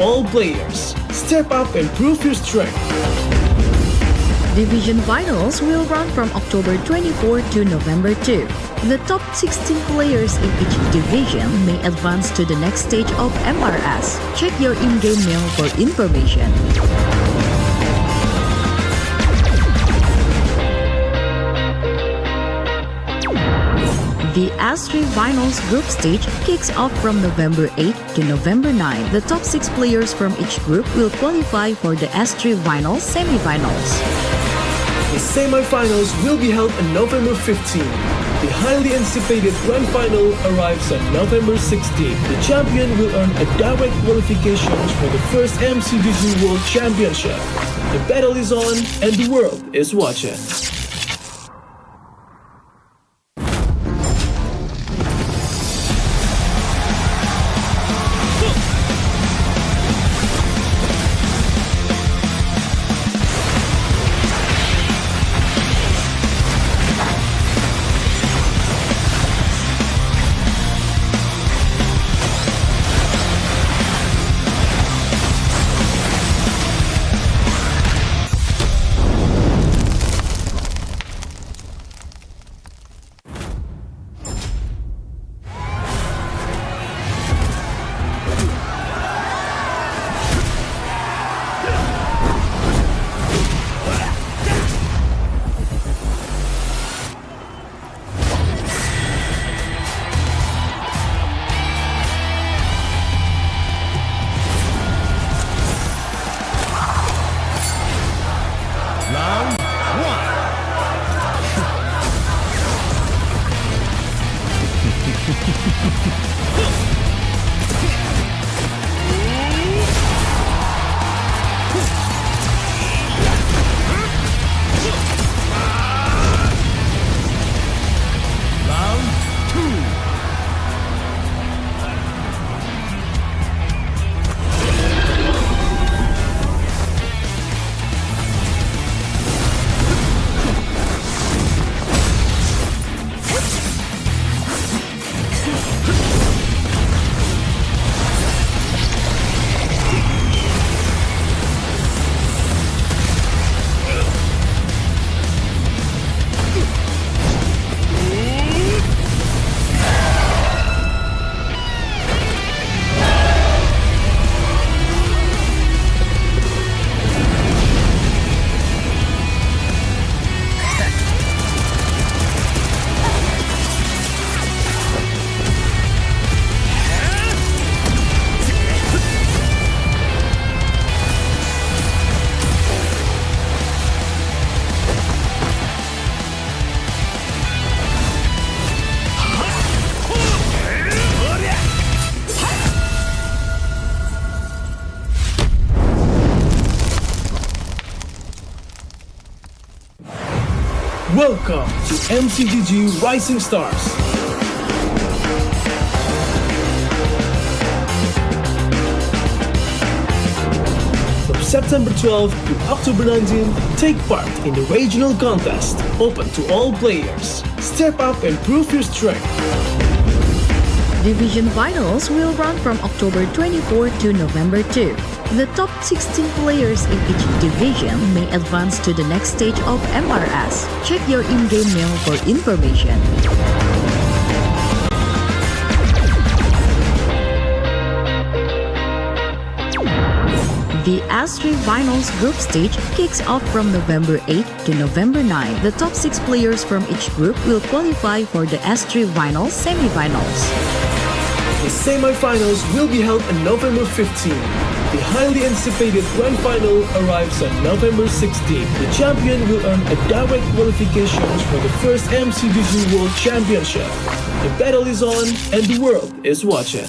all players. Step up and prove your strength. Division finals will run from October 24 to November 2. The top 16 players in each division may advance to the next stage of MRS. Check your in-game mail for information. The S3 Finals group stage kicks off from November 8 to November 9. The top 6 players from each group will qualify for the S3 Finals semifinals. The semifinals will be held on November 15. The highly anticipated Grand Final arrives on November 16. The champion will earn a direct qualification for the first MCDG World Championship. The battle is on and the world is watching. Welcome to MCGG Rising Stars. From September 12th to October 19th, take part in the regional contest, open to all players. Step up and prove your strength. Division finals will run from October 24 to November 2. The top 16 players in each division may advance to the next stage of MRS. Check your in-game mail for information. The S3 Finals group stage kicks off from November 8 to November 9. The top 6 players from each group will qualify for the S3 Finals semifinals. The semifinals will be held on November 15. The highly anticipated Grand Final arrives on November 16. The champion will earn a direct qualification for the first MCDG World Championship. The battle is on and the world is watching.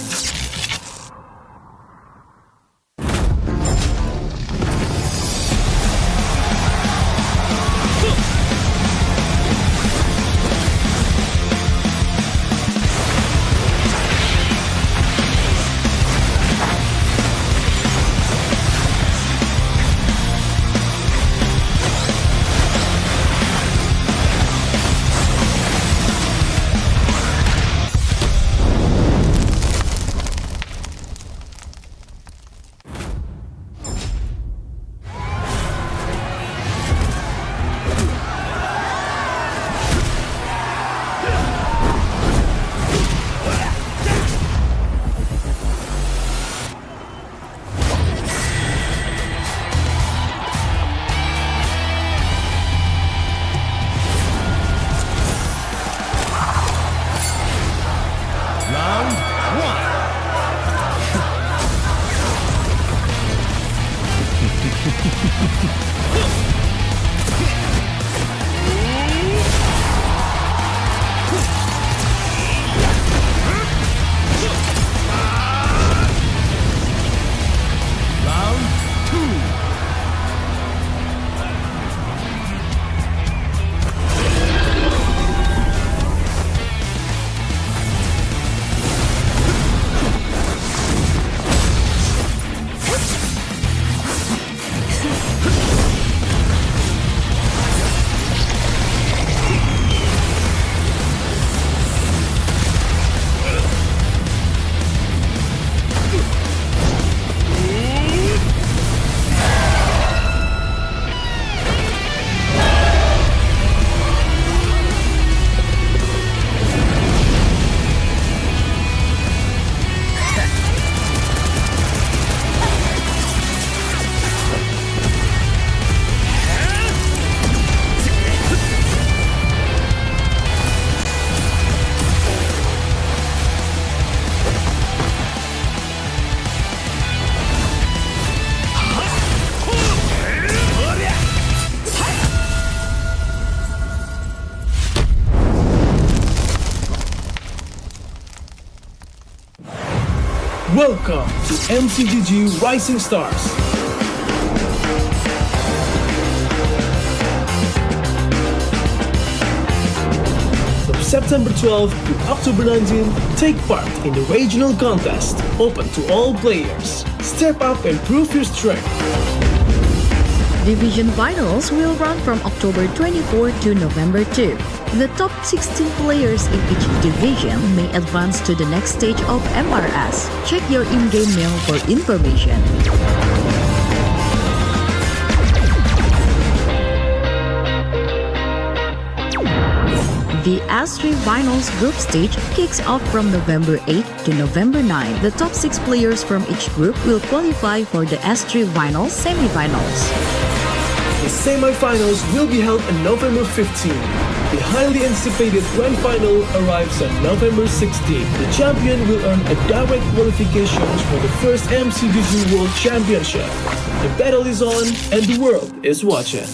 Welcome to MCGG Rising Stars. From September 12th to October 19th, take part in the regional contest, open to all players. Step up and prove your strength. Division finals will run from October 24 to November 2. The top 16 players in each division may advance to the next stage of MRS. Check your in-game mail for information. The S3 Finals group stage kicks off from November 8 to November 9. The top 6 players from each group will qualify for the S3 Finals semifinals. The semi-finals will be held on November 15. The highly anticipated Grand Final arrives on November 16. The champion will earn a direct qualification for the first MCGG World Championship. The battle is on and the world is watching.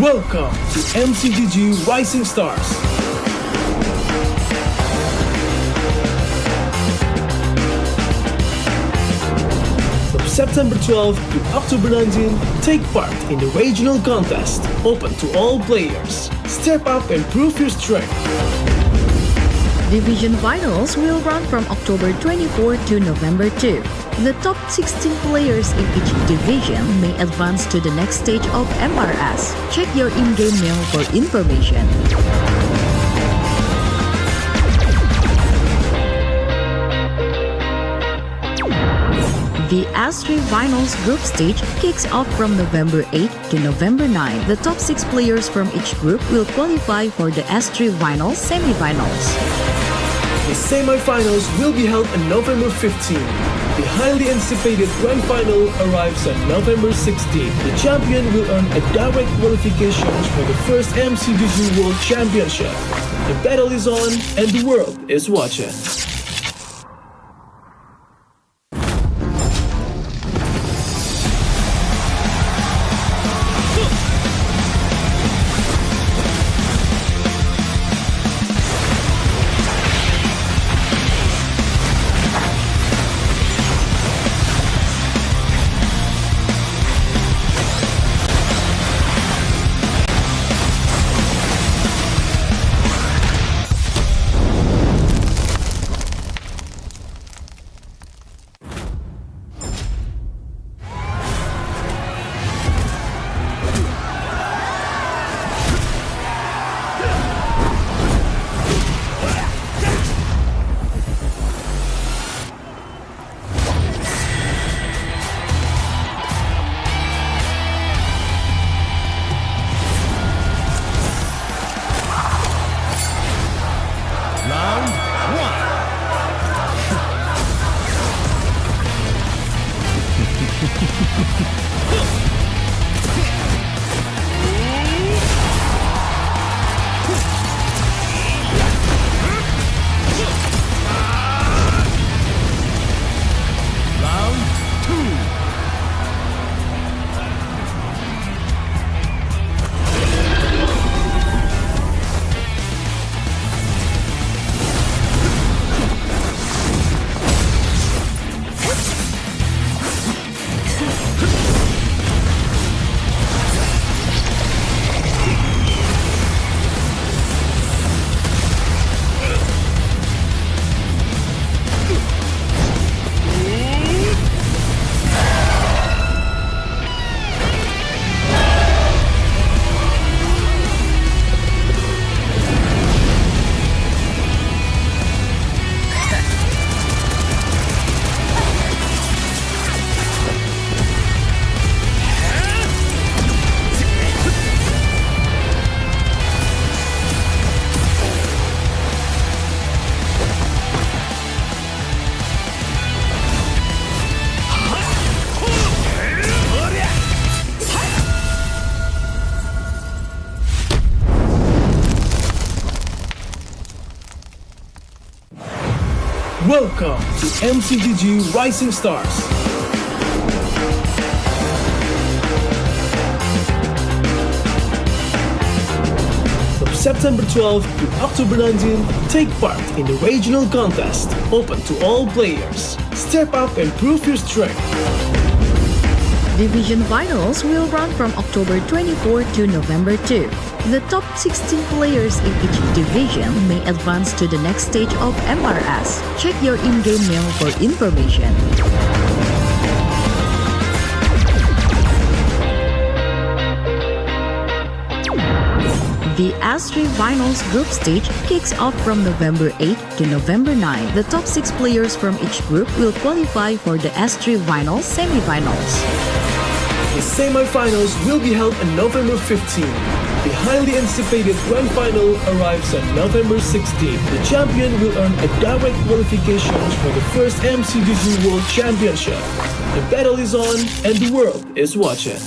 Welcome to MCGG Rising Stars. From September 12th to October 19th, take part in the regional contest, open to all players. Step up and prove your strength. Division finals will run from October 24 to November 2. The top 16 players in each division may advance to the next stage of MRS. Check your in-game mail for information. The S3 Finals group stage kicks off from November 8 to November 9. The top 6 players from each group will qualify for the S3 Finals semifinals. The semi-finals will be held on November 15. The highly anticipated Grand Final arrives on November 16. The champion will earn a direct qualification for the first MCGG World Championship. The battle is on and the world is watching. Welcome to MCGG Rising Stars. From September 12th to October 19th, take part in the regional contest, open to all players. Step up and prove your strength. Division finals will run from October 24 to November 2. The top 16 players in each division may advance to the next stage of MRS. Check your in-game mail for information. The S3 Finals group stage kicks off from November 8 to November 9. The top 6 players from each group will qualify for the S3 Finals semifinals. The semi-finals will be held on November 15. The highly anticipated Grand Final arrives on November 16. The champion will earn a direct qualification for the first MCGG World Championship. The battle is on and the world is watching.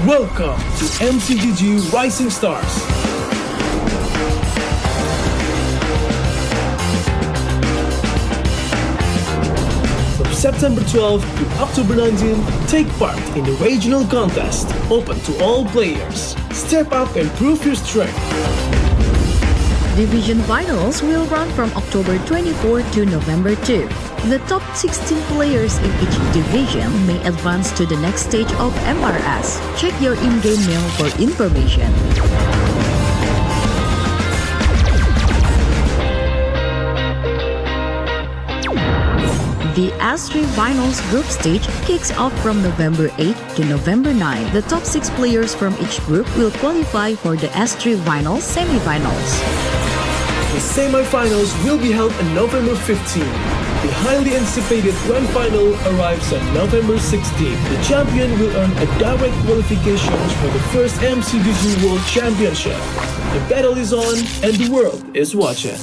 Welcome to MCGG Rising Stars. From September 12th to October 19th, take part in the regional contest, open to all players. Step up and prove your strength. Division finals will run from October 24 to November 2. The top 16 players in each division may advance to the next stage of MRS. Check your in-game mail for information. The S3 Finals group stage kicks off from November 8 to November 9. The top 6 players from each group will qualify for the S3 Finals semi-finals. The semi-finals will be held on November 15. The highly anticipated Grand Final arrives on November 16. The champion will earn a direct qualification for the first MCGG World Championship. The battle is on and the world is watching.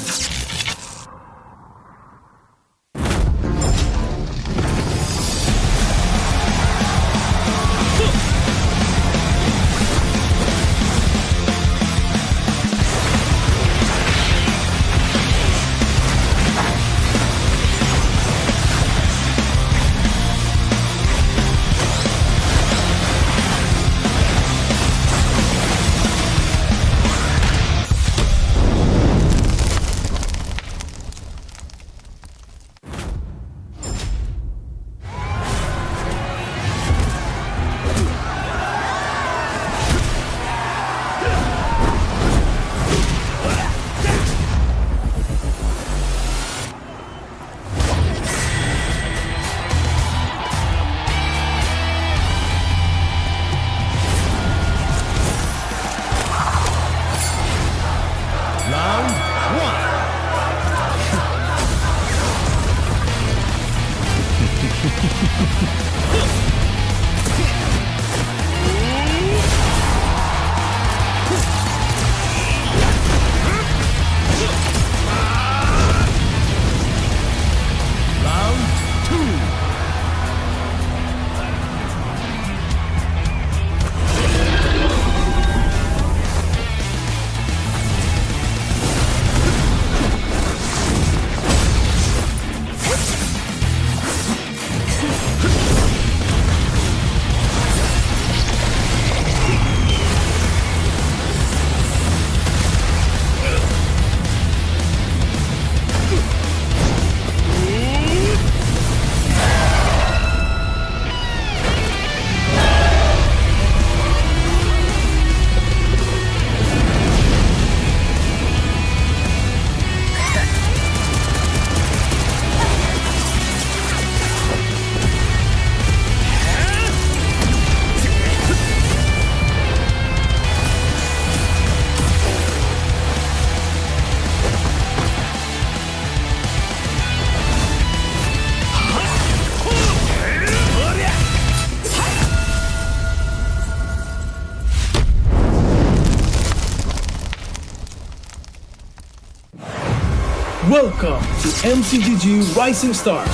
Welcome to MCGG Rising Stars.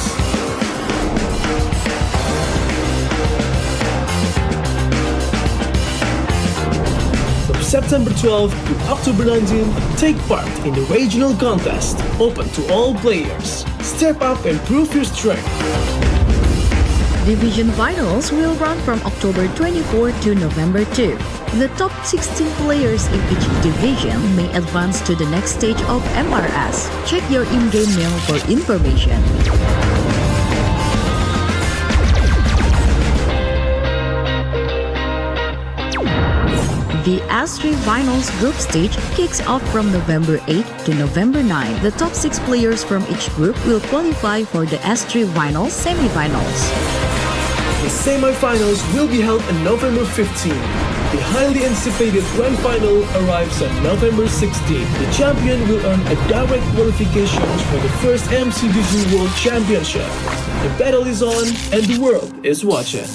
From September 12th to October 19th, take part in the regional contest, open to all players. Step up and prove your strength. Division finals will run from October 24 to November 2. The top 16 players in each division may advance to the next stage of MRS. Check your in-game mail for information. The S3 Finals group stage kicks off from November 8 to November 9. The top 6 players from each group will qualify for the S3 Finals semi-finals. The semi-finals will be held on November 15. The highly anticipated Grand Final arrives on November 16. The champion will earn a direct qualification for the first MCGG World Championship. The battle is on and the world is watching.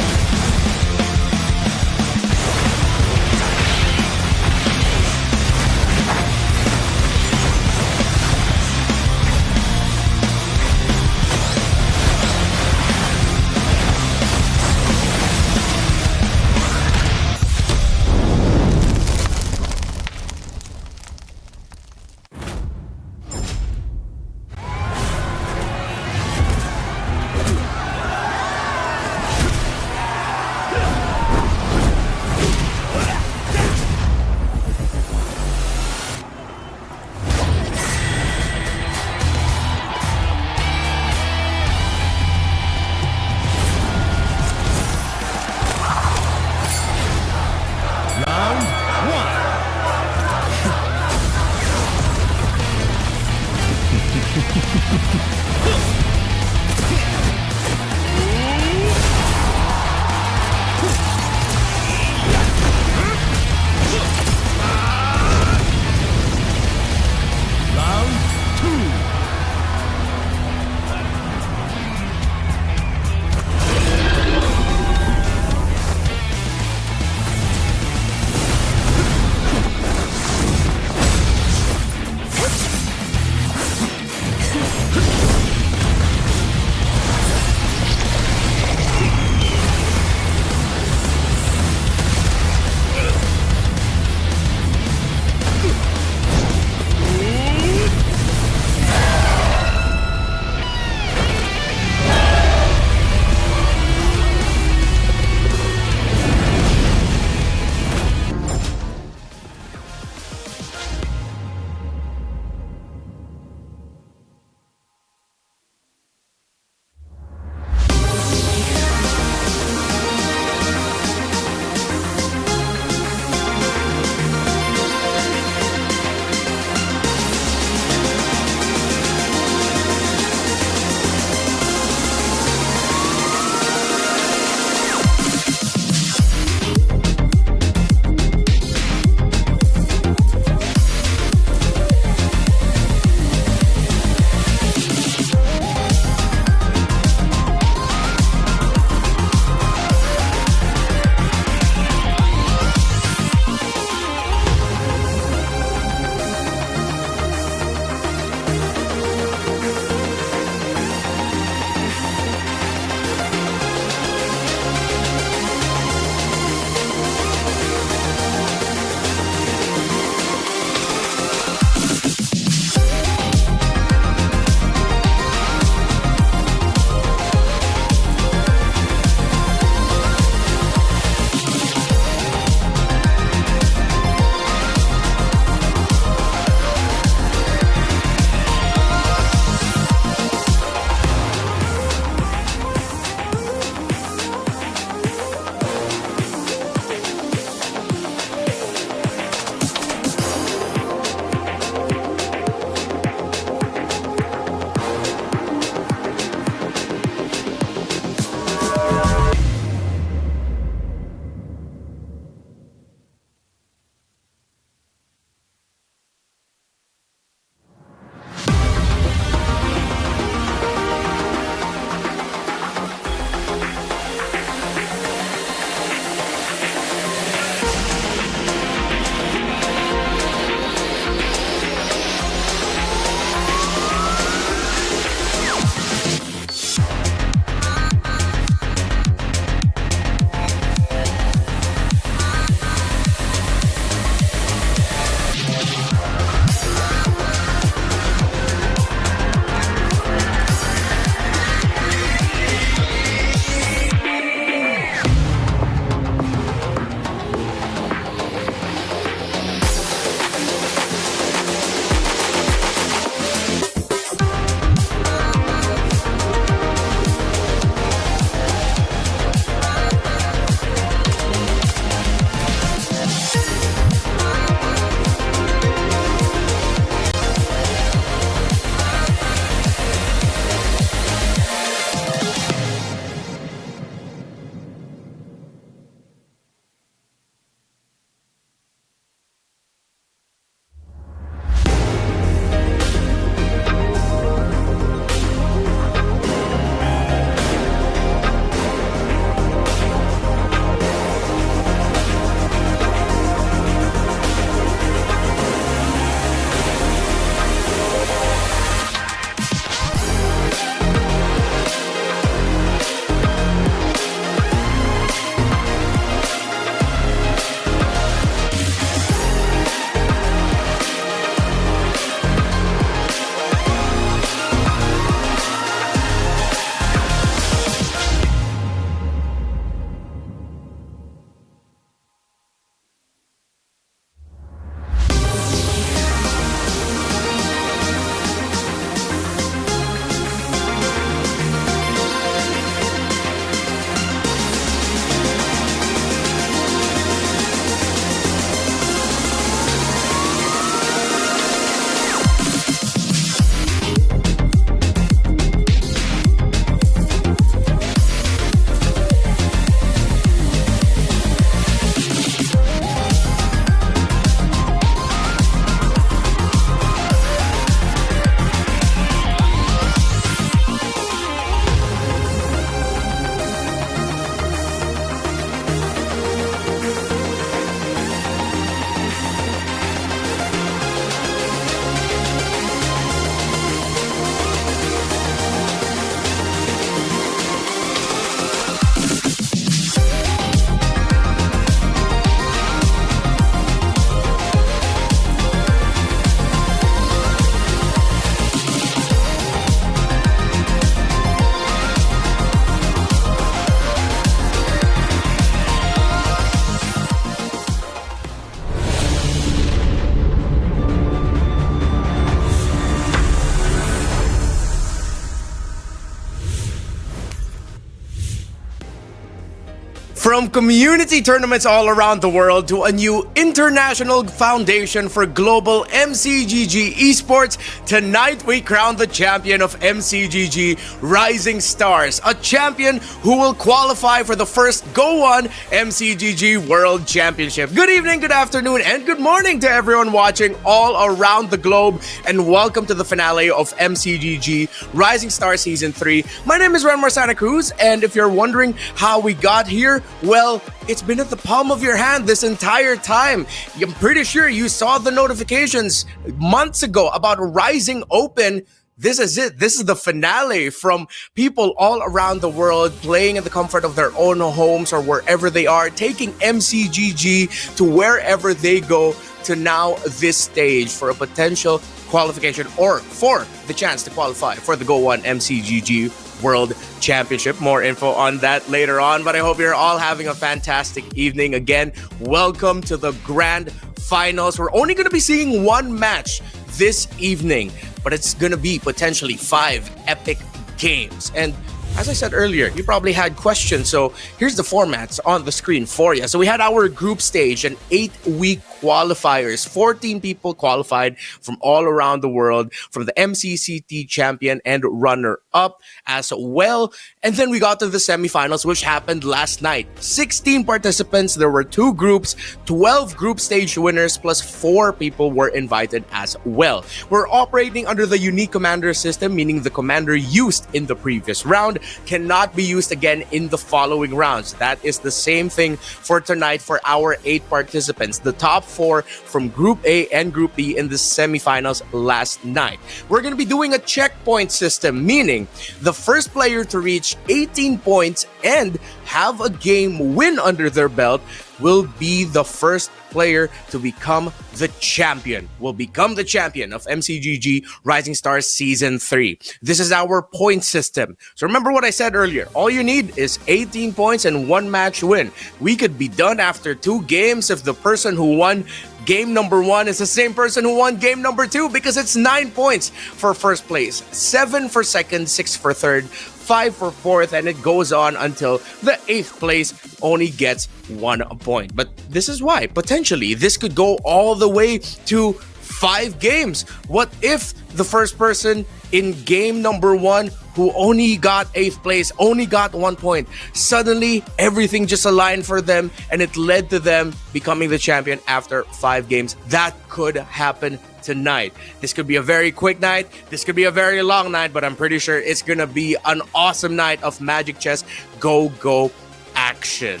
From community tournaments all around the world to a new international foundation for global MCGG esports, tonight we crown the champion of MCGG, Rising Stars, a champion who will qualify for the first Go1 MCGG World Championship. Good evening, good afternoon, and good morning to everyone watching all around the globe, and welcome to the finale of MCGG Rising Stars Season 3. My name is Renmar Santa Cruz, and if you're wondering how we got here, well, it's been at the palm of your hand this entire time. I'm pretty sure you saw the notifications months ago about Rising Open. This is it. This is the finale from people all around the world playing in the comfort of their own homes or wherever they are, taking MCGG to wherever they go to now this stage for a potential qualification or for the chance to qualify for the Go1 MCGG World Championship. More info on that later on, but I hope you're all having a fantastic evening. Again, welcome to the Grand Finals. We're only going to be seeing one match this evening, but it's going to be potentially 5 epic games. And as I said earlier, you probably had questions, so here's the formats on the screen for you. So we had our group stage and 8-week qualifiers. 14 people qualified from all around the world, from the MCCT champion and runner-up as well. And then we got to the semifinals, which happened last night. 16 participants, there were 2 groups, 12 group stage winners, plus 4 people were invited as well. We're operating under the unique commander system, meaning the commander used in the previous round cannot be used again in the following rounds. That is the same thing for tonight for our 8 participants. The top 4 from Group A and Group B in the semifinals last night. We're going to be doing a checkpoint system, meaning the first player to reach 18 points and have a game win under their belt will be the first player to become the champion, will become the champion of MCGG Rising Stars Season 3. This is our point system. So remember what I said earlier. All you need is 18 points and 1 match win. We could be done after 2 games if the person who won game number 1 is the same person who won game number 2, because it's 9 points for first place, 7 for second, 6 for third, 5 for fourth, and it goes on until the 8th place only gets 1 point. But this is why potentially this could go all the way to 5 games. What if the first person in game number 1 who only got 8th place, only got 1 point, suddenly everything just aligned for them and it led to them becoming the champion after 5 games? That could happen tonight. This could be a very quick night, this could be a very long night, but I'm pretty sure it's gonna be an awesome night of Magic Chess Go action.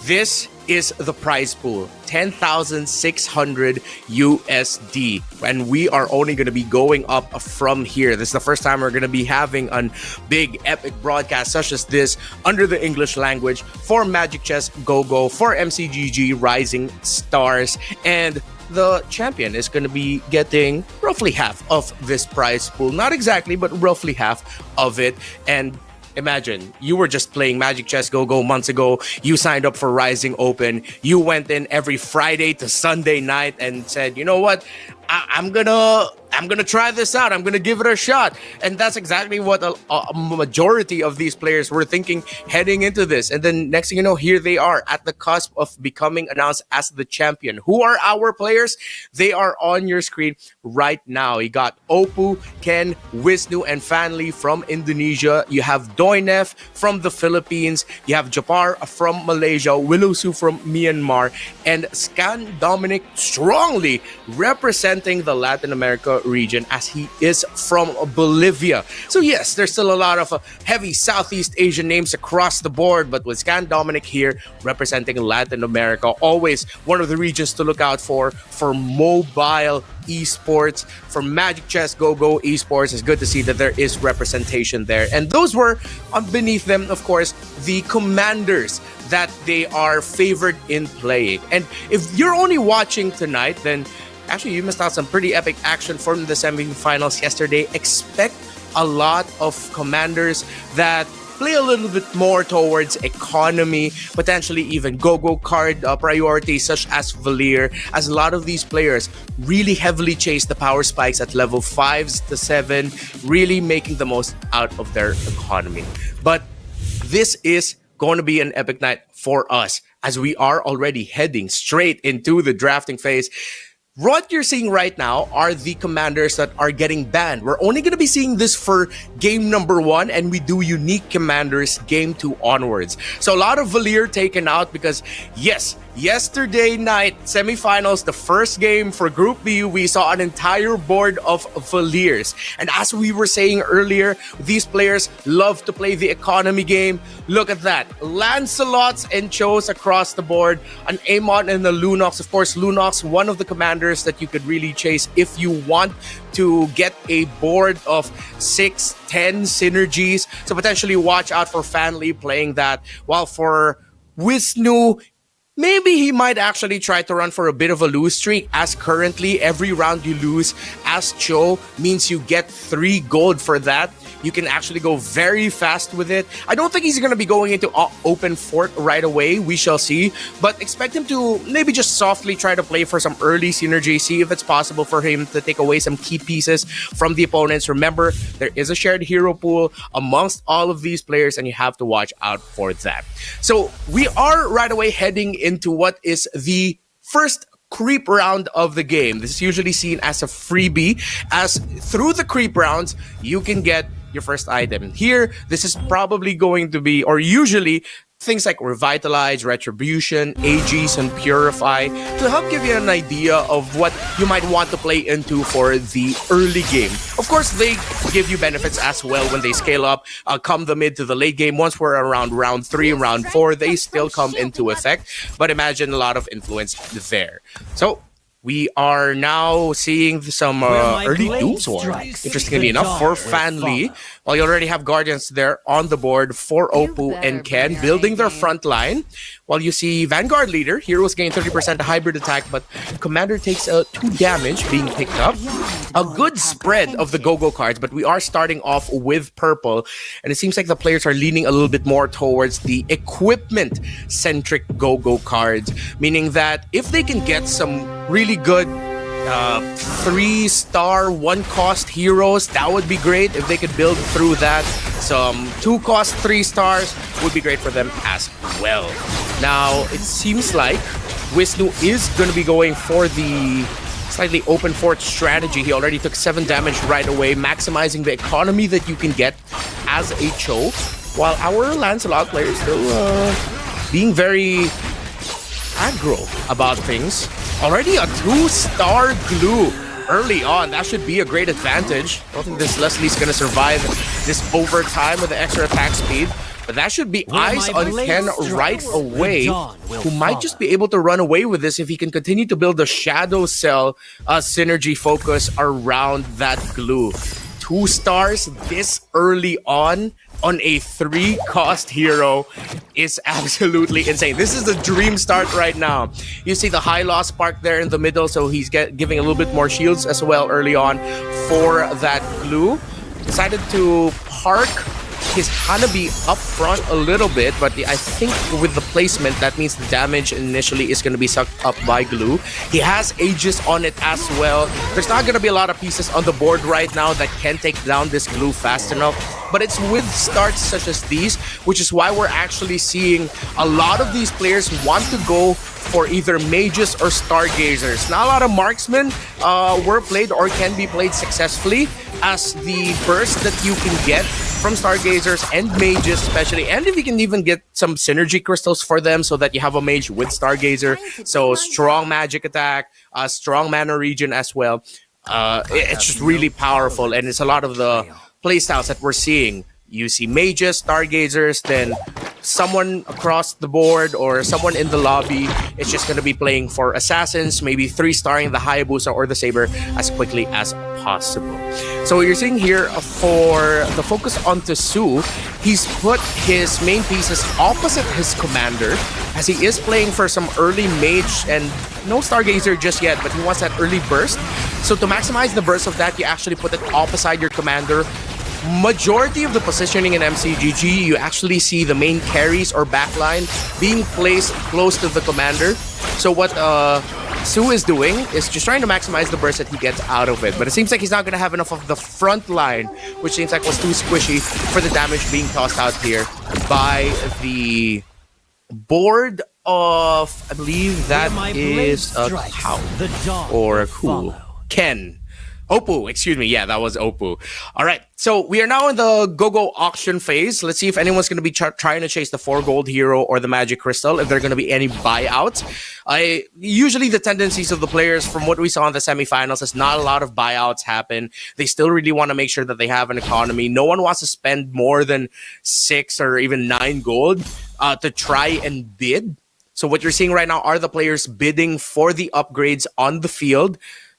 This is the prize pool, 10,600 USD, and we are only going to be going up from here. This is the first time we're going to be having a big epic broadcast such as this under the English language for Magic Chess Go for MCGG Rising Stars, and the champion is going to be getting roughly half of this prize pool. Not exactly, but roughly half of it. And imagine you were just playing Magic Chess Go months ago. You signed up for Rising Open. You went in every Friday to Sunday night and said, you know what? I'm gonna try this out. I'm gonna give it a shot. And that's exactly what a majority of these players were thinking heading into this. And then next thing you know, here they are at the cusp of becoming announced as the champion. Who are our players? They are on your screen right now. You got Opu, Ken, Wisnu, and Fanli from Indonesia. You have Doinef from the Philippines. You have Japar from Malaysia, Wilusu from Myanmar, and Scan Dominic strongly representing the Latin America region as he is from Bolivia. So yes, there's still a lot of heavy Southeast Asian names across the board, but with Scan Dominic here representing Latin America, always one of the regions to look out for mobile esports, for Magic Chess Go esports. It's good to see that there is representation there. And those were beneath them, of course, the commanders that they are favored in playing. And if you're only watching tonight, then actually you missed out some pretty epic action from the semifinals yesterday. Expect a lot of commanders that play a little bit more towards economy, potentially even go card priorities such as Valir, as a lot of these players really heavily chase the power spikes at level 5s to 7, really making the most out of their economy. But this is going to be an epic night for us as we are already heading straight into the drafting phase. What you're seeing right now are the commanders that are getting banned. We're only going to be seeing this for game number 1, and we do unique commanders game 2 onwards. So a lot of Valier taken out because, yes, yesterday night, semifinals, the first game for Group B, we saw an entire board of Valiers. And as we were saying earlier, these players love to play the economy game. Look at that. Lancelots and Chos across the board. An Amon and a Lunox. Of course, Lunox, one of the commanders that you could really chase if you want to get a board of 6-10 synergies. So potentially watch out for Fanly playing that. While for Wisnu, maybe he might actually try to run for a bit of a lose streak, as currently every round you lose as Cho means you get 3 gold for that. You can actually go very fast with it. I don't think he's going to be going into open fort right away. We shall see. But expect him to maybe just softly try to play for some early synergy. See if it's possible for him to take away some key pieces from the opponents. Remember, there is a shared hero pool amongst all of these players, and you have to watch out for that. So we are right away heading into what is the first creep round of the game. This is usually seen as a freebie, as through the creep rounds, you can get your first item. Here, this is probably going to be, or usually, things like Revitalize, Retribution, Aegis, and Purify to help give you an idea of what you might want to play into for the early game. Of course, they give you benefits as well when they scale up, come the mid to the late game. Once we're around round 3, round 4, they still come into effect. But imagine a lot of influence there. So, we are now seeing some early Doomswarm. Interestingly enough, for Fanly, while you already have Guardians there on the board for Oppo and Ken building their front line. While you see Vanguard Leader, heroes gain 30% hybrid attack, but Commander takes 2 damage being picked up. A good spread of the go-go cards, but we are starting off with purple, and it seems like the players are leaning a little bit more towards the equipment-centric go-go cards, meaning that if they can get some really good 3-star 1-cost heroes, that would be great. If they could build through that, some 2-cost 3 stars would be great for them as well. Now, it seems like Wisnu is going to be going for the slightly open fort strategy. He already took 7 damage right away, maximizing the economy that you can get as a Cho, while our Lancelot player is still being very aggro about things. Already a 2-star glue early on. That should be a great advantage. I don't think this Leslie's going to survive this overtime with the extra attack speed. But that should be eyes on Ken right away, who might just be able to run away with this if he can continue to build the Shadow Cell synergy focus around that glue. 2 stars this early on a 3-cost hero is absolutely insane. This is the dream start right now. You see the high loss spark there in the middle, so he's giving a little bit more shields as well early on for that glue. Decided to park his Hanabi up front a little bit, but I think with the placement, that means the damage initially is going to be sucked up by glue. He has Aegis on it as well. There's not going to be a lot of pieces on the board right now that can take down this glue fast enough, but it's with starts such as these, which is why we're actually seeing a lot of these players want to go for either mages or stargazers. Not a lot of marksmen were played or can be played successfully, as the burst that you can get from stargazers and mages especially, and if you can even get some synergy crystals for them so that you have a mage with stargazer, so strong magic attack, strong mana regen as well. It's just really powerful, and it's a lot of the playstyles that we're seeing. You see mages, stargazers, then someone across the board or someone in the lobby is just going to be playing for assassins, maybe 3-starring the Hayabusa or the Saber as quickly as possible. So you're seeing here for the focus onto Su, he's put his main pieces opposite his commander, as he is playing for some early mage and no Stargazer just yet, but he wants that early burst. So to maximize the burst of that, you actually put it opposite your commander. Majority of the positioning in MCGG, you actually see the main carries or backline being placed close to the commander. So what Su is doing is just trying to maximize the burst that he gets out of it. But it seems like he's not going to have enough of the front line, which seems like was too squishy for the damage being tossed out here by the board of, I believe that is a cow or a cool Ken. Oppo, excuse me. Yeah, that was Oppo. All right. So we are now in the go-go auction phase. Let's see if anyone's going to be trying to chase the 4 gold hero or the magic crystal, if there are going to be any buyouts. Usually the tendencies of the players from what we saw in the semifinals is not a lot of buyouts happen. They still really want to make sure that they have an economy. No one wants to spend more than 6 or even 9 gold to try and bid. So what you're seeing right now are the players bidding for the upgrades on the field.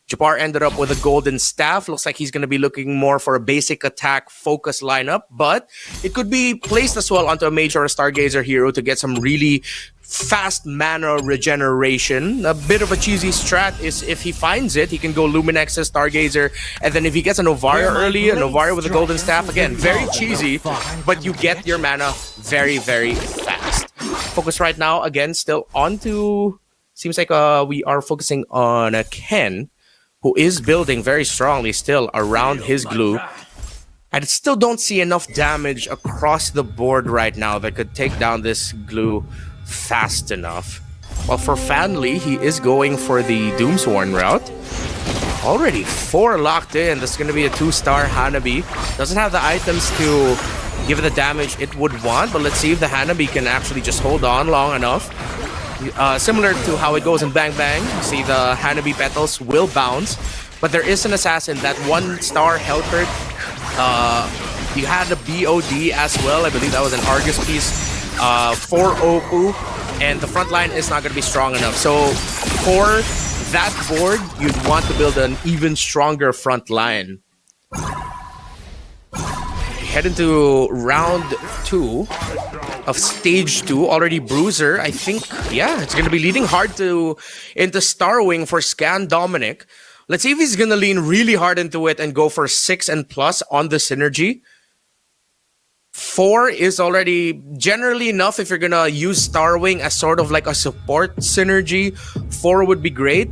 Japar ended up with a golden staff. Looks like he's going to be looking more for a basic attack focus lineup, but it could be placed as well onto a mage or a stargazer hero to get some really fast mana regeneration. A bit of a cheesy strat is if he finds it, he can go Luminexus, Stargazer, and then if he gets a Novaria early, a Novaria with a golden staff, again, very cheesy, but you get your mana very, very fast. Focus right now, again, still onto... Seems like we are focusing on Ken, who is building very strongly still around his glue. I still don't see enough damage across the board right now that could take down this glue fast enough. Well, for Fanly, he is going for the Doomsworn route. Already 4 locked in. This is going to be a 2-star Hanabi. Doesn't have the items to give it the damage it would want, but let's see if the Hanabi can actually just hold on long enough. Similar to how it goes in Bang Bang, you see the Hanabi petals will bounce, but there is an assassin, that 1-star Hellcurt. You had the BOD as well, I believe that was an Argus piece for Opu, and the front line is not going to be strong enough. So for that board, you'd want to build an even stronger front line. Head into round 2 of stage 2. Already Bruiser, I think, yeah, it's going to be leading hard into Starwing for Scan Dominic. Let's see if he's going to lean really hard into it and go for 6 and plus on the synergy. 4 is already generally enough if you're going to use Starwing as sort of like a support synergy. 4 would be great.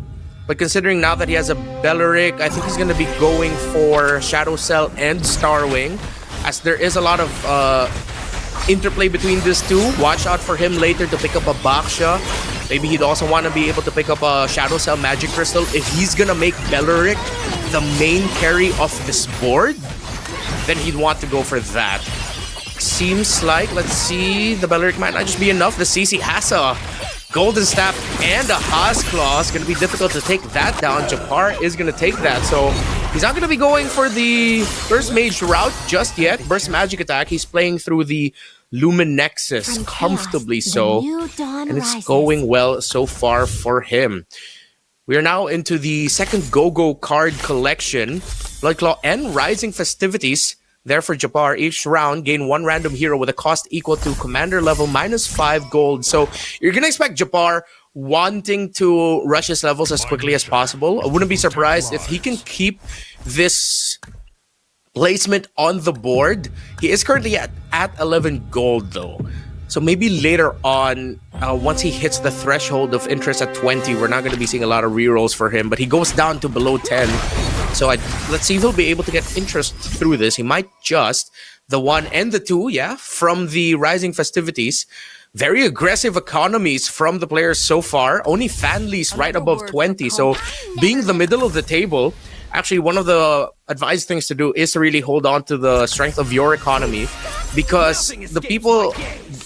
But considering now that he has a Belleric, I think he's going to be going for Shadow Cell and Starwing, as there is a lot of interplay between these two. Watch out for him later to pick up a Baksha. Maybe he'd also want to be able to pick up a Shadow Cell Magic Crystal if he's going to make Belleric the main carry of this board. Then he'd want to go for that. Seems like, let's see, the Belleric might not just be enough. The CC has a Golden Staff and a Haas Claw. It's going to be difficult to take that down. Japar is going to take that, so he's not going to be going for the Burst Mage route just yet. Burst Magic attack. He's playing through the Luminexus comfortably so, and it's going well so far for him. We are now into the second Go-Go card collection. Bloodclaw and Rising Festivities. There for Japar, each round gain 1 random hero with a cost equal to commander level -5 gold. So you're gonna expect Japar wanting to rush his levels as quickly as possible. I wouldn't be surprised if he can keep this placement on the board. He is currently at 11 gold though. So maybe later on, once he hits the threshold of interest at 20, we're not going to be seeing a lot of rerolls for him, but he goes down to below 10. So let's see if he'll be able to get interest through this. He might just. The 1 and the 2, yeah, from the Rising Festivities. Very aggressive economies from the players so far. Only Fanly's right above 20. So being the middle of the table, actually one of the advised things to do is to really hold on to the strength of your economy, because the people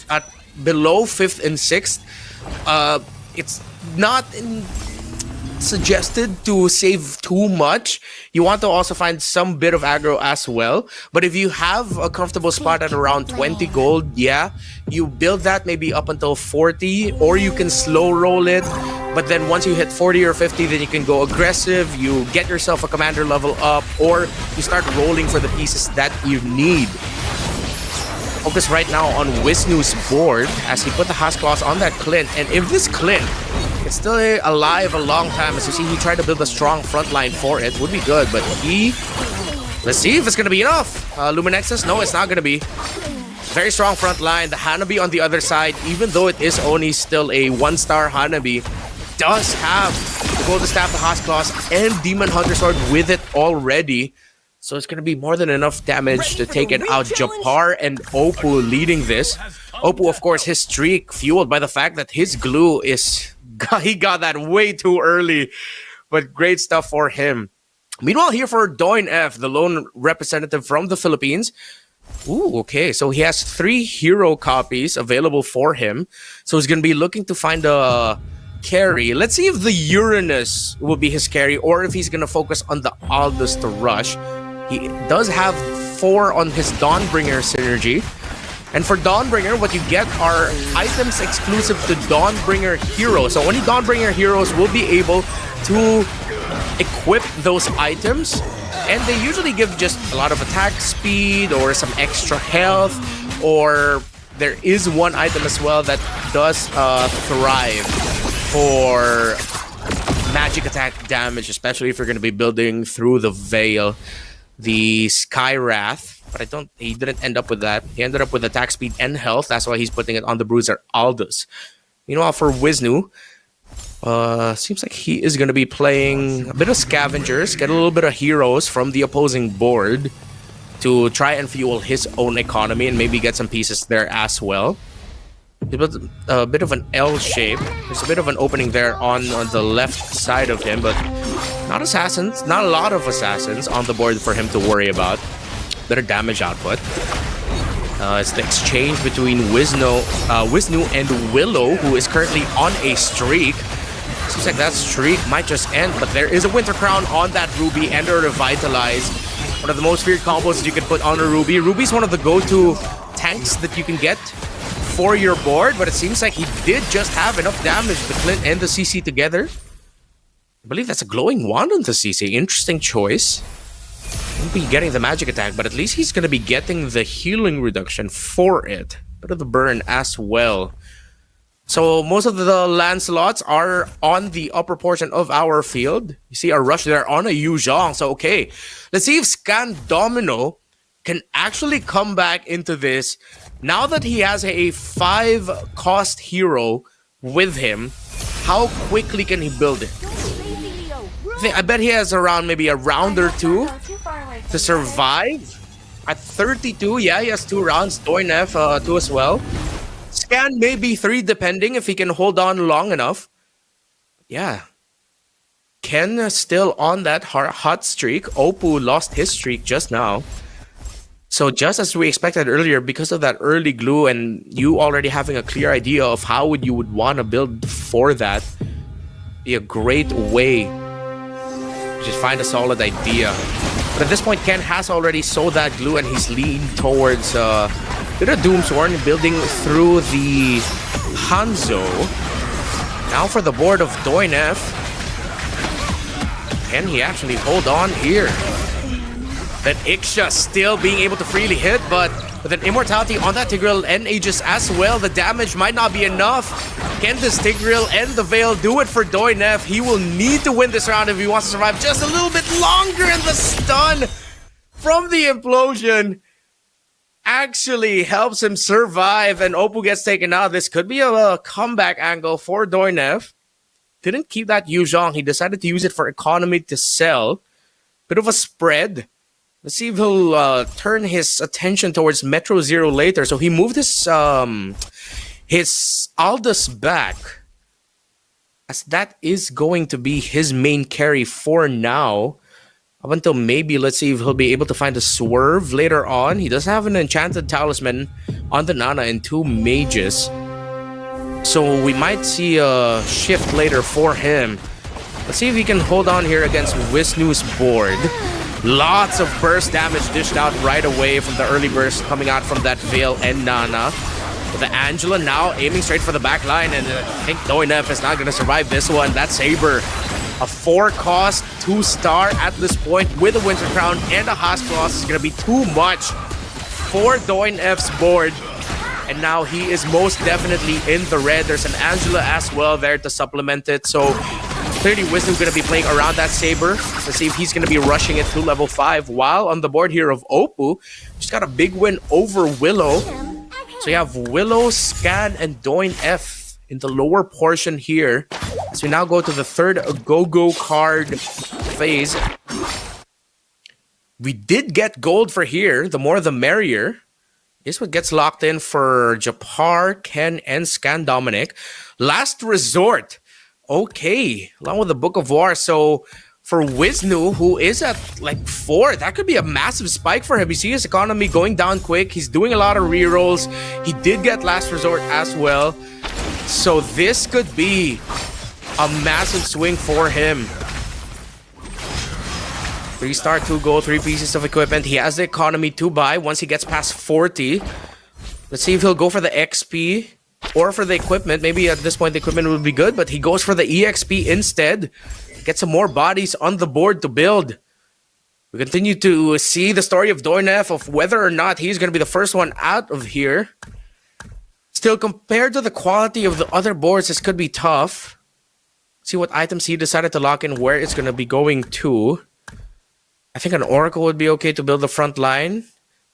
at below 5th and 6th, it's not suggested to save too much. You want to also find some bit of aggro as well, but if you have a comfortable spot at around 20 gold, yeah, you build that maybe up until 40, or you can slow roll it, but then once you hit 40 or 50, then you can go aggressive, you get yourself a commander level up, or you start rolling for the pieces that you need. Focus right now on Wisnu's board as he put the Haas Claws on that Clint, and if this Clint is still alive a long time, as you see he tried to build a strong front line for it, would be good, but let's see if it's gonna be enough. Luminexus, no, it's not gonna be. Very strong front line. The Hanabi on the other side, even though it is only still a 1-star Hanabi, does have the Golden Staff, the Haas Claws, and Demon Hunter Sword with it already. So it's going to be more than enough damage to take it out. Japar and Oppo leading this. Oppo, of course, his streak fueled by the fact that his glue is... He got that way too early. But great stuff for him. Meanwhile, here for Doin F, the lone representative from the Philippines. Ooh, okay. So he has 3 hero copies available for him. So he's going to be looking to find a carry. Let's see if the Uranus will be his carry or if he's going to focus on the Aldous to rush. He does have 4 on his Dawnbringer synergy. And for Dawnbringer, what you get are items exclusive to Dawnbringer heroes. So only Dawnbringer heroes will be able to equip those items. And they usually give just a lot of attack speed or some extra health. Or there is one item as well that does thrive for magic attack damage, especially if you're going to be building through the Veil, the Sky Wrath. But he didn't end up with that. He ended up with attack speed and health. That's why he's putting it on the Bruiser Aldous. Meanwhile, for Wisnu, seems like he is going to be playing a bit of scavengers, get a little bit of heroes from the opposing board to try and fuel his own economy and maybe get some pieces there as well. He built a bit of an L shape. There's a bit of an opening there on the left side of him, but not assassins, not a lot of assassins on the board for him to worry about. Better damage output. It's the exchange between Wisnu and Willow, who is currently on a streak. Seems like that streak might just end, but there is a Winter Crown on that Ruby and a Revitalize. One of the most feared combos that you can put on a Ruby. Ruby's one of the go-to tanks that you can get for your board, but it seems like he did just have enough damage to Clint and the CC together. I believe that's a glowing wand on the CC. Interesting choice. Won't be getting the magic attack, but at least he's going to be getting the healing reduction for it. Bit of the burn as well. So most of the Lancelots are on the upper portion of our field. You see a rush there on a Yu Zhong. So okay, let's see if Scan Domino can actually come back into this. Now that he has a 5-cost hero with him, how quickly can he build it? I bet he has around maybe a round or 2 to survive. At 32, yeah, he has 2 rounds. Doin F 2 as well. Scan maybe 3 depending if he can hold on long enough. Yeah. Ken still on that hot streak. Oppo lost his streak just now. So just as we expected earlier, because of that early glue and you already having a clear idea of how you would want to build for that, be a great way to just find a solid idea. But at this point, Ken has already sowed that glue and he's leaned towards a bit of Doomsworn, building through the Hanzo. Now for the board of Doin F. Can he actually hold on here? That Iksha still being able to freely hit, but with an immortality on that Tigreal and Aegis as well, the damage might not be enough. Can this Tigreal and the Veil do it for Doin F? He will need to win this round if he wants to survive just a little bit longer, and the stun from the implosion actually helps him survive, and Oppo gets taken out. This could be a comeback angle for Doin F. Didn't keep that Yu Zhong. He decided to use it for economy to sell. Bit of a spread. Let's see if he'll turn his attention towards Metro Zero later. So he moved his Aldous back, as that is going to be his main carry for now. Up until maybe, let's see if he'll be able to find a swerve later on. He does have an enchanted talisman on the Nana and 2 mages. So we might see a shift later for him. Let's see if he can hold on here against Wisnu's board. Lots of burst damage dished out right away from the early burst coming out from that Veil and Nana. But the Angela now aiming straight for the back line, and I think Doin F is not going to survive this one. That Saber, a 4-cost 2-star at this point with a Winter Crown and a Haskell is going to be too much for Doin F's board. And now he is most definitely in the red. There's an Angela as well there to supplement it. So clearly Wisdom going to be playing around that Saber. Let's see if he's going to be rushing it to level 5. While on the board here of Oppo, just got a big win over Willow. So you have Willow, Scan, and Doin F in the lower portion here. As we now go to the third go-go card phase. We did get gold for here. The more the merrier. This one gets locked in for Japar, Ken, and Scan Dominic. Last resort. Okay, along with the Book of War. So for Wisnu, who is at like 4, that could be a massive spike for him. You see his economy going down quick. He's doing a lot of rerolls. He did get last resort as well. So this could be a massive swing for him. 3-star, 2 gold, 3 pieces of equipment. He has the economy to buy once he gets past 40. Let's see if he'll go for the XP or for the equipment. Maybe at this point the equipment would be good, but he goes for the EXP instead. Get some more bodies on the board to build. We continue to see the story of Doinef, of whether or not he's going to be the first one out of here. Still, compared to the quality of the other boards, this could be tough. See what items he decided to lock in, where it's going to be going to. I think an Oracle would be okay to build the front line.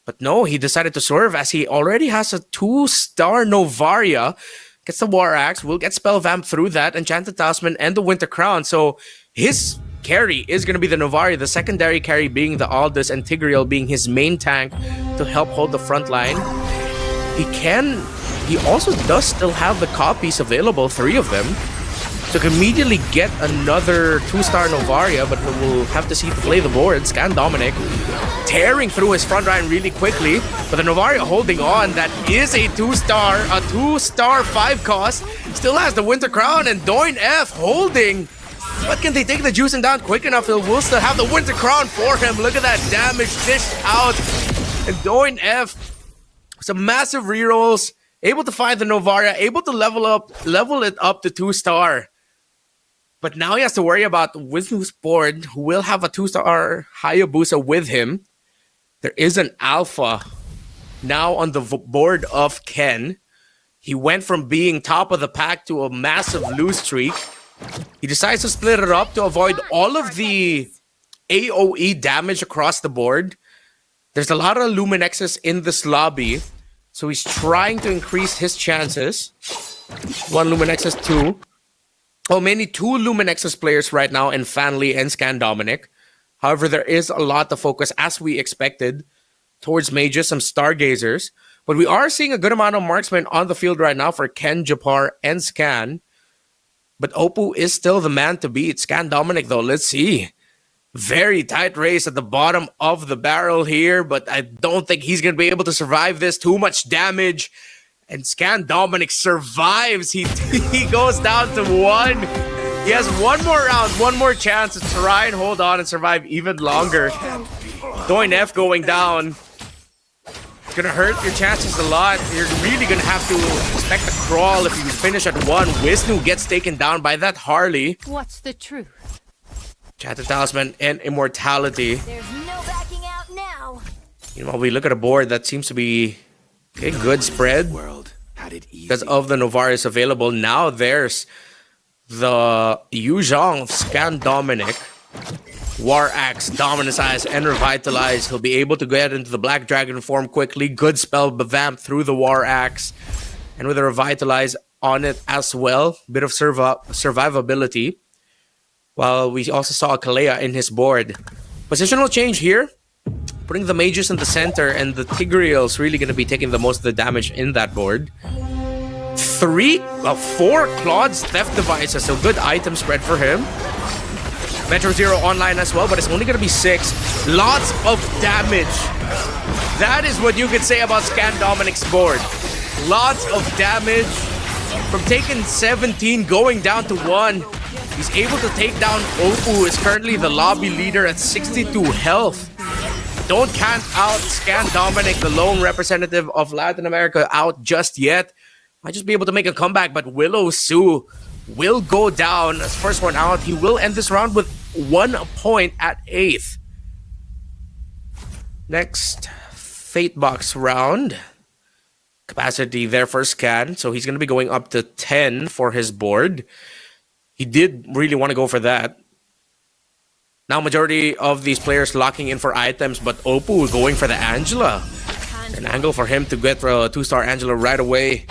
But no, he decided to swerve as he already has a 2-star Novaria. Gets the War Axe, will get Spell Vamp through that, Enchanted Talisman, and the Winter Crown. So his carry is going to be the Novaria, the secondary carry being the Aldous, and Tigreal being his main tank to help hold the front line. He also does still have the copies available, 3 of them. So can immediately get another 2-star Novaria, but we'll have to see to play the board. Scan Dominic tearing through his front line really quickly, but the Novaria holding on. That is a 2-star 5 cost. Still has the Winter Crown, and Doin F holding. But can they take the juicing down quick enough? We'll still have the Winter Crown for him. Look at that damage dished out. And Doin F, some massive rerolls, able to find the Novaria, able to level it up to 2-star. But now he has to worry about Wisnu's board, who will have a 2-star Hayabusa with him. There is an Alpha now on the board of Ken. He went from being top of the pack to a massive lose streak. He decides to split it up to avoid all of the AoE damage across the board. There's a lot of Luminexes in this lobby, so he's trying to increase his chances. 1 Luminexes, 2. Oh, mainly 2 Luminexus players right now in Fanly and Scan Dominic. However, there is a lot to focus, as we expected, towards mages, some stargazers. But we are seeing a good amount of marksmen on the field right now for Ken, Japar, and Scan. But Oppo is still the man to beat. Scan Dominic, though, let's see. Very tight race at the bottom of the barrel here, but I don't think he's going to be able to survive this. Too much damage. And Scan Dominic survives. He goes down to 1. He has 1 more round, 1 more chance to try and hold on and survive even longer. Doin F going down. It's going to hurt your chances a lot. You're really going to have to expect a crawl if you finish at 1. Wisnu gets taken down by that Harley. What's the truth? Enchanted Talisman and Immortality. There's no backing out now. Meanwhile, we look at a board that seems to be a good spread because of the Novarius available. Now there's the Yuzhong of Scan Dominic. War Axe, Dominus Eyes, and Revitalize. He'll be able to get into the Black Dragon form quickly. Good spell Bavamp through the War Axe. And with a Revitalize on it as well. Bit of survivability. While we also saw a Kalea in his board. Positional change here. Putting the mages in the center, and the Tigreal's really going to be taking the most of the damage in that board. 4 Claude's Theft Devices, so good item spread for him. Metro Zero online as well, but it's only going to be 6. Lots of damage. That is what you could say about Scan Dominic's board. Lots of damage. From taking 17, going down to 1. He's able to take down Oppo, who is currently the lobby leader at 62 health. Don't count out Scan Dominic, the lone representative of Latin America, out just yet. Might just be able to make a comeback, but Willow Su will go down as first one out. He will end this round with 1 point at 8th. Next, Fate Box round. Capacity there for Scan, so he's going to be going up to 10 for his board. He did really want to go for that. Now, majority of these players locking in for items, but Oppo going for the Angela. An angle for him to get a 2-star Angela right away.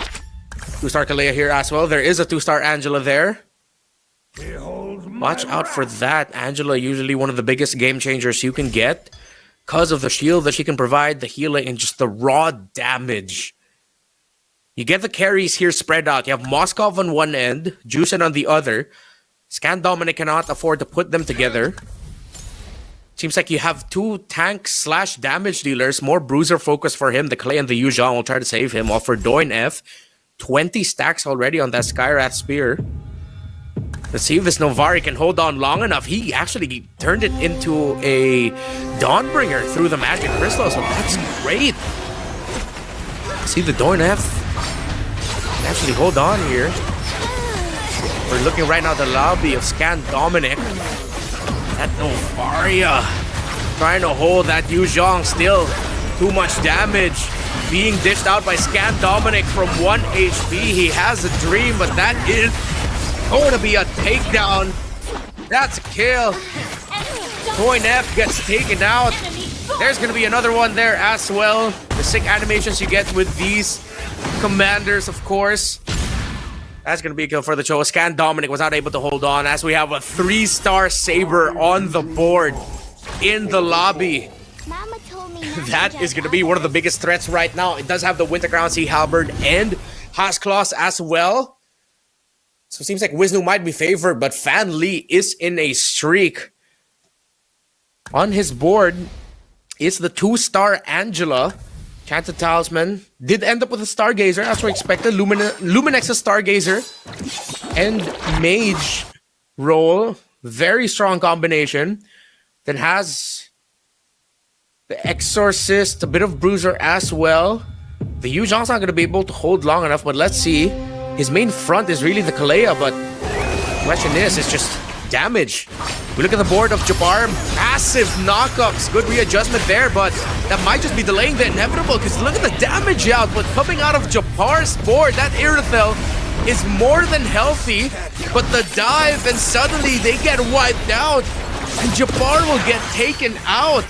2-star Kalea here as well. There is a 2-star Angela there. Watch out for that. Angela, usually one of the biggest game changers you can get. because of the shield that she can provide, the healing, and just the raw damage. You get the carries here spread out. You have Moskov on one end, Juicen on the other. Scan Dominic cannot afford to put them together. Seems like you have two tank/damage dealers, more bruiser focus for him. The Clay and the Yu Zhang will try to save him. While for Doin F, 20 stacks already on that Skywrath Spear. Let's see if this Novari can hold on long enough. He actually turned it into a Dawnbringer through the Magic Crystal, so that's great. See the Doin F can actually hold on here. We're looking right now at the lobby of Scan Dominic. That Novaria trying to hold that Yu Zhang still. Too much damage. Being dished out by Scan Dominic from 1 HP. He has a dream, but that is going to be a takedown. That's a kill. Doin F gets taken out. There's going to be another one there as well. The sick animations you get with these commanders, of course. That's going to be a kill for the Cho. Scan Dominic was not able to hold on as we have a 3-star Saber on the board in the lobby. Mama told me That is going to be one of the biggest threats right now. It does have the Winter Crown Sea Halberd and Hasclaws as well. So it seems like Wisnu might be favored, but Fan Li is in a streak. On his board is the 2-star Angela. Chanted Talisman did end up with a Stargazer, as we expected. Luminex's Stargazer and Mage roll. Very strong combination. Then has the Exorcist, a bit of Bruiser as well. The Yu Zhang's not going to be able to hold long enough, but let's see. His main front is really the Kalea, but the question is, it's just damage. We look at the board of Jabbar, massive knockups, good readjustment there, but that might just be delaying the inevitable because look at the damage output coming out of Jabbar's board. That Irithel is more than healthy, but the dive and suddenly they get wiped out and Jabbar will get taken out.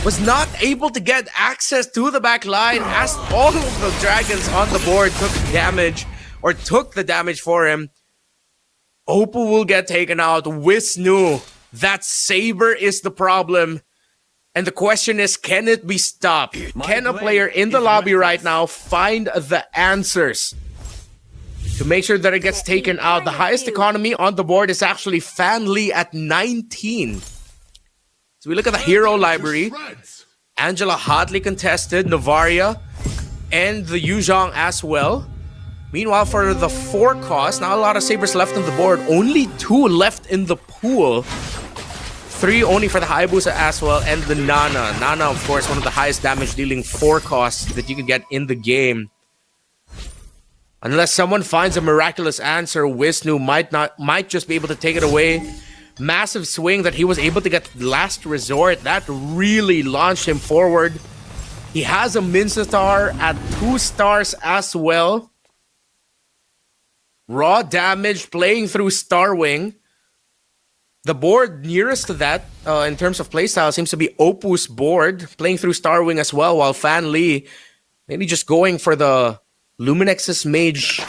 Was not able to get access to the back line as all of the dragons on the board took damage or took the damage for him. Opal will get taken out. Wisnu, that Saber is the problem. And the question is, can it be stopped? Can a player in the lobby right now find the answers to make sure that it gets taken out? The highest economy on the board is actually Fan Li at 19. So we look at the hero library. Angela hotly contested, Novaria, and the Yu Zhang as well. Meanwhile, for the 4 cost, not a lot of Sabers left on the board. Only 2 left in the pool. 3 only for the Hayabusa as well, and the Nana. Nana, of course, one of the highest damage dealing 4 costs that you can get in the game. Unless someone finds a miraculous answer, Wisnu might just be able to take it away. Massive swing that he was able to get last resort. That really launched him forward. He has a Mincetar at 2 stars as well. Raw damage playing through Starwing. The board nearest to that in terms of playstyle seems to be Opus board, playing through Starwing as well, while Fan Li maybe just going for the Luminex's Mage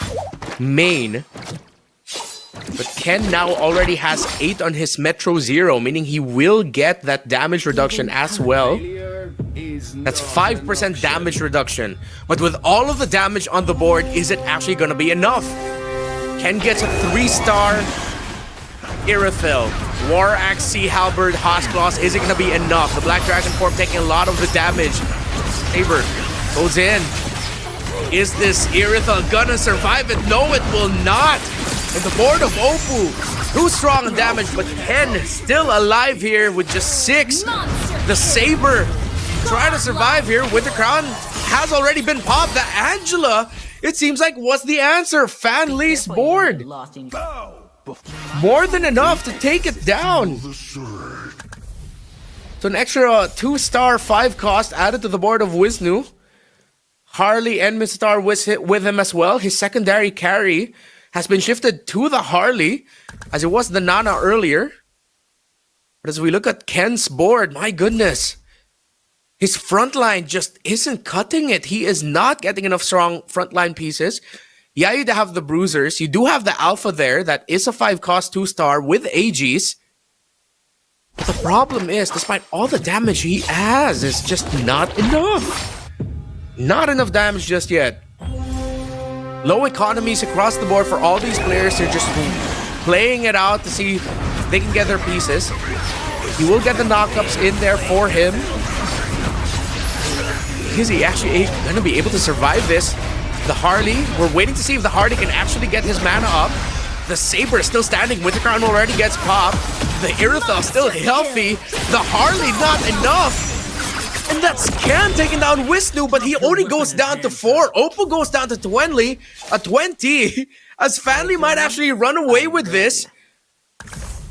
main. But Ken now already has 8 on his Metro Zero, meaning he will get that damage reduction as well. That's 5% damage reduction. But with all of the damage on the board, is it actually going to be enough? Ken gets a 3-star Irithel. War Axe, Sea Halberd, Hasclaws. Is it going to be enough? The Black Dragon Form taking a lot of the damage. Saber goes in. Is this Irithel gonna survive it? No, it will not. And the board of Opu, too strong in damage, but Ken still alive here with just 6. The Saber trying to survive here. Winter Crown has already been popped. The Angela, it seems like, was the answer. Fan Li's board. More than enough to take it down. So an extra 2-star 5 cost added to the board of Wisnu. Harley and Mistar with him as well. His secondary carry has been shifted to the Harley, as it was the Nana earlier. But as we look at Ken's board, my goodness, his front line just isn't cutting it. He is not getting enough strong frontline pieces. Yeah, you have the Bruisers. You do have the Alpha there. That is a 5 cost 2-star with AGs. The problem is, despite all the damage he has, it's just not enough. Not enough damage just yet. Low economies across the board for all these players. They're just playing it out to see if they can get their pieces. He will get the knockups in there for him. Is he actually going to be able to survive this? The Harley, we're waiting to see if the Harley can actually get his mana up. The Saber is still standing. Winter Crown already gets popped. The Iritha still healthy. The Harley not enough. And that's Can taking down Wisnu, but he only goes down to 4. Opal goes down to 20. As Fanly might actually run away with this.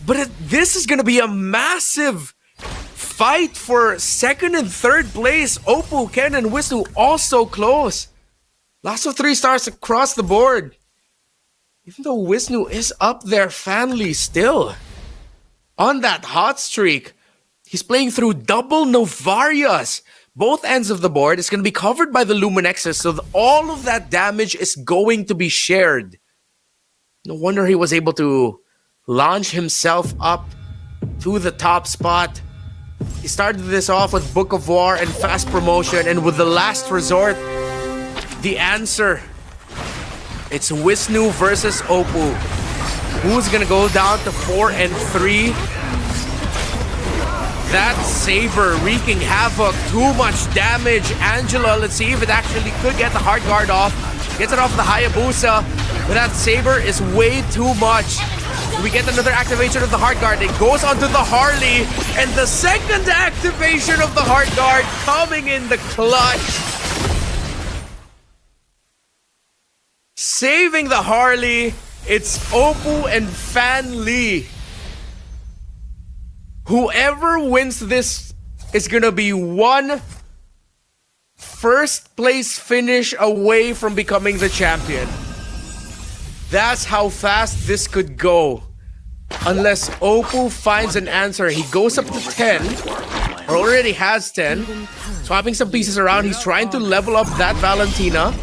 But this is going to be a massive fight for second and third place. Opal, Ken, and Wisnu all so close. Lots of 3 stars across the board. Even though Wisnu is up there, Fanly still on that hot streak. He's playing through double Novarias. Both ends of the board is going to be covered by the Luminexus, so all of that damage is going to be shared. No wonder he was able to launch himself up to the top spot. He started this off with Book of War and Fast Promotion, and with the Last Resort, the answer, it's Wisnu versus Opal. Who's gonna go down to 4 and 3? That Saber wreaking havoc, too much damage. Angela, let's see if it actually could get the hard guard off. Gets it off the Hayabusa, but that Saber is way too much. We get another activation of the hard guard. It goes onto the Harley, and the second activation of the hard guard coming in the clutch. Saving the Harley, it's Opal and Fan Lee. Whoever wins this is gonna be one first place finish away from becoming the champion. That's how fast this could go. Unless Opal finds an answer. He goes up to 10, or already has 10. Swapping some pieces around. He's trying to level up that Valentina.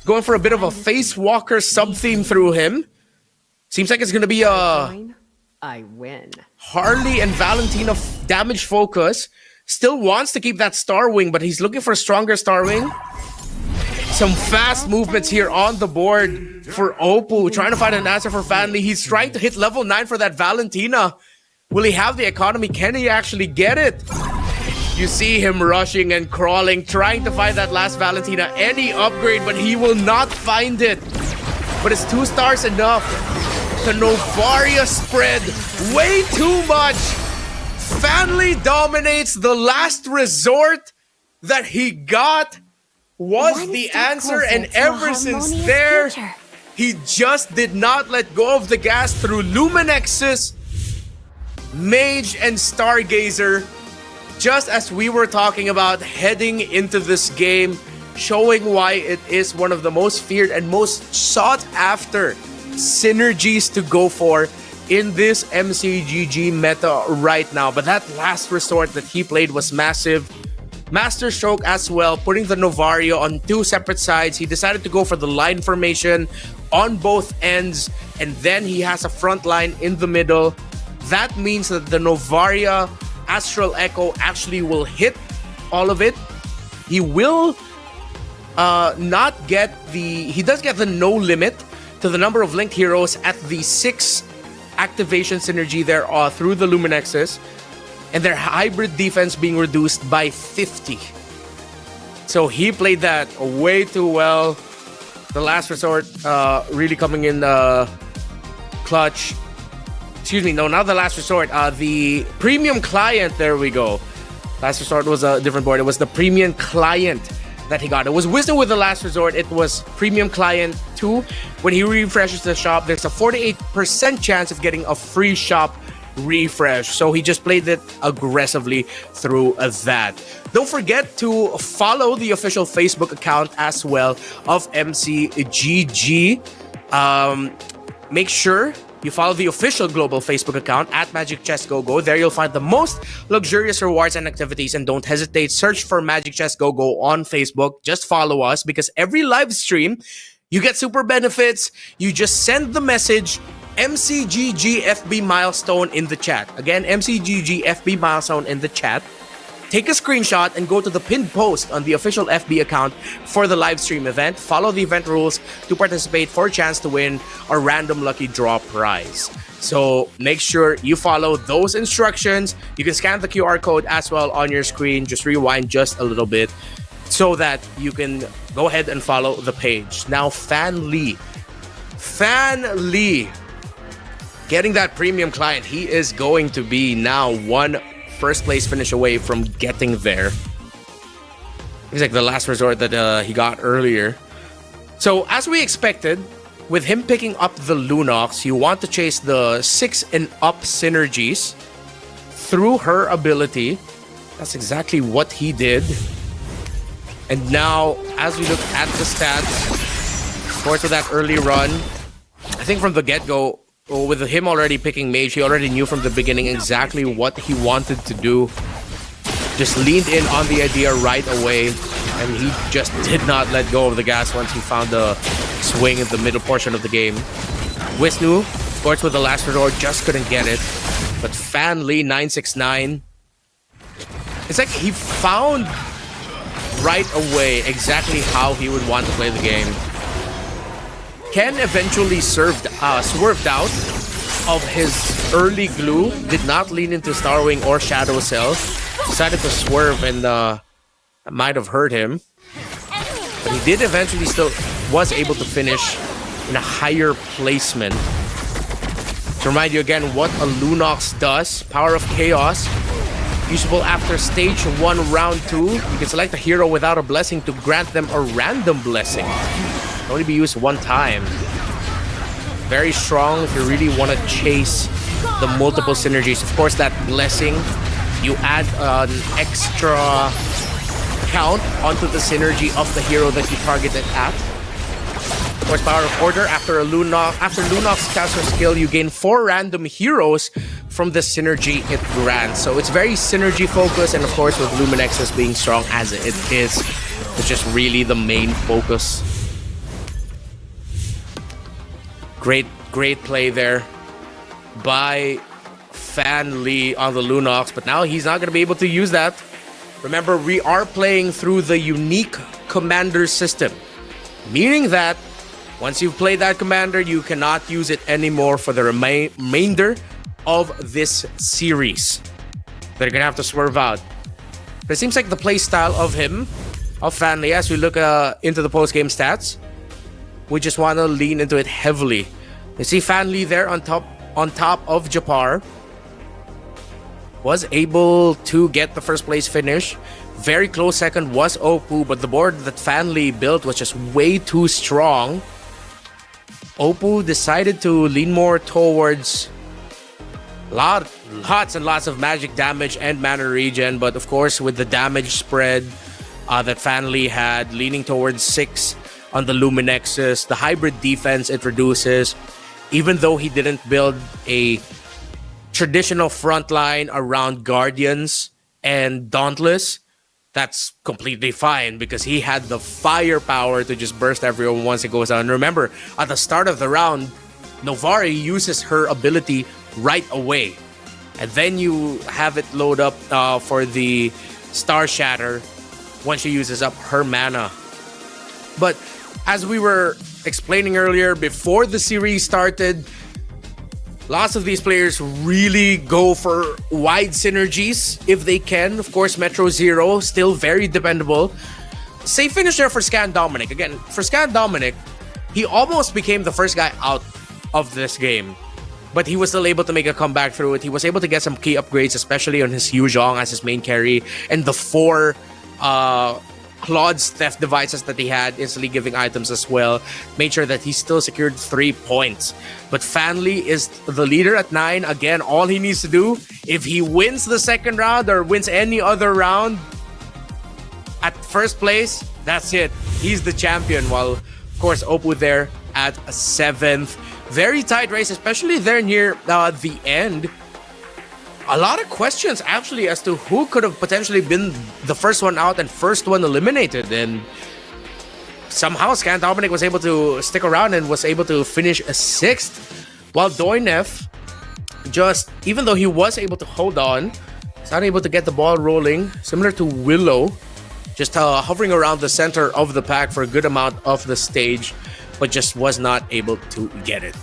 Going for a bit of a Face Walker sub-theme through him. Seems like it's gonna be a I win. Harley and Valentina damage focus. Still wants to keep that Star Wing, but he's looking for a stronger Star Wing. Some fast movements here on the board for Opal, trying to find an answer for Fanly. He's trying to hit level 9 for that Valentina. Will he have the economy? Can he actually get it? You see him rushing and crawling, trying to find that last Valentina. Any upgrade, but he will not find it. But it's 2 stars enough. The Novaria spread way too much. Fanly dominates. The Last Resort that he got was the answer, and ever since there, he just did not let go of the gas through Luminexus, Mage, and Stargazer. Just as we were talking about heading into this game, showing why it is one of the most feared and most sought after synergies to go for in this MCGG meta right now. But that Last Resort that he played was massive. Master Stroke as well, putting the Novario on 2 separate sides. He decided to go for the line formation on both ends, and then he has a front line in the middle. That means that the Novaria Astral Echo actually will hit all of it. He will not get the... He does get the no limit to the number of linked heroes at the 6 activation synergy there through the Luminexus, and their hybrid defense being reduced by 50. So he played that way too well. The Last Resort really coming in clutch. Excuse me, no, not the Last Resort. The Premium Client, there we go. Last Resort was a different board. It was the Premium Client that he got. It was Wisdom with the Last Resort. It was Premium Client 2. When he refreshes the shop, there's a 48% chance of getting a free shop refresh. So he just played it aggressively through that. Don't forget to follow the official Facebook account as well of MCGG. Make sure you follow the official global Facebook account at Magic Chess Go. There you'll find the most luxurious rewards and activities, and don't hesitate, search for Magic Chess Go on Facebook. Just follow us, because every live stream you get super benefits. You just send the message MCGG FB milestone in the chat. Again, MCGG FB milestone in the chat. Take a screenshot and go to the pinned post on the official FB account for the live stream event. Follow the event rules to participate for a chance to win a random lucky draw prize. So make sure you follow those instructions. You can scan the QR code as well on your screen. Just rewind just a little bit so that you can go ahead and follow the page. Now, Fan Lee, getting that premium client. He is going to be now one first place finish away from getting there. He's like the last resort that he got earlier. So as we expected, with him picking up the Lunox, you want to chase the 6 and up synergies through her ability. That's exactly what he did. And now, as we look at the stats, of course, with that early run, I think from the get-go, with him already picking Mage, he already knew from the beginning exactly what he wanted to do. Just leaned in on the idea right away, and he just did not let go of the gas once he found the swing in the middle portion of the game. Wisnu, of course, with the last resort, just couldn't get it. But Fan Lee 969, it's like he found right away exactly how he would want to play the game. Ken eventually swerved out of his early glue, did not lean into Starwing or Shadow Cell, decided to swerve, and that might have hurt him. But he did eventually still was able to finish in a higher placement. To remind you again what a Lunox does, Power of Chaos, usable after stage 1, round 2. You can select a hero without a blessing to grant them a random blessing. Can only be used one time. Very strong if you really want to chase the multiple synergies. Of course, that blessing, you add an extra count onto the synergy of the hero that you targeted at. Of course, Power of Order, after Lunox casts her skill, you gain 4 random heroes from the synergy it grants. So it's very synergy focused, and of course with Luminexus being strong as it is, it's just really the main focus. Great play there by Fan Lee on the Lunox, but now he's not going to be able to use that. Remember, we are playing through the unique commander system, meaning that once you've played that commander, you cannot use it anymore for the remainder of this series. They're going to have to swerve out. But it seems like the play style of Fan Lee, as we look into the post-game stats, we just want to lean into it heavily. You see Fan Lee there on top of Japar. Was able to get the first place finish. Very close second was Oppo, but the board that Fan Lee built was just way too strong. Oppo decided to lean more towards lots and lots of magic damage and mana regen, but of course with the damage spread that Fan Lee had, leaning towards 6 on the Luminexus, the hybrid defense it reduces, even though he didn't build a traditional frontline around Guardians and Dauntless, that's completely fine because he had the firepower to just burst everyone once it goes down. And remember, at the start of the round, Novari uses her ability right away. And then you have it load up for the Star Shatter once she uses up her mana. But as we were explaining earlier, before the series started, lots of these players really go for wide synergies if they can. Of course, Metro Zero, still very dependable. Safe finisher for Scan Dominic. Again, for Scan Dominic, he almost became the first guy out of this game. But he was still able to make a comeback through it. He was able to get some key upgrades, especially on his Yu Zhong as his main carry, and the 4 Claude's theft devices that he had, instantly giving items as well, made sure that he still secured 3 points. But Fan Lee is the leader at 9. Again, all he needs to do, if he wins the second round or wins any other round at first place, that's it. He's the champion. While, of course, Oppo there at 7th. Very tight race, especially there near the end. A lot of questions actually as to who could have potentially been the first one out and first one eliminated, and somehow Scan Dominic was able to stick around and was able to finish a 6th, while Doinev, just even though he was able to hold on, he's not able to get the ball rolling, similar to Willow, just hovering around the center of the pack for a good amount of the stage, but just was not able to get it.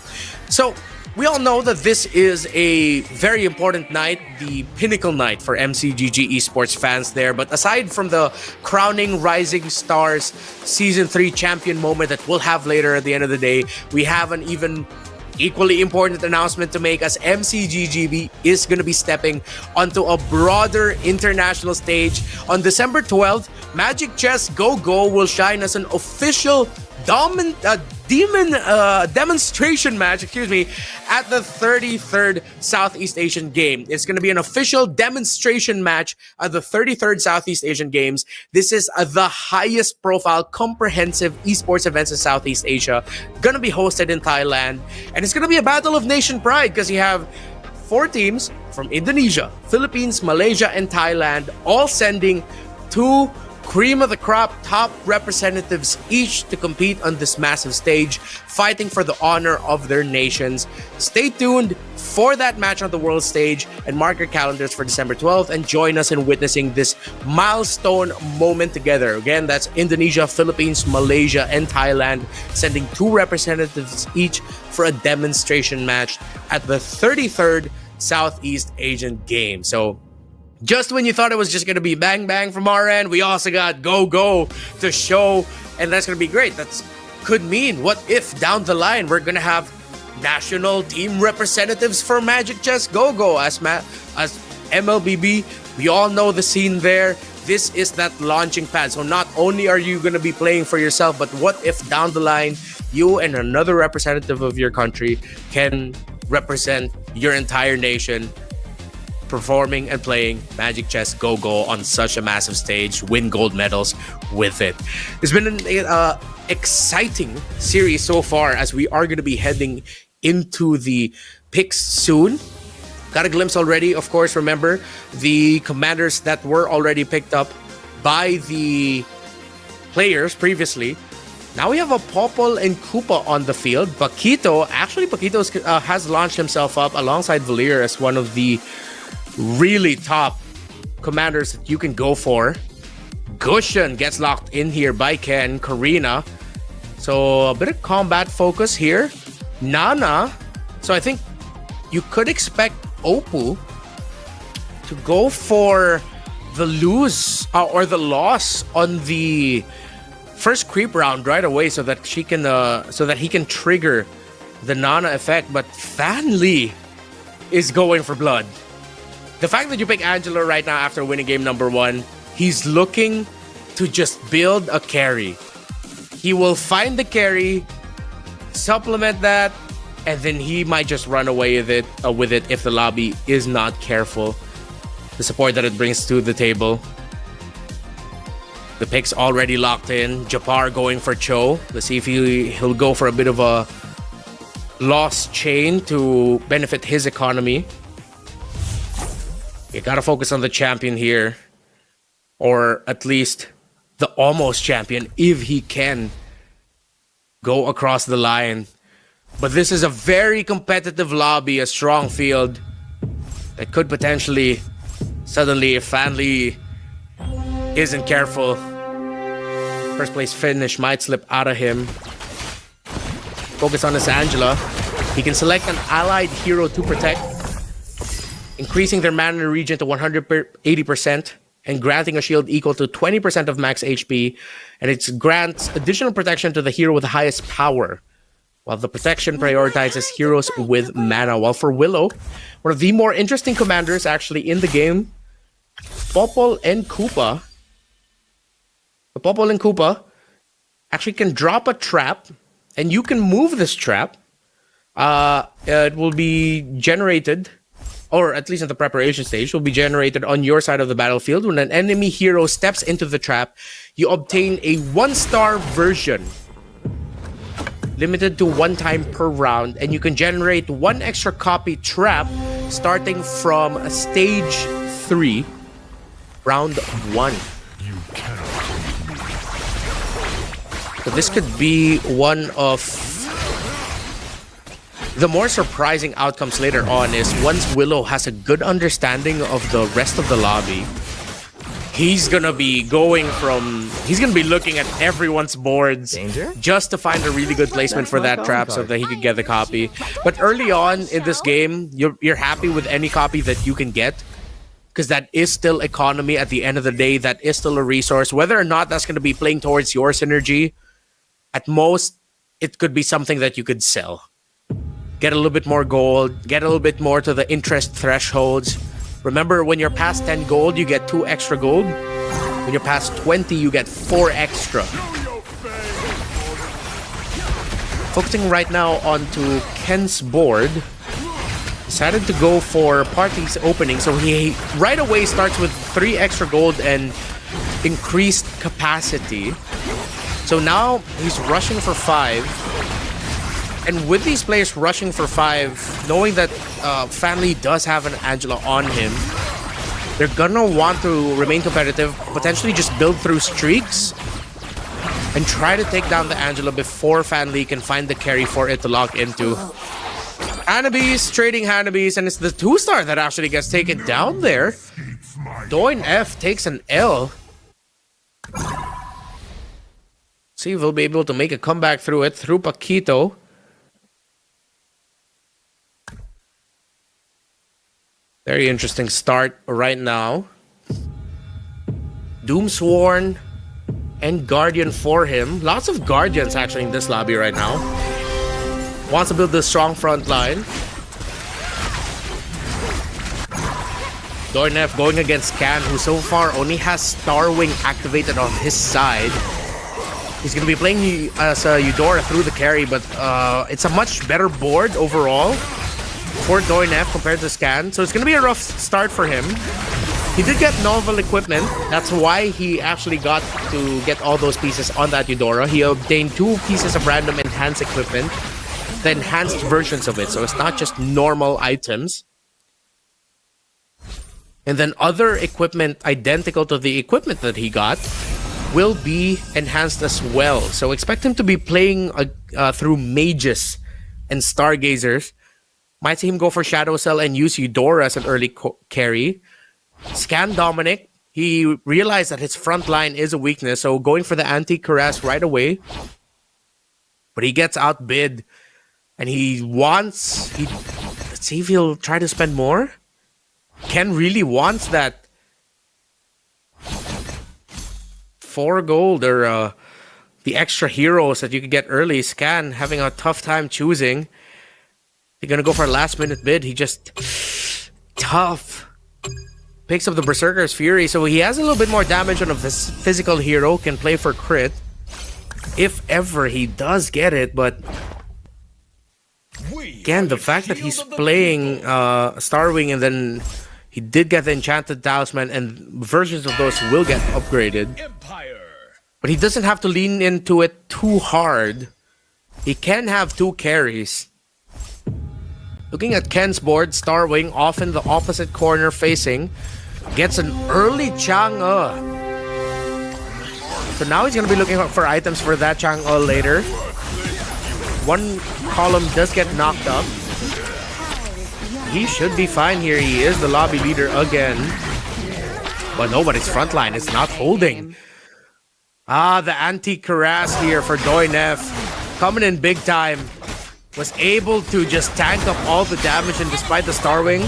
So we all know that this is a very important night, the pinnacle night for MCGG esports fans there. But aside from the crowning Rising Stars Season 3 champion moment that we'll have later at the end of the day, we have an even equally important announcement to make, as MCGG is going to be stepping onto a broader international stage. On December 12th, Magic Chess Go Go will shine as an official demonstration match, at the 33rd Southeast Asian Game. It's going to be an official demonstration match at the 33rd Southeast Asian Games. This is the highest profile comprehensive esports events in Southeast Asia. Going to be hosted in Thailand. And it's going to be a battle of nation pride, because you have 4 teams from Indonesia, Philippines, Malaysia, and Thailand, all sending 2 cream of the crop top representatives each to compete on this massive stage, fighting for the honor of their nations. Stay tuned for that match on the world stage and mark your calendars for December 12th and join us in witnessing this milestone moment together. Again, that's Indonesia, Philippines, Malaysia, and Thailand sending 2 representatives each for a demonstration match at the 33rd Southeast Asian Games. So just when you thought it was just going to be bang bang from our end, we also got go go to show, and that's going to be great. That could mean, what if down the line we're going to have national team representatives for Magic Chess Go Go as MLBB? We all know the scene there. This is that launching pad. So not only are you going to be playing for yourself, but what if down the line you and another representative of your country can represent your entire nation, performing and playing Magic Chess Go Go on such a massive stage, win gold medals with it. It's been an exciting series so far, as we are going to be heading into the picks soon. Got a glimpse already, of course. Remember the commanders that were already picked up by the players previously. Now we have a Popol and Koopa on the field. Paquito has launched himself up alongside Valir as one of the really top commanders that you can go for. Gushan gets locked in here by Ken. Karina. So a bit of combat focus here. Nana. So I think you could expect Oppo to go for the lose or the loss on the first creep round right away, so that he can trigger the Nana effect. But Fan Lee is going for blood. The fact that you pick Angelo right now after winning game number 1, he's looking to just build a carry. He will find the carry, supplement that, and then he might just run away with it if the lobby is not careful. The support that it brings to the table. The pick's already locked in. Japar going for Cho. Let's see if he'll go for a bit of a lost chain to benefit his economy. You gotta focus on the champion here. Or at least the almost champion, if he can go across the line. But this is a very competitive lobby, a strong field that could potentially, suddenly, if Fan Lee isn't careful, first place finish might slip out of him. Focus on this Angela. He can select an allied hero to protect, increasing their mana regen to 180% and granting a shield equal to 20% of max HP, and it grants additional protection to the hero with the highest power, while the protection prioritizes heroes with mana. While for Willow, one of the more interesting commanders actually in the game, Popol and Koopa. The Popol and Koopa actually can drop a trap, and you can move this trap. It will be generated, or at least in the preparation stage, will be generated on your side of the battlefield. When an enemy hero steps into the trap, you obtain a 1-star version, limited to 1 time per round, and you can generate 1 extra copy trap starting from stage 3, round 1. So this could be one of the more surprising outcomes later on is once Willow has a good understanding of the rest of the lobby, he's gonna be looking at everyone's boards just to find a really good placement for that trap so that he could get the copy. But early on in this game, you're happy with any copy that you can get, because that is still economy at the end of the day. That is still a resource. Whether or not that's going to be playing towards your synergy, at most, it could be something that you could sell. Get a little bit more gold, get a little bit more to the interest thresholds. Remember, when you're past 10 gold, you get 2 extra gold. When you're past 20, you get 4 extra. Focusing right now onto Ken's board. Decided to go for party's opening, so he right away starts with 3 extra gold and increased capacity. So now he's rushing for 5. And with these players rushing for 5, knowing that Fanli does have an Angela on him, they're gonna want to remain competitive, potentially just build through streaks, and try to take down the Angela before Fanli can find the carry for it to lock into. Hanabi's trading Hanabi's, and it's the 2-star that actually gets taken down there. Doin F takes an L. See if he'll be able to make a comeback through it, through Paquito. Very interesting start right now. Doomsworn and Guardian for him. Lots of Guardians actually in this lobby right now. Wants to build this strong front line. Dornef going against Can, who so far only has Starwing activated on his side. He's going to be playing as Eudora through the carry, but it's a much better board overall for Doinef compared to Scan, so it's going to be a rough start for him. He did get novel equipment. That's why he actually got to get all those pieces on that Eudora. He obtained 2 pieces of random enhanced equipment, the enhanced versions of it, so it's not just normal items. And then other equipment identical to the equipment that he got will be enhanced as well. So expect him to be playing through mages and stargazers. Might see him go for Shadow Cell and use Eudora as an early carry. Scan Dominic. He realized that his front line is a weakness, so going for the anti-caress right away. But he gets outbid. And let's see if he'll try to spend more. Ken really wants that 4 gold or the extra heroes that you can get early. Scan having a tough time choosing. They're gonna go for a last minute bid. He just tough. Picks up the Berserker's Fury, so he has a little bit more damage on a physical hero. Can play for crit if ever he does get it, but again, the fact that he's playing Starwing and then he did get the Enchanted Talisman, and versions of those will get upgraded. But he doesn't have to lean into it too hard. He can have 2 carries. Looking at Ken's board, Starwing off in the opposite corner facing. Gets an early Chang'e. So now he's going to be looking for items for that Chang'e later. 1 column does get knocked up. He should be fine here. He is the lobby leader again. But nobody's front line is not holding. The anti-Karas here for Doinef. Coming in big time. Was able to just tank up all the damage, and despite the Starwing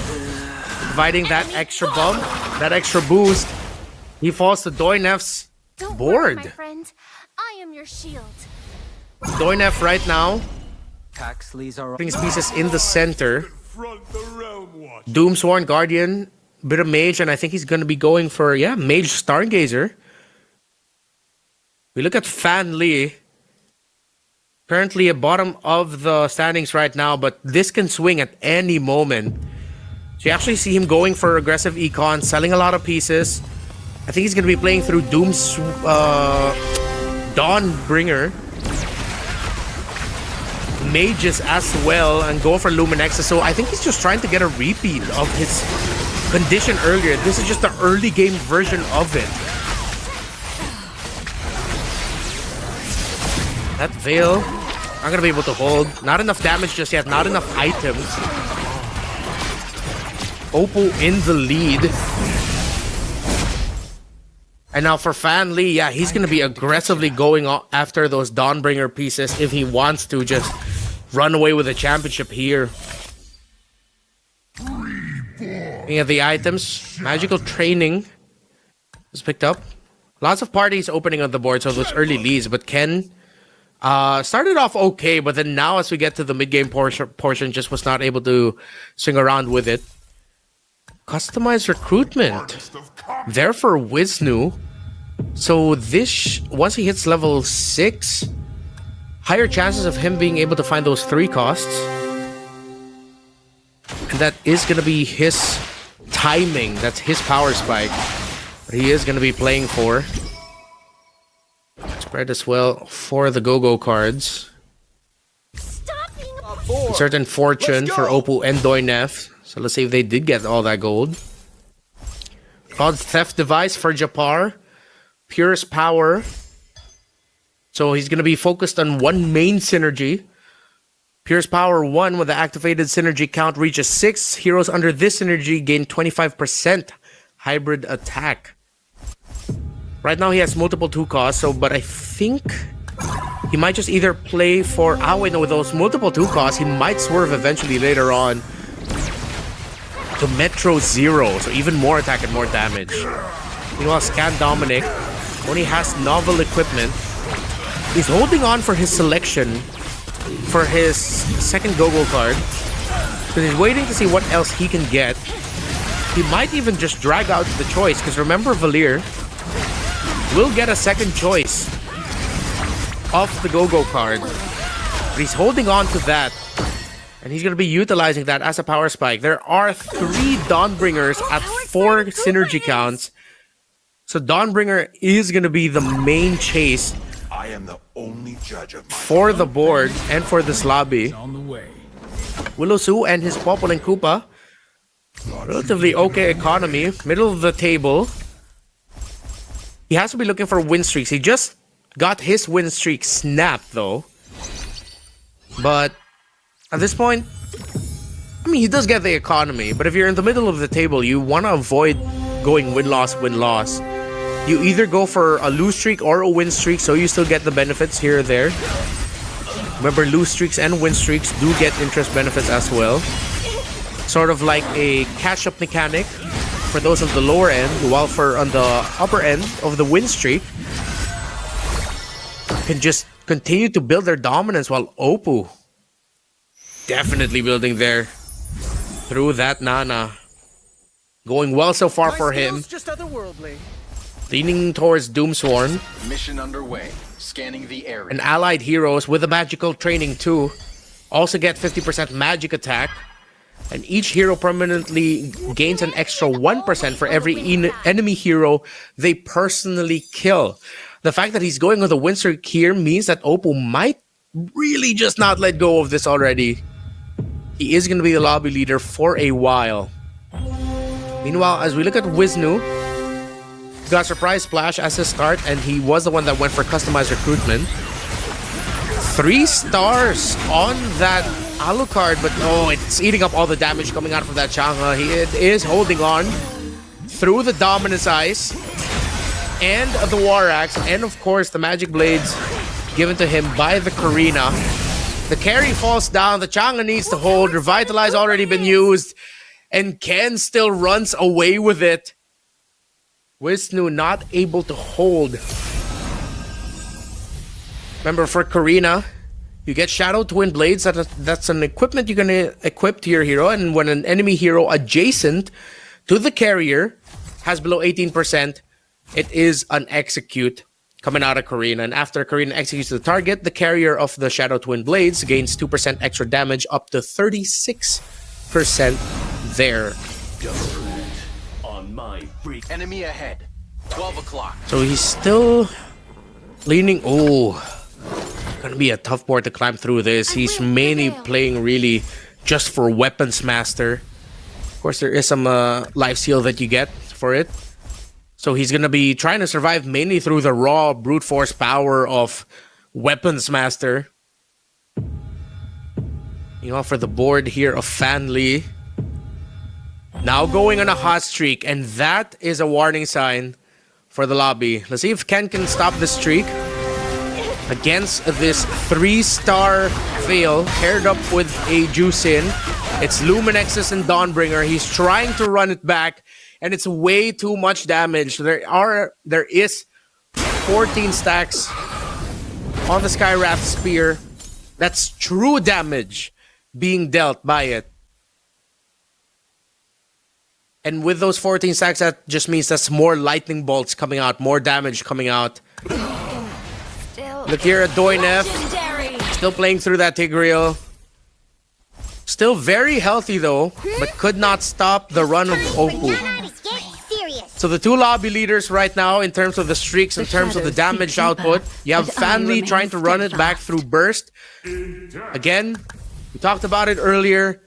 providing that extra bump, that extra boost, he falls to Doinef's board. Worry, my friend. I am your shield. Doinef right now brings pieces in the center. Doomsworn Guardian, bit of Mage, and I think he's going to be going for, Mage Stargazer. We look at Fan Li. Currently at bottom of the standings right now, but this can swing at any moment. So you actually see him going for aggressive econ, selling a lot of pieces. I think he's going to be playing through Doom's Dawnbringer. Mages as well, and go for Luminexus. So I think he's just trying to get a repeat of his condition earlier. This is just the early game version of it. That Veil Not gonna be able to hold. Not enough damage just yet. Not enough items. Oppo in the lead. And now for Fan Lee, yeah, he's gonna be aggressively going after those Dawnbringer pieces if he wants to just run away with the championship here. Looking at the items, magical training was picked up. Lots of parties opening on the board, so those early leads. But Ken started off okay, but then now as we get to the mid-game portion, just was not able to swing around with it. Customized recruitment. There for Wisnu. So this, once he hits level 6, higher chances of him being able to find those 3 costs. And that is going to be his timing. That's his power spike. But he is going to be playing for. Spread as well for the go-go cards. Certain fortune for Oppo and Doinef. So let's see if they did get all that gold. Called Theft Device for Japar. Purest Power. So he's going to be focused on one main synergy. Purest Power 1, when the activated synergy count reaches 6, heroes under this synergy gain 25% hybrid attack. Right now he has multiple 2 costs, but I think he might just either play for... wait, no, with those multiple 2 costs, he might swerve eventually later on to Metro 0, so even more attack and more damage. Meanwhile, Scan Dominic only has novel equipment. He's holding on for his selection for his second go-go card, because he's waiting to see what else he can get. He might even just drag out the choice, because remember, Valir will get a second choice off the go-go card, but he's holding on to that, and he's going to be utilizing that as a power spike. There are 3 Dawnbringers at 4 synergy counts, so Dawnbringer is going to be the main chase. I am the only judge of for the board and for this lobby. Willow Su and his Popple and Koopa. Relatively okay economy. Middle of the table. He has to be looking for win streaks. He just got his win streak snapped though. But at this point, I mean, he does get the economy. But if you're in the middle of the table, you want to avoid going win-loss, win-loss. You either go for a lose streak or a win streak, so you still get the benefits here or there. Remember, lose streaks and win streaks do get interest benefits as well. Sort of like a catch-up mechanic for those on the lower end, while for on the upper end of the win streak, can just continue to build their dominance, while Oppo definitely building there through that Nana. Going well so far for him. Just otherworldly. Leaning towards Doomsworn. mission underway. Scanning the area. And allied heroes with a magical training too also get 50% magic attack. And each hero permanently gains an extra 1% for every enemy hero they personally kill. The fact that he's going with a win streak here means that Oppo might really just not let go of this already. He is going to be the lobby leader for a while. Meanwhile, as we look at Wisnu, got Surprise Splash as his start, and he was the one that went for customized recruitment. 3 stars on that Alucard, but no, it's eating up all the damage coming out from that Chang'e. He is holding on through the Dominance Ice and the War Axe, and of course the Magic Blades given to him by the Karina. The carry falls down, the Chang'e needs to hold, Revitalize already been used, and Ken still runs away with it. Wisnu not able to hold. Remember, for Karina, you get Shadow Twin Blades. That's an equipment you're going to equip to your hero. And when an enemy hero adjacent to the carrier has below 18%, it is an execute coming out of Karina. And after Karina executes the target, the carrier of the Shadow Twin Blades gains 2% extra damage, up to 36% there. Enemy ahead. 12 o'clock. So he's still leaning. Oh, gonna be a tough board to climb through this. He's mainly playing really just for Weapons Master. Of course, there is some life seal that you get for it. So he's gonna be trying to survive mainly through the raw brute force power of Weapons Master. Off for the board here of Fanli. Now going on a hot streak, and that is a warning sign for the lobby. Let's see if Ken can stop the streak against this 3-star Veil paired up with a Juicin. It's Luminexus and Dawnbringer. He's trying to run it back, and it's way too much damage. There is 14 stacks on the Skywrath Spear. That's true damage being dealt by it. And with those 14 stacks, that just means that's more lightning bolts coming out, more damage coming out. Look here at Doinef. Still playing through that Tigreal. Still very healthy though, but could not stop the run of Oppo. So the two lobby leaders right now in terms of the streaks, in terms of the damage output, you have Fanli trying to run it back through Burst. Again, we talked about it earlier.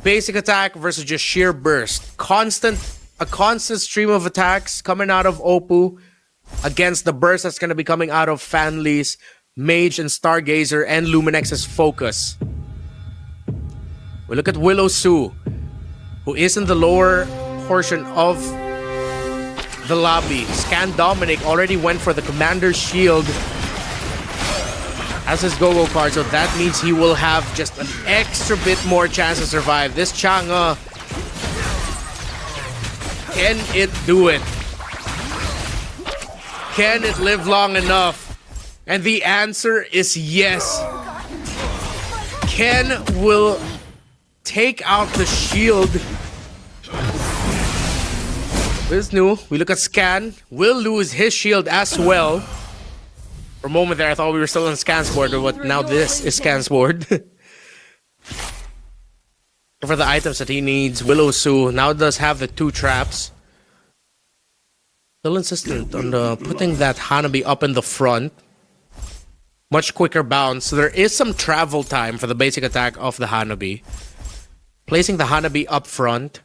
Basic attack versus just sheer burst. A constant stream of attacks coming out of Oppo against the burst that's going to be coming out of Fanli's Mage and Stargazer and Luminex's Focus. We look at Willow Su, who is in the lower portion of the lobby. Scan Dominic already went for the Commander's Shield as his go-go card, so that means he will have just an extra bit more chance to survive. This Chang'e, can it do it? Can it live long enough? And the answer is yes. Ken will take out the shield. This new, we look at Scan, will lose his shield as well. For a moment there, I thought we were still on Scan's board, but now this is Scan's board. For the items that he needs, Willow Su now does have the 2 traps. Still insistent on putting that Hanabi up in the front. Much quicker bounce, so there is some travel time for the basic attack of the Hanabi. Placing the Hanabi up front.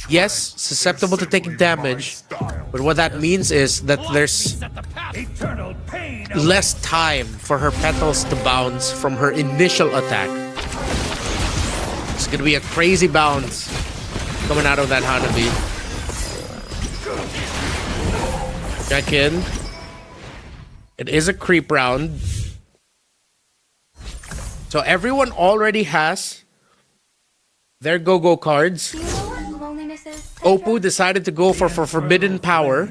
Yes, susceptible to taking damage, but what that means is that there's less time for her petals to bounce from her initial attack. It's gonna be a crazy bounce coming out of that Hanabi. Check in. It is a creep round. So everyone already has their go-go cards. Oppo decided to go for Forbidden Power.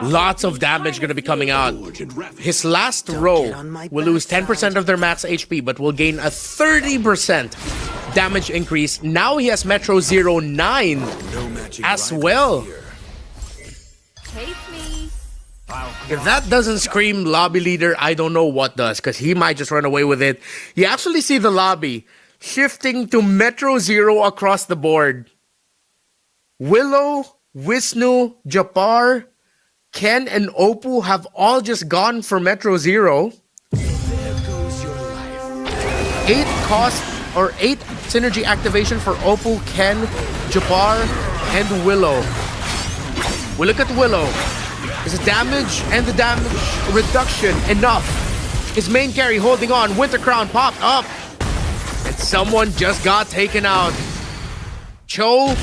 Lots of damage going to be coming out. His last row will lose 10% of their max HP, but will gain a 30% damage increase. Now he has Metro 09 as well. If that doesn't scream lobby leader, I don't know what does, because he might just run away with it. You actually see the lobby shifting to Metro 0 across the board. Willow, Wisnu, Japar, Ken, and Oppo have all just gone for Metro 0. 8 cost or 8 synergy activation for Oppo, Ken, Japar, and Willow. We look at Willow. Is the damage and the damage reduction enough? His main carry holding on. Winter Crown popped up. And someone just got taken out. Cho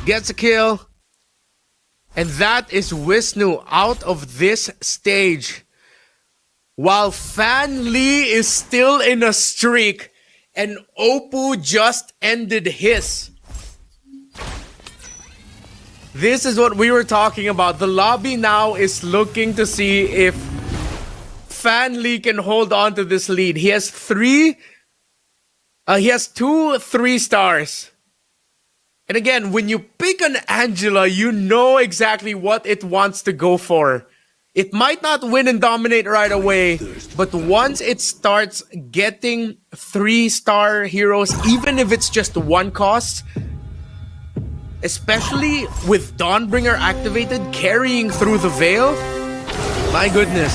gets a kill. And that is Wisnu out of this stage. While Fan Li is still in a streak. And Oppo just ended his. This is what we were talking about. The lobby now is looking to see if Fan Li can hold on to this lead. He has 2 3 stars. And again, when you pick an Angela, you know exactly what it wants to go for. It might not win and dominate right away, but once it starts getting 3-star heroes, even if it's just 1 cost, especially with Dawnbringer activated, carrying through the Veil, my goodness.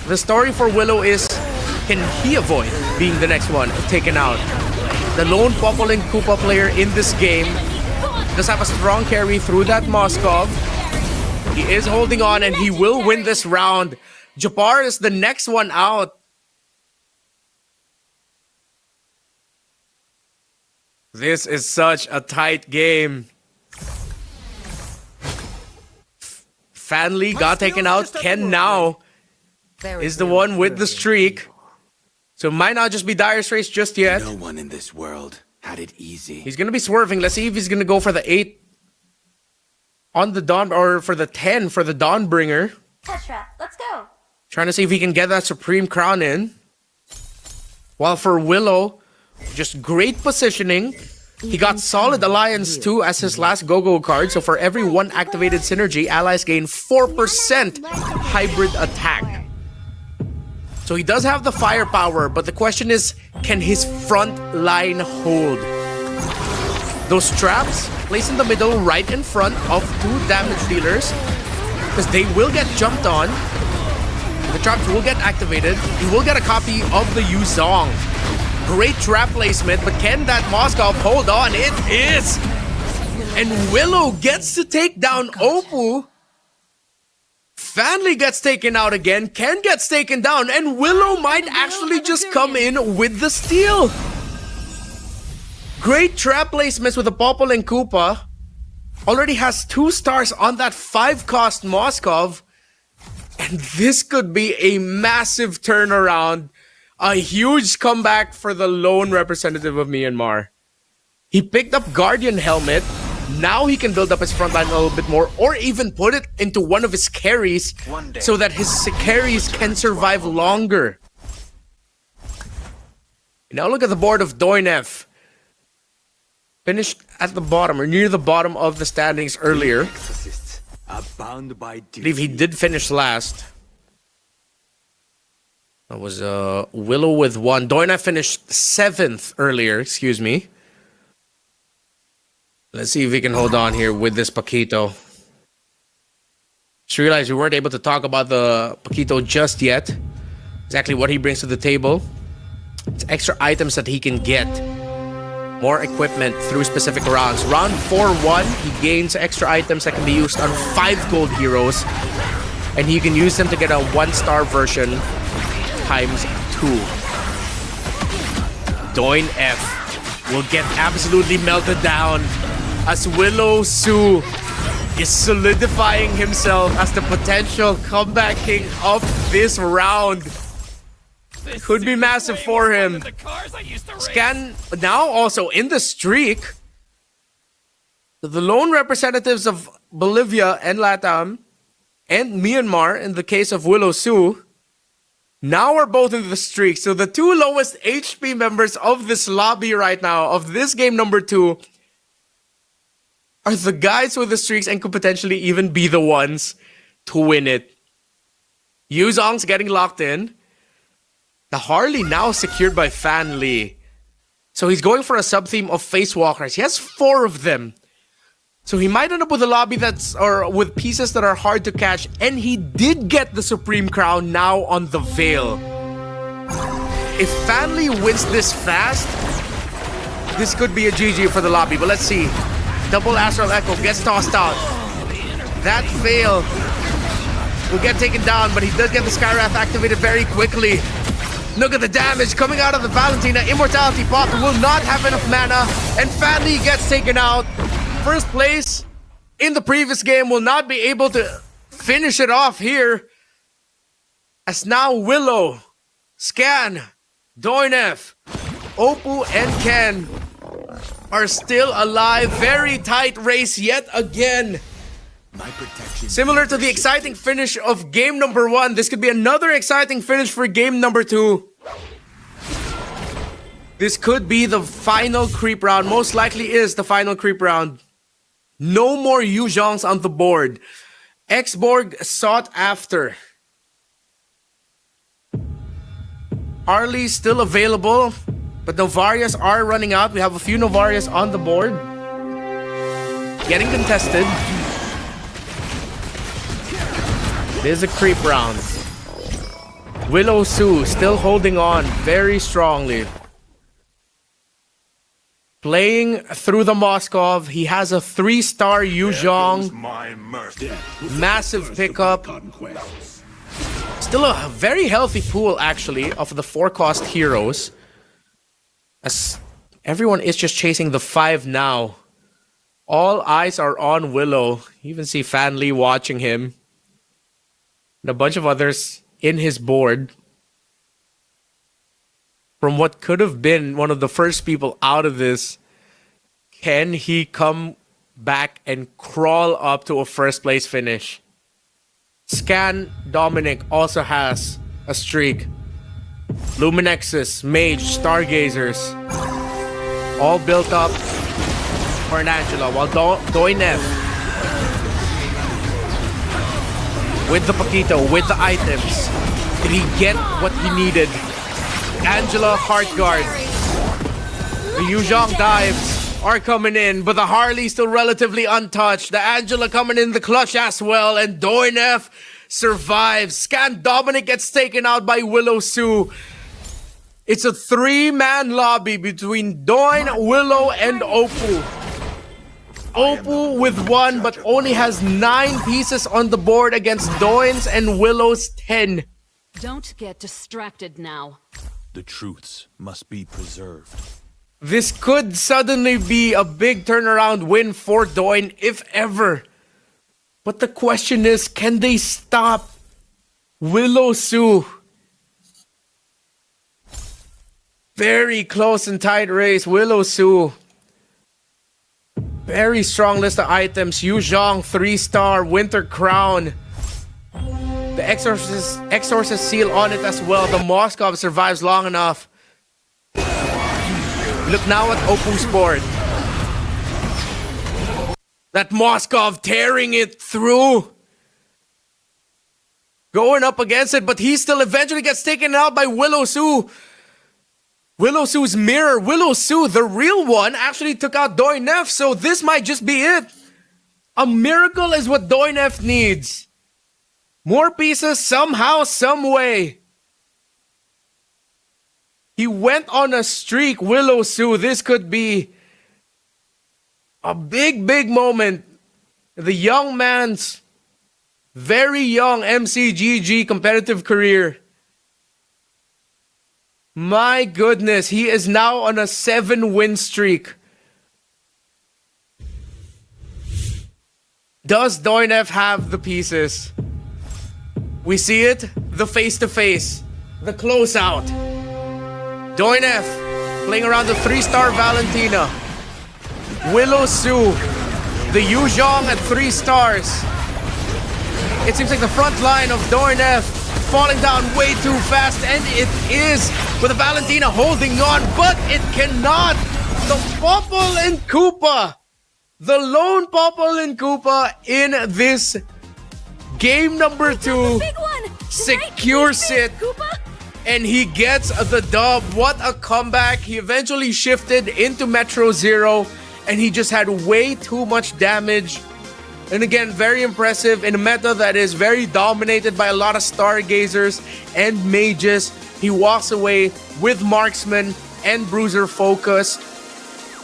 The story for Willow is, can he avoid being the next one taken out? The lone Popolin Koopa player in this game does have a strong carry through that Moskov. He is holding on and he will win this round. Japar is the next one out. This is such a tight game. Fanli got taken out. Ken now is the one with the streak. So might not just be Dire Straits just yet. No one in this world had it easy. He's gonna be swerving. Let's see if he's gonna go for the 8 on the Dawn, or for the 10 for the Dawnbringer. Tetra, let's go. Trying to see if he can get that Supreme Crown in. While for Willow, just great positioning. He got Solid Alliance too as his last go-go card. So for every 1 activated synergy, allies gain 4% hybrid attack. So he does have the firepower, but the question is, can his front line hold? Those traps placed in the middle right in front of 2 damage dealers, because they will get jumped on. The traps will get activated. He will get a copy of the Yuzong. Great trap placement, but can that Moskov hold on? It is! And Willow gets to take down Oppo. Fanli gets taken out again. Ken gets taken down, and Willow might actually just come in with the steal. Great trap placements with the Popol and Koopa. Already has 2 stars on that 5-cost Moskov. And this could be a massive turnaround. A huge comeback for the lone representative of Myanmar. He picked up Guardian Helmet. Now he can build up his front line a little bit more, or even put it into one of his carries so that his carries can survive longer. Now look at the board of Doinef. Finished at the bottom, or near the bottom of the standings earlier. I believe he did finish last. That was Willow with 1. Doina finished 7th earlier, excuse me. Let's see if we can hold on here with this Paquito. Just realized we weren't able to talk about the Paquito just yet. Exactly what he brings to the table. It's extra items that he can get. More equipment through specific rounds. Round 4-1, he gains extra items that can be used on 5 gold heroes. And he can use them to get a 1-star version times 2. Doin F will get absolutely melted down as Willow Su is solidifying himself as the potential comeback king of this round. Could be massive for him. Scan now also in the streak. The lone representatives of Bolivia and Latam and Myanmar, in the case of Willow Su, now are both in the streak. So the 2 lowest HP members of this lobby right now, of this game number 2, are the guys with the streaks and could potentially even be the ones to win it. Yuzong's getting locked in. The Harley now secured by Fan Li. So he's going for a sub-theme of Face Walkers. He has 4 of them. So he might end up with a lobby that's, or with pieces that are hard to catch. And he did get the Supreme Crown now on the Veil. If Fan Li wins this fast, this could be a GG for the lobby. But let's see. Double Astral Echo gets tossed out. That Veil will get taken down, but he does get the Skywrath activated very quickly. Look at the damage coming out of the Valentina. Immortality Pop will not have enough mana, and Fan Li gets taken out. First place in the previous game will not be able to finish it off here. As now Willow, Scan, Doinef, Oppo, and Ken are still alive. Very tight race yet again. Similar to the exciting finish of game number 1, this could be another exciting finish for game number 2. This could be the final creep round. Most likely is the final creep round. No more Yuzongs on the board. X-Borg sought after. Harley still available, but Novarias are running out. We have a few Novarias on the board. Getting contested. It is a creep round. Willow Su still holding on very strongly. Playing through the Moskov. He has a 3-star Yuzong. Massive pickup. Still a very healthy pool, actually, of the 4-cost heroes. everyone is just chasing the 5 now. All eyes are on Willow. You even see Fan Lee watching him. And a bunch of others in his board. From what could have been one of the first people out of this, can he come back and crawl up to a first place finish? Scan Dominic also has a streak. Luminexus, Mage, Stargazers, all built up for an Angela, while Doinev with the Paquito, with the items. Did he get what he needed? Angela, Heartguard. The Yuzhong dives are coming in, but the Harley still relatively untouched. The Angela coming in the clutch as well, and Doinev survives. Scan Dominic gets taken out by Willow Sue. It's a 3-man lobby between Doin, Willow, and Opal. Opal with 1, but only has 9 pieces on the board against Doin's and Willow's 10. Don't get distracted now. The truths must be preserved. This could suddenly be a big turnaround win for Doin, if ever. But the question is, can they stop Willow Sue? Very close and tight race. Willow Sue. Very strong list of items. Yuzhong, 3-star. Winter Crown. The Exorcist seal on it as well. The Moskov survives long enough. Look now at Opal's board. That Moskov tearing it through. Going up against it, but he still eventually gets taken out by Willow Sue. Willow Sue's mirror. Willow Sue, the real one, actually took out Doinev, so this might just be it. A miracle is what Doinev needs. More pieces somehow, some way. He went on a streak, Willow Sue. This could be a big, big moment. The young man's very young MCGG competitive career. My goodness, he is now on a 7-win streak. Does Doinev have the pieces? We see it, the face-to-face, the closeout. Doinev playing around the 3-star Valentina. Willow Sue, the Yuzhong at 3 stars. It seems like the front line of Doinev falling down way too fast, and it is, with the Valentina holding on, but it cannot. The Popple and Koopa, the lone Popple and Koopa in this game number 2 secures it, and he gets the dub. What a comeback. He eventually shifted into Metro Zero, and he just had way too much damage. And again, very impressive in a meta that is very dominated by a lot of Stargazers and Mages. He walks away with Marksman and Bruiser focus.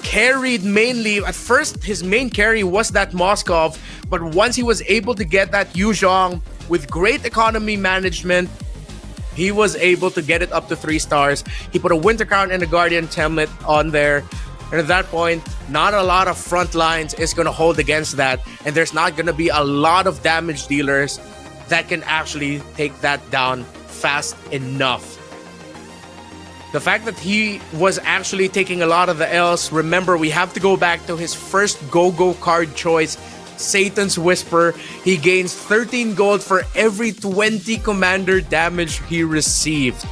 Carried mainly, at first his main carry was that Moskov, but once he was able to get that Yuzhong with great economy management, he was able to get it up to 3 stars. He put a Winter Crown and a Guardian Template on there. And at that point, not a lot of front lines is going to hold against that. And there's not going to be a lot of damage dealers that can actually take that down fast enough. The fact that he was actually taking a lot of the L's, remember, we have to go back to his first go-go card choice, Satan's Whisper. He gains 13 gold for every 20 commander damage he received.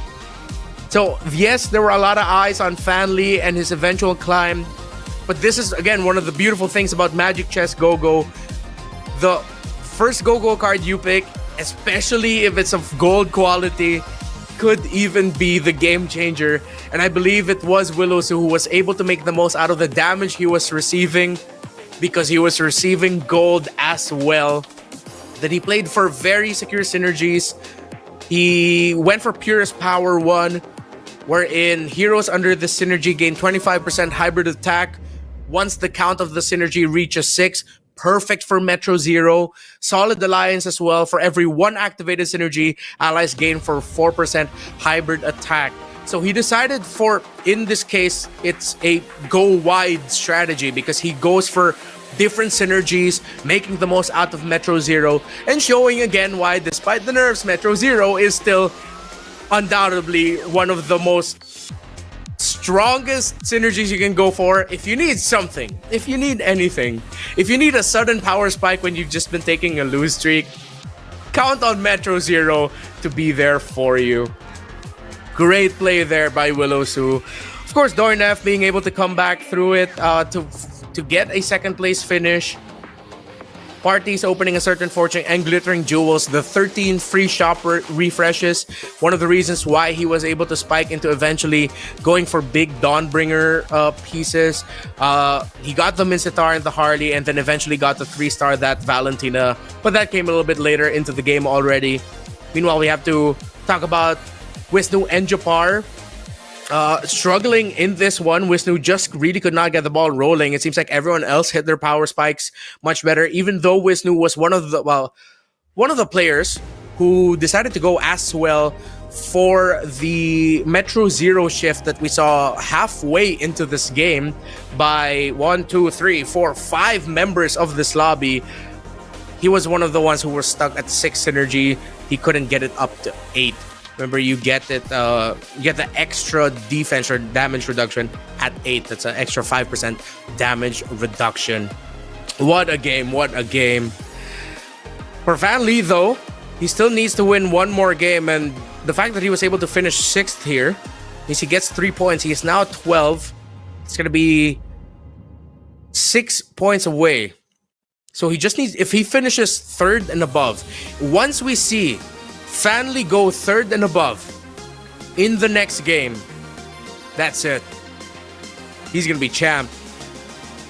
So, yes, there were a lot of eyes on Fan Lee and his eventual climb. But this is, again, one of the beautiful things about Magic Chess Go-Go. The first Go-Go card you pick, especially if it's of gold quality, could even be the game changer. And I believe it was Willow Sue who was able to make the most out of the damage he was receiving, because he was receiving gold as well. That he played for very secure synergies. He went for Purest Power 1, wherein heroes under the synergy gain 25% hybrid attack once the count of the synergy reaches 6. Perfect for Metro Zero. Solid Alliance as well. For every 1 activated synergy, allies gain for 4% hybrid attack. So he decided in this case, it's a go wide strategy because he goes for different synergies, making the most out of Metro Zero, and showing again why, despite the nerfs, Metro Zero is still undoubtedly one of the most strongest synergies you can go for if you need something, if you need anything, if you need a sudden power spike when you've just been taking a lose streak, count on Metro Zero to be there for you. Great play there by Willowsu. Of course, Dornef being able to come back through it to get a second place finish. Parties opening a certain fortune and glittering jewels. The 13 free shop refreshes. One of the reasons why he was able to spike into eventually going for big Dawnbringer pieces. He got the Mincetar and the Harley, and then eventually got the 3-star that Valentina. But that came a little bit later into the game already. Meanwhile, we have to talk about Wisnu and Japar. Struggling in this one. Wisnu just really could not get the ball rolling. It seems like everyone else hit their power spikes much better, even though Wisnu was one of the players who decided to go as well for the Metro Zero shift that we saw halfway into this game by 1, 2, 3, 4, 5 members of this lobby. He was one of the ones who were stuck at 6 synergy. He couldn't get it up to 8. Remember, you get it. You get the extra defense or damage reduction at 8. That's an extra 5% damage reduction. What a game! What a game! For Van Lee, though, he still needs to win one more game, and the fact that he was able to finish 6th here means he gets 3 points. He is now 12. It's gonna be 6 points away. So he just needs, if he finishes 3rd and above, once we see Fanley go 3rd and above in the next game, that's it. He's gonna be champ.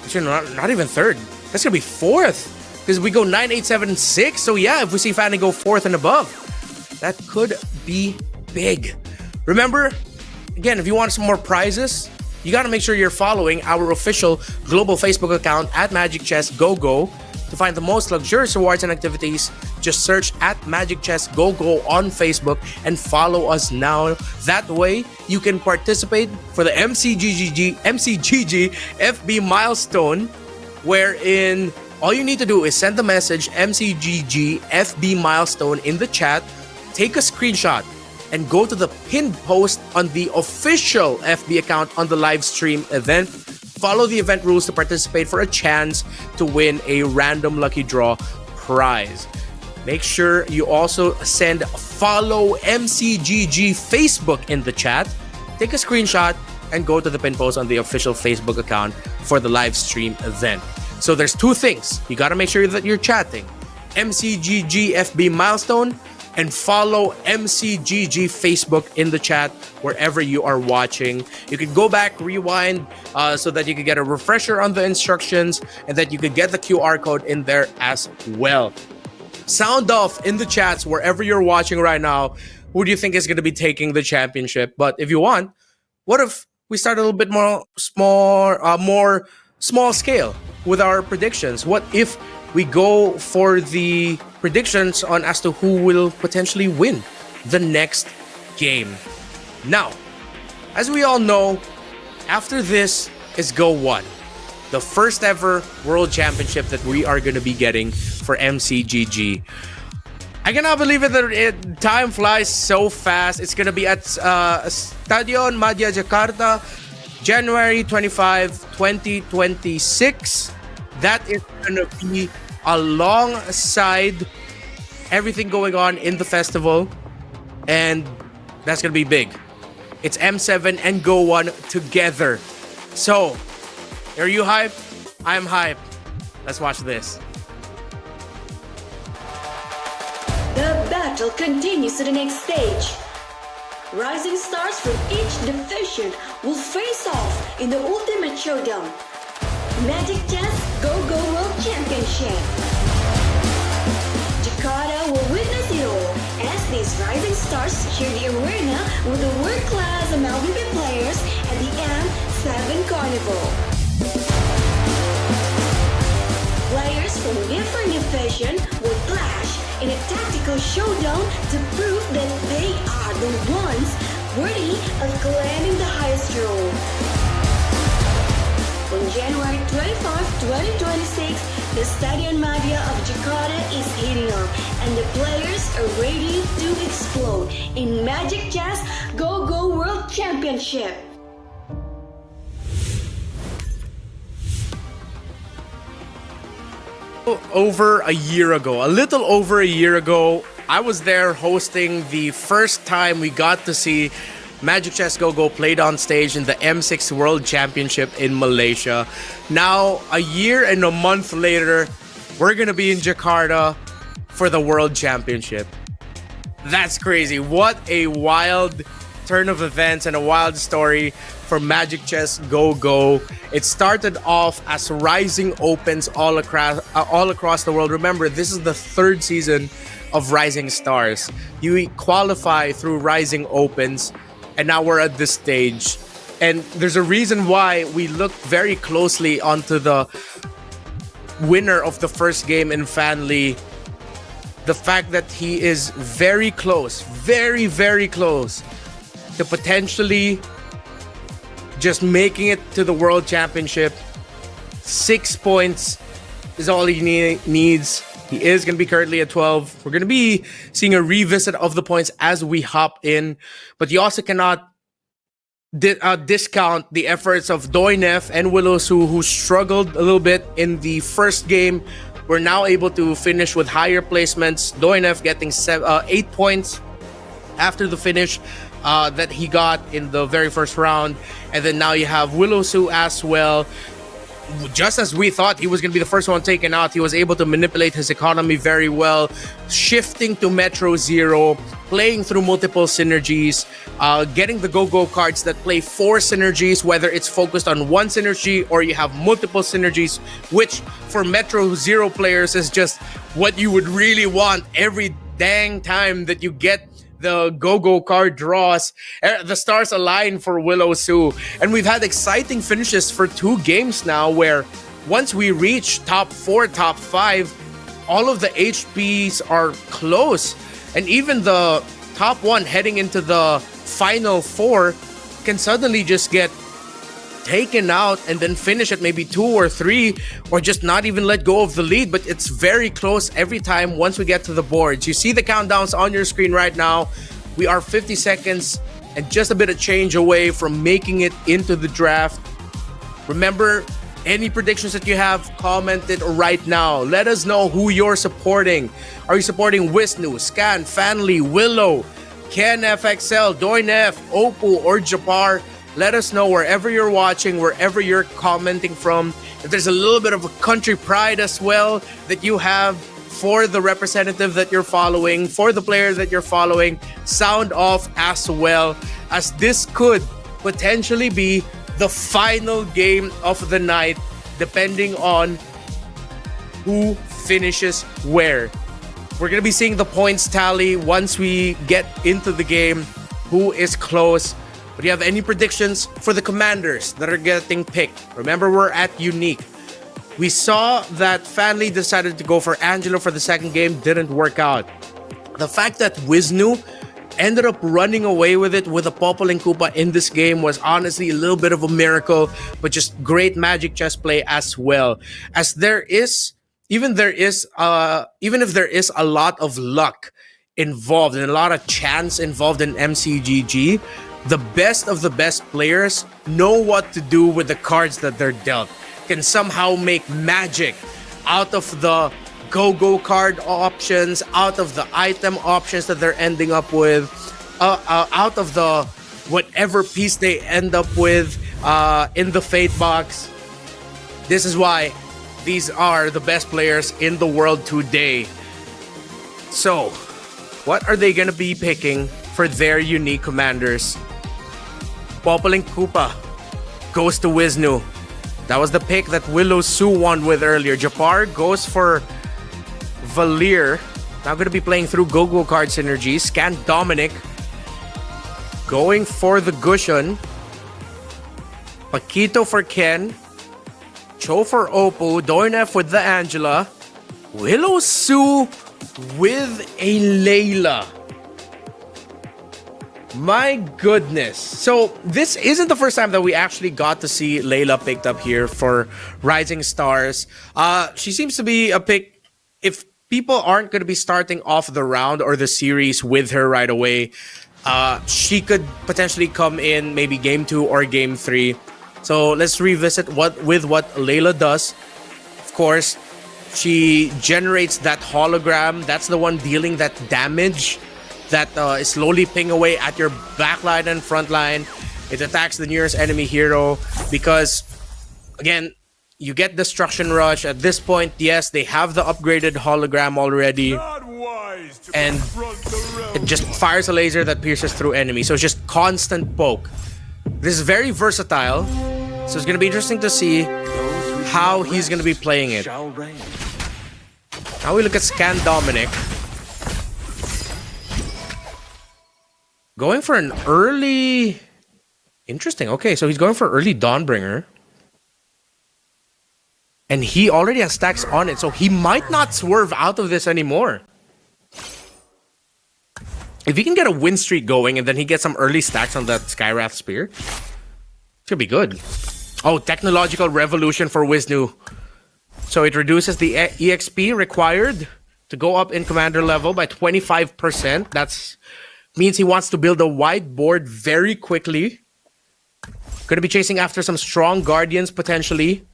Actually, not even 3rd. That's gonna be 4th. Because we go 9, 8, 7, 6. So yeah, if we see Fanley go 4th and above, that could be big. Remember, again, if you want some more prizes, you gotta make sure you're following our official global Facebook account at Magic Chess GoGo. To find the most luxurious rewards and activities, just search at Magic Chess GoGo on Facebook and follow us now. That way, you can participate for the MCGG FB milestone, wherein all you need to do is send the message MCGG FB milestone in the chat, take a screenshot, and go to the pinned post on the official FB account on the live stream event. Follow the event rules to participate for a chance to win a random lucky draw prize. Make sure you also send follow MCGG Facebook in the chat. Take a screenshot and go to the pin post on the official Facebook account for the live stream event. So there's 2 things. You got to make sure that you're chatting MCGG FB milestone and follow MCGG Facebook in the chat wherever you are watching. You can go back, rewind, so that you can get a refresher on the instructions and that you could get the QR code in there as well. Sound off in the chats wherever you're watching right now. Who do you think is going to be taking the championship? But if you want, what if we start a little bit more small scale with our predictions? What if we go for the predictions on as to who will potentially win the next game? Now, as we all know, after this is Go 1, the first ever World Championship that we are going to be getting for MCGG. I cannot believe it that time flies so fast. It's going to be at Stadion Madya Jakarta, January 25, 2026. That is going to be alongside everything going on in the festival, and that's gonna be big. It's M7 and Go 1 together. So, are you hyped? I'm hyped. Let's watch this. The battle continues to the next stage. Rising stars from each division will face off in the ultimate showdown. Magic Chess GoGo World Championship. Jakarta will witness it all as these rising stars share the arena with the world-class MLBB players at the M7 Carnival. Players from different divisions will clash in a tactical showdown to prove that they are the ones worthy of claiming the highest role. On January 25, 2026, the Stadion Madia of Jakarta is heating up and the players are ready to explode in Magic Chess Go-Go World Championship. Over a year ago, a little over a year ago, I was there hosting the first time we got to see Magic Chess Go-Go played on stage in the M6 World Championship in Malaysia. Now, a year and a month later, we're gonna be in Jakarta for the World Championship. That's crazy. What a wild turn of events and a wild story for Magic Chess Go-Go. It started off as Rising Opens all across the world. Remember, this is the third season of Rising Stars. You qualify through Rising Opens, and now we're at this stage. And there's a reason why we look very closely onto the winner of the first game in Fanly. The fact that he is very close, very, very close to potentially just making it to the World Championship. 6 points is all he needs. He is going to be currently at 12. We're going to be seeing a revisit of the points as we hop in. But you also cannot discount the efforts of Doinef and Willow Su, who struggled a little bit in the first game. We're now able to finish with higher placements. Doinef getting 8 points after the finish that he got in the very first round. And then now you have Willow Su as well. Just as we thought he was going to be the first one taken out, he was able to manipulate his economy very well, shifting to Metro Zero, playing through multiple synergies, getting the go-go cards that play 4 synergies, whether it's focused on one synergy or you have multiple synergies, which for Metro Zero players is just what you would really want every dang time that you get the go-go card draws. The stars align for Willow Su, and we've had exciting finishes for 2 games now, where once we reach top 4, top 5, all of the HPs are close, and even the top 1 heading into the final 4 can suddenly just get taken out and then finish at maybe 2 or 3, or just not even let go of the lead. But it's very close every time once we get to the boards. You see the countdowns on your screen right now. We are 50 seconds and just a bit of change away from making it into the draft. Remember, any predictions that you have, comment it right now. Let us know who you're supporting. Are you supporting Wisnu, Scan, Fanly, Willow, Ken FXL, Doinef, Oppo, or Japar? Let us know wherever you're watching, wherever you're commenting from. If there's a little bit of a country pride as well that you have for the representative that you're following, for the player that you're following, sound off as well, as this could potentially be the final game of the night, depending on who finishes where. We're going to be seeing the points tally once we get into the game, who is close. But do you have any predictions for the commanders that are getting picked? Remember, we're at Unique. We saw that Fanly decided to go for Angelo for the second game, didn't work out. The fact that Wisnu ended up running away with it with a Popol and Koopa in this game was honestly a little bit of a miracle, but just great Magic Chess play as well. As even if there is a lot of luck involved and a lot of chance involved in MCGG, the best of the best players know what to do with the cards that they're dealt. Can somehow make magic out of the go-go card options, out of the item options that they're ending up with, out of the whatever piece they end up with in the Fate box. This is why these are the best players in the world today. So, what are they going to be picking for their unique commanders? Popol and Koopa goes to Wisnu. That was the pick that Willow Su won with earlier. Japar goes for Valir. Now going to be playing through go-go card synergies. Scan Dominic going for the Gushon. Paquito for Ken. Cho for Oppo. Doinef with the Angela. Willow Su with a Layla. My goodness. So this isn't the first time that we actually got to see Layla picked up here for Rising Stars. She seems to be a pick if people aren't going to be starting off the round or the series with her right away. She could potentially come in maybe game 2 or game 3. So let's revisit what Layla does. Of course, she generates that hologram. That's the one dealing that damage that is slowly ping away at your backline and front line. It attacks the nearest enemy hero because, again, you get Destruction Rush. At this point, yes, they have the upgraded hologram already. And it just fires a laser that pierces through enemies. So it's just constant poke. This is very versatile. So it's going to be interesting to see how he's going to be playing it. Now we look at Scan Dominic. Going for an early... Interesting. Okay, so he's going for early Dawnbringer. And he already has stacks on it, so he might not swerve out of this anymore. If he can get a win streak going and then he gets some early stacks on that Skywrath Spear, it should be good. Oh, Technological Revolution for Wisnu. So it reduces the EXP required to go up in commander level by 25%. That's means he wants to build a wide board very quickly. Going to be chasing after some strong Guardians potentially.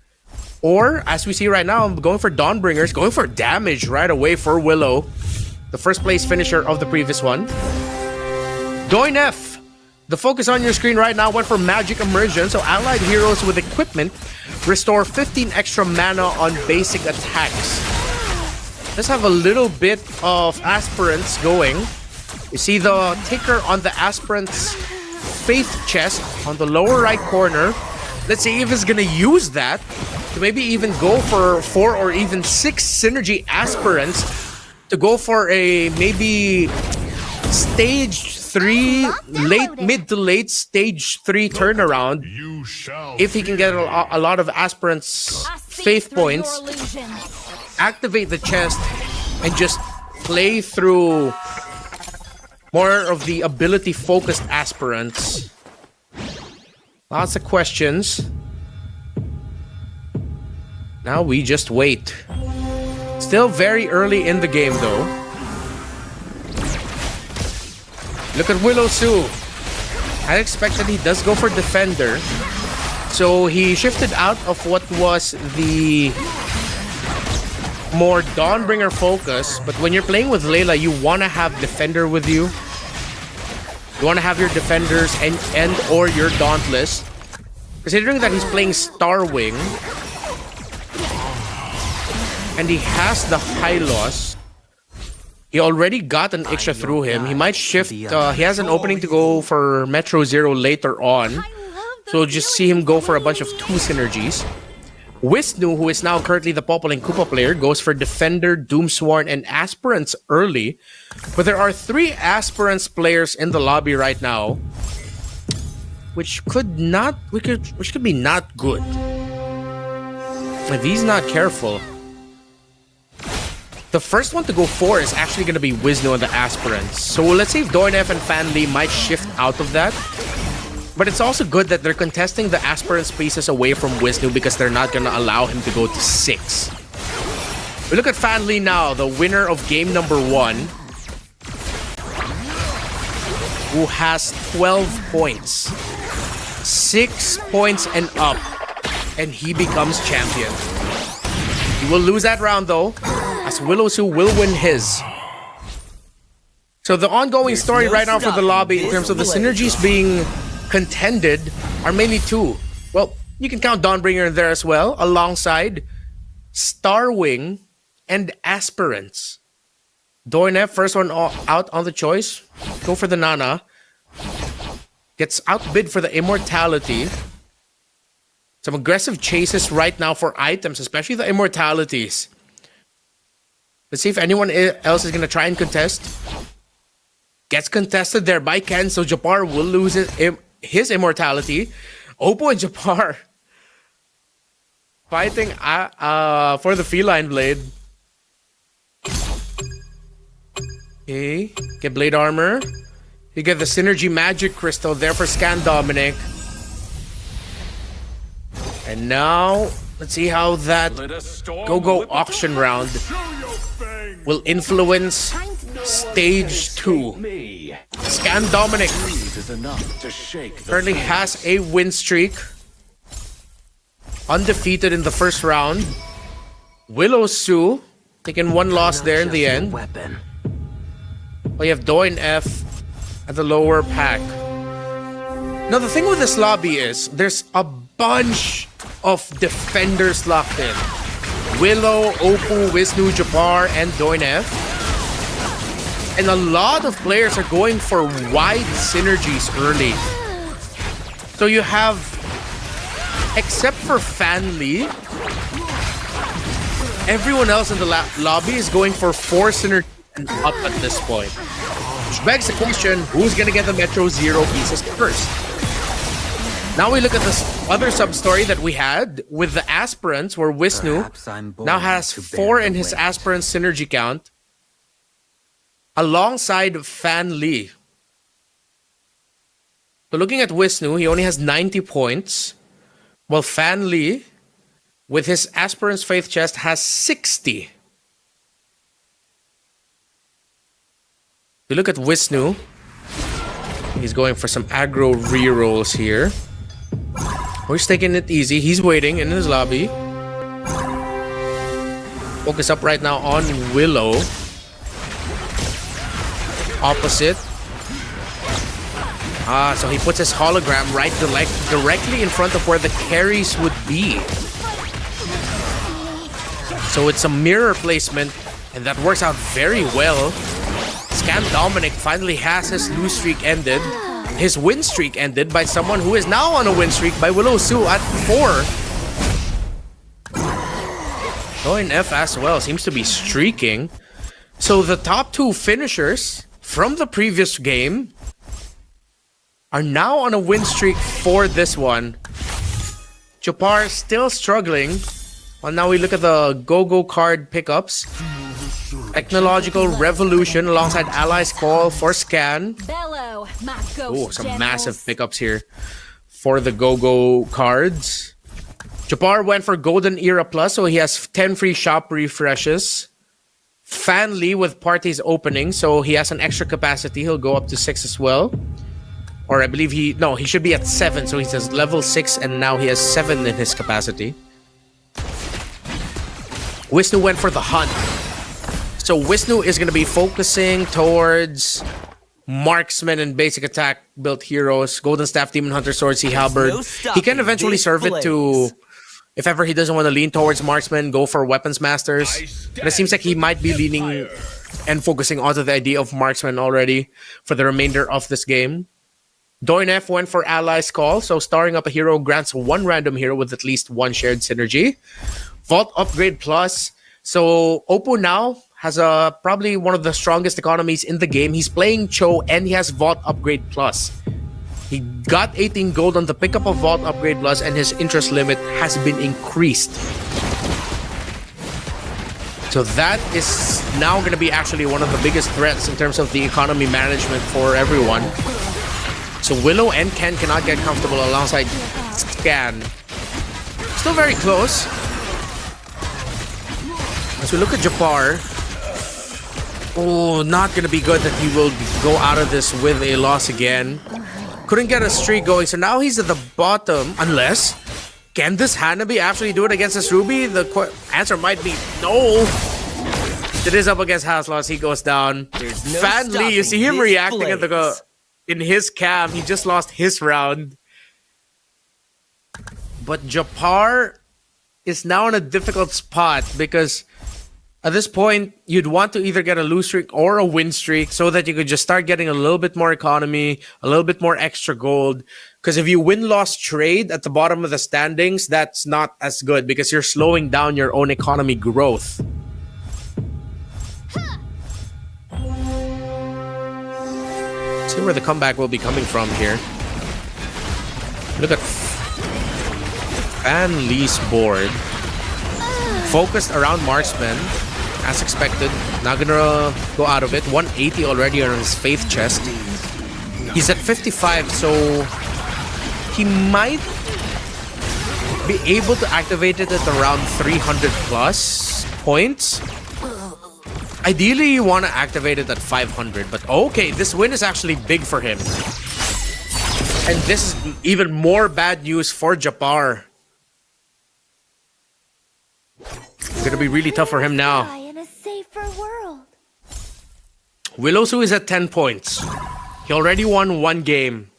Or, as we see right now, I'm going for Dawnbringers, going for damage right away for Willow. The first place finisher of the previous one. Doinef. The focus on your screen right now went for Magic Immersion, so allied heroes with equipment restore 15 extra mana on basic attacks. Let's have a little bit of Aspirants going. You see the ticker on the Aspirant's Faith chest on the lower right corner. Let's see if it's gonna use that to maybe even go for 4 or even 6 synergy Aspirants to go for a maybe stage 3, mid to late stage 3 turnaround. If he can get a lot of Aspirants Faith points, activate the chest, and just play through more of the ability-focused Aspirants. Lots of questions. Now we just wait. Still very early in the game, though. Look at Willow Sue. I expected he does go for Defender. So he shifted out of what was the more Dawnbringer focus, but when you're playing with Layla, you want to have Defender with you. You want to have your Defenders and or your Dauntless. Considering that he's playing Starwing, and he has the Hylos, he already got an extra through him. He might shift, he has an opening to go for Metro Zero later on. So just see him go for a bunch of 2 synergies. Wisnu, who is now currently the Poppling Koopa player, goes for Defender, Doomsworn, and Aspirants early. But there are 3 Aspirants players in the lobby right now, which could be not good if he's not careful. The first one to go 4 is actually going to be Wisnu and the Aspirants. So let's see if Doinef and Fanli might shift out of that. But it's also good that they're contesting the Aspirant spaces away from Wisnu because they're not going to allow him to go to 6. We look at Fanli now, the winner of game number 1, who has 12 points. 6 points and up, and he becomes champion. He will lose that round though, as Willow Sue will win his. So the ongoing story right now for the lobby in terms of the synergies being contended are mainly 2. Well, you can count Dawnbringer in there as well, alongside Starwing and Aspirants. Doinef, first one out on the choice. Go for the Nana. Gets outbid for the Immortality. Some aggressive chases right now for items, especially the Immortalities. Let's see if anyone else is going to try and contest. Gets contested there by Ken, so Japar will lose his Immortality. Oppo and Japar fighting for the Feline Blade. Okay, get Blade Armor. You get the Synergy Magic Crystal there for Scan Dominic. And now, let's see how that Go-Go auction round will influence Stage 2. Scan Dominic currently has a win streak. Undefeated in the first round. Willow Sue taking one loss there in the end. We have Doin F at the lower pack. Now the thing with this lobby is there's a bunch of defenders locked in. Willow, Oppo, Wisnu, Japar, and Doin F. And a lot of players are going for wide synergies early. So you have, except for Fan Lee, everyone else in the lobby is going for 4 synergies and up at this point. Which begs the question, who's gonna get the Metro Zero pieces first? Now we look at this other sub-story that we had with the aspirants, where Wisnu now has 4 in his aspirant synergy count, alongside Fan Lee. So looking at Wisnu, he only has 90 points, while Fan Lee, with his aspirant's faith chest, has 60. We look at Wisnu. He's going for some aggro rerolls here. He's taking it easy. He's waiting in his lobby. Focus up right now on Willow. Opposite. So he puts his hologram right directly in front of where the carries would be. So it's a mirror placement, and that works out very well. Scan Dominic finally has his lose streak ended. His win streak ended by someone who is now on a win streak by Willow Sue at 4. Doin F as well seems to be streaking. So the top 2 finishers from the previous game are now on a win streak for this one. Japar still struggling. Well, now we look at the Go-Go card pickups. Technological Revolution alongside Allies Call for Scan. Bellow, my ghost Oh, some generals. massive pickups here for the Go-Go cards. Japar went for Golden Era Plus, so he has 10 free shop refreshes. Fan Lee with parties opening, so he has an extra capacity. He'll go up to 6 as well. Or I believe he should be at 7, so he says level 6, and now he has 7 in his capacity. Wisnu went for the Hunt. So Wisnu is going to be focusing towards marksman and basic attack built heroes. Golden Staff, Demon Hunter, Sword, Sea Halberd. He can eventually serve it to, if ever he doesn't want to lean towards marksman, go for weapons masters. But it seems like he might be leaning and focusing onto the idea of marksman already for the remainder of this game. Doin F went for Allies Call, so starring up a hero grants 1 random hero with at least 1 shared synergy. Vault Upgrade Plus. So Oppo now has probably one of the strongest economies in the game. He's playing Cho and he has Vault Upgrade Plus. He got 18 gold on the pickup of Vault Upgrade Plus, and his interest limit has been increased. So that is now going to be actually one of the biggest threats in terms of the economy management for everyone. So Willow and Ken cannot get comfortable alongside Scan. Still very close. As we look at Japar, oh, not going to be good that he will go out of this with a loss again. Couldn't get a streak going, so now he's at the bottom. Unless, can this Hanabi actually do it against this Ruby? The answer might be no. It is up against Haslos. He goes down. Fan Lee, you see him reacting at in his cam. He just lost his round. But Japar is now in a difficult spot because at this point, you'd want to either get a lose streak or a win streak so that you could just start getting a little bit more economy, a little bit more extra gold. Because if you win-loss trade at the bottom of the standings, that's not as good because you're slowing down your own economy growth. See where the comeback will be coming from here. Look at Fan Lee's board. Focused around marksman, as expected. Not gonna go out of it. 180 already on his faith chest. He's at 55, so he might be able to activate it at around 300 plus points. Ideally, you want to activate it at 500, but okay, this win is actually big for him. And this is even more bad news for Japar. It's gonna be really tough for him now. In a safer world. Willowsu is at 10 points. He already won one game.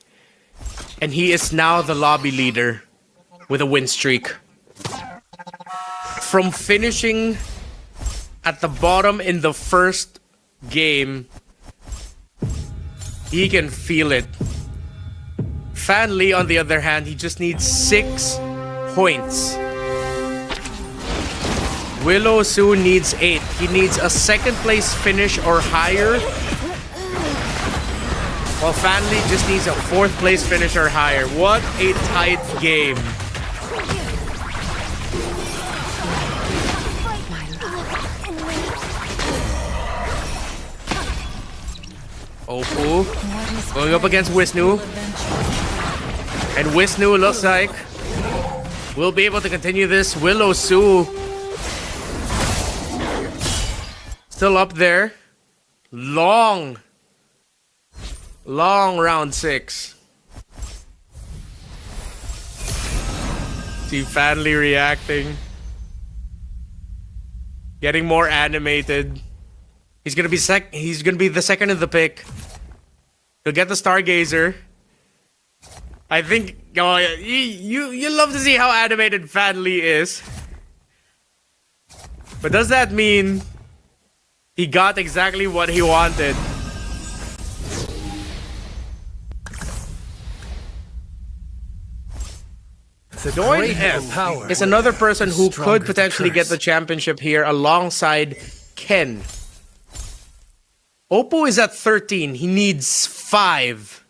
And he is now the lobby leader with a win streak. From finishing at the bottom in the first game, he can feel it. Fan Lee, on the other hand, he just needs 6 points. Willowsu needs 8. He needs a second place finish or higher. While Fan Lee just needs a 4th place finish or higher. What a tight game. Oppo going up against Wisnu. And Wisnu looks like we'll be able to continue this. Willowsu still up there. Long round 6. See Fan Lee reacting. Getting more animated. He's gonna be the second in the pick. He'll get the Stargazer. I think you love to see how animated Fan Lee is. But does that mean he got exactly what he wanted? Join F is another person who could potentially get the championship here alongside Ken. Oppo is at 13. He needs 5.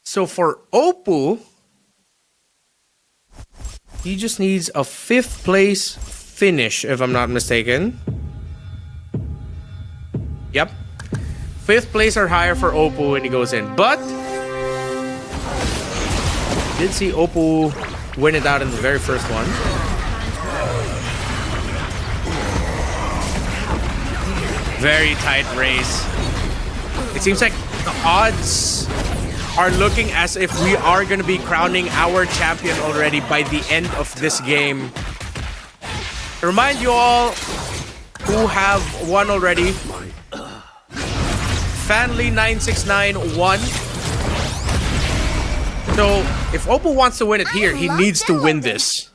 So for Oppo, he just needs a 5th place finish, if I'm not mistaken. Yep. 5th place or higher for Oppo when he goes in. But did see Oppo win it out in the very first one. Very tight race. It seems like the odds are looking as if we are going to be crowning our champion already by the end of this game. To remind you all who have won already, Fanly 969 won. So if Oppo wants to win it here, he needs to win this.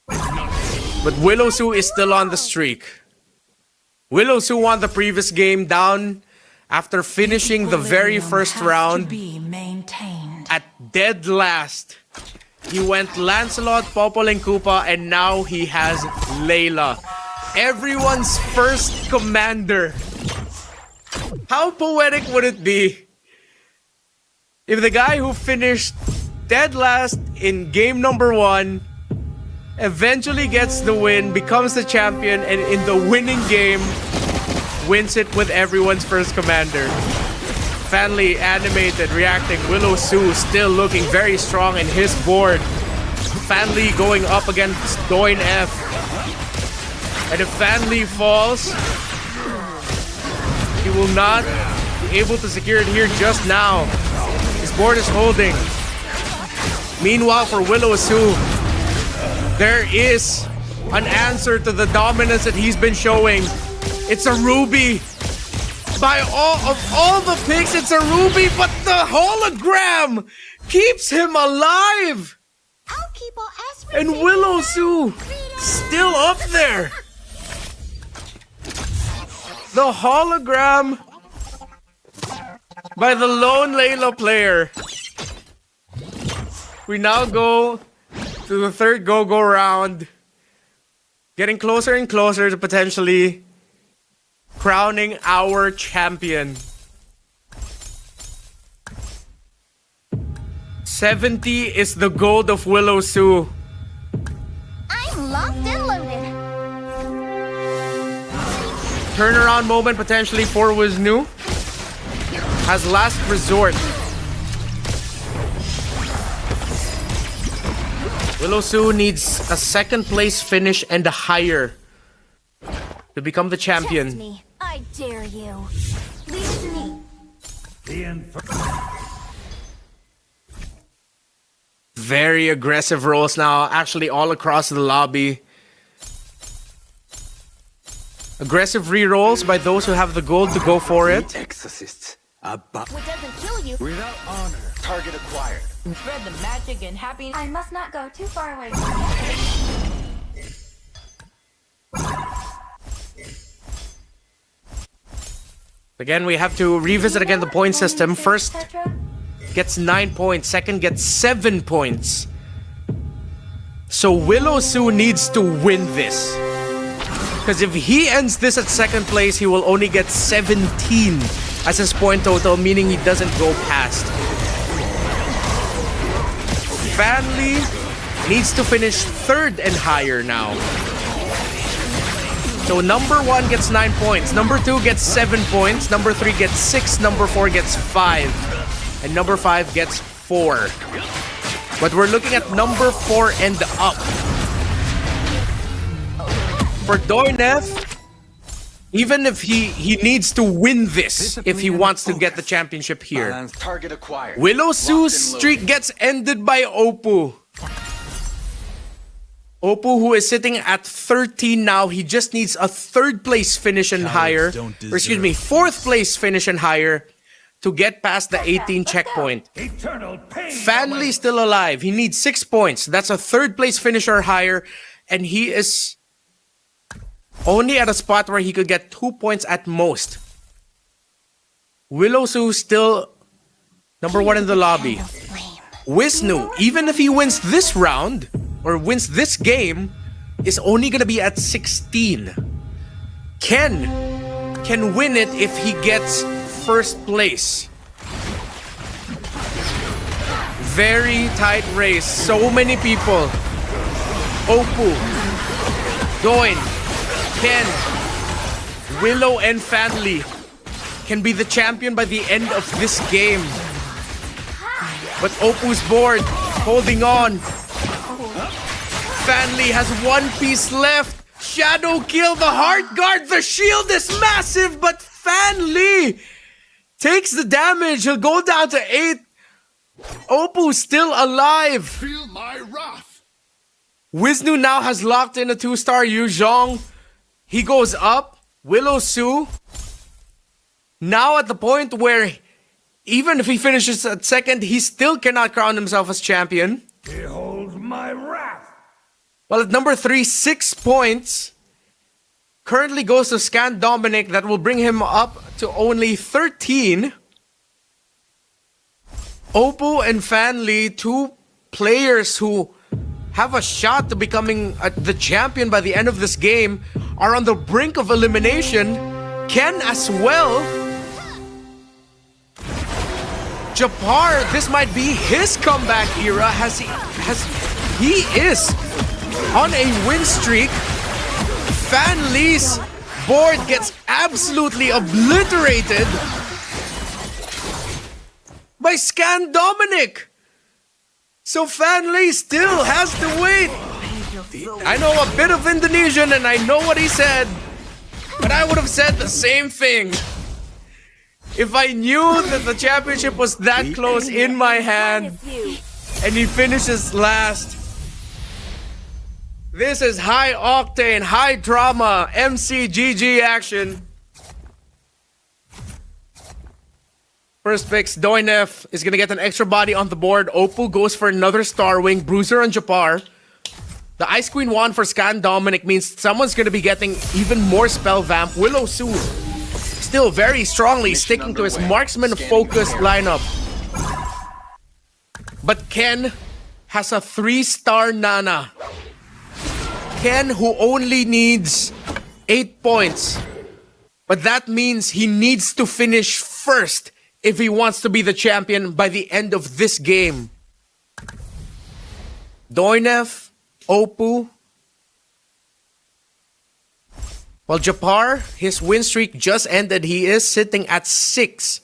But Willowsu is still on the streak. Willowsu won the previous game down after finishing the very first round at dead last. He went Lancelot, Popol, and Koopa, and now he has Layla. Everyone's first commander. How poetic would it be if the guy who finished dead last in game number 1 eventually gets the win, becomes the champion, and in the winning game wins it with everyone's first commander. Fanly animated, reacting. Willowsu still looking very strong in his board. Fanly going up against Doin F. And if Fanly falls, he will not be able to secure it here just now. His board is holding. Meanwhile, for Willowsu, there is an answer to the dominance that he's been showing. It's a Ruby. By all the picks, it's a Ruby, but the hologram keeps him alive. And Willowsu still up there. The hologram by the lone Layla player. We now go to the third go-go round. Getting closer and closer to potentially crowning our champion. 70 is the gold of Willowsu. I'm locked and loaded. Turnaround moment potentially for Wisnu. has last resort. Willow Su needs a second place finish and a higher to become the Test champion. me. I dare you. Leave it to me. Very aggressive rolls now, actually all across the lobby. Aggressive re-rolls by those who have the gold to go for it. Exorcists. What doesn't kill you, Without honor. Target acquired. Spread the magic and happiness. I must not go too far away. Again, we have to revisit again the point system. First gets 9 points, second gets 7 points. So Willow Su needs to win this. Because if he ends this at second place, he will only get 17 as his point total, meaning he doesn't go past. Fanli needs to finish third and higher now. So number 1 gets 9 points, number 2 gets 7 points, number 3 gets 6, number 4 gets 5, and number 5 gets 4. But we're looking at number 4 and up. For Doinef, even if he needs to win this if he wants to get the championship here. Target acquired. Willow Su's Locked and streak loaded. gets ended by Oppo. Oppo, who is sitting at 13 now, he just needs a third place finish and higher. don't Or excuse me, fourth place finish and higher to get past the 18 checkpoint. Fanli still alive. He needs 6 points. That's a third place finish or higher. And he is only at a spot where he could get 2 points at most. Willow Su still number 1 in the lobby. Wisnu, even if he wins this round, or wins this game, is only gonna be at 16. Ken can win it if he gets first place. Very tight race. So many people. Oppo, Doin, Ken, Willow, and Fanli can be the champion by the end of this game. But Oppo's bored, holding on. Fanli has 1 piece left. Shadow kill the heart guard. The shield is massive, but Fanli takes the damage. He'll go down to 8. Oppo's still alive. Feel my wrath. Wisnu now has locked in a 2-star Yu Zhong. He goes up. Willow Su now at the point where even if he finishes at second, he still cannot crown himself as champion. Behold my wrath! Well, at number 3, 6 points. Currently goes to Scan Dominic. That will bring him up to only 13. Oppo and Fanli, 2 players who have a shot to becoming the champion by the end of this game, are on the brink of elimination. Ken as well. Japar, this might be his comeback era. He is on a win streak. Fanli's board gets absolutely obliterated by Scan Dominic. So Fanli still has to wait. I know a bit of Indonesian and I know what he said, but I would have said the same thing if I knew that the championship was that close in my hand and he finishes last. This is high octane, high drama, MCGG action. First picks, Doinef is going to get an extra body on the board. Oppo goes for another Star Wing. Bruiser on Japar. The Ice Queen wand for Scan Dominic means someone's going to be getting even more spell vamp. Willow Su still very strongly sticking to his marksman-focused lineup. But Ken has a 3-star Nana. Ken, who only needs 8 points. But that means he needs to finish first if he wants to be the champion by the end of this game. Doinef, Oppo. Well, Japar, his win streak just ended. He is sitting at 6.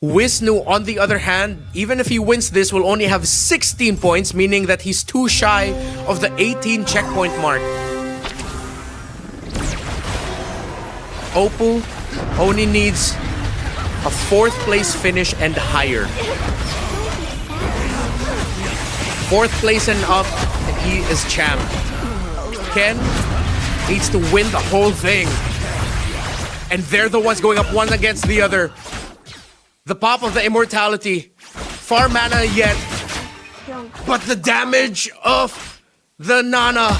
Wisnu, on the other hand, even if he wins this, will only have 16 points, meaning that he's too shy of the 18 checkpoint mark. Oppo only needs a 4th place finish and higher. 4th place and up, and he is champ. Ken needs to win the whole thing. And they're the ones going up one against the other. The pop of the immortality. Far mana yet. But the damage of the Nana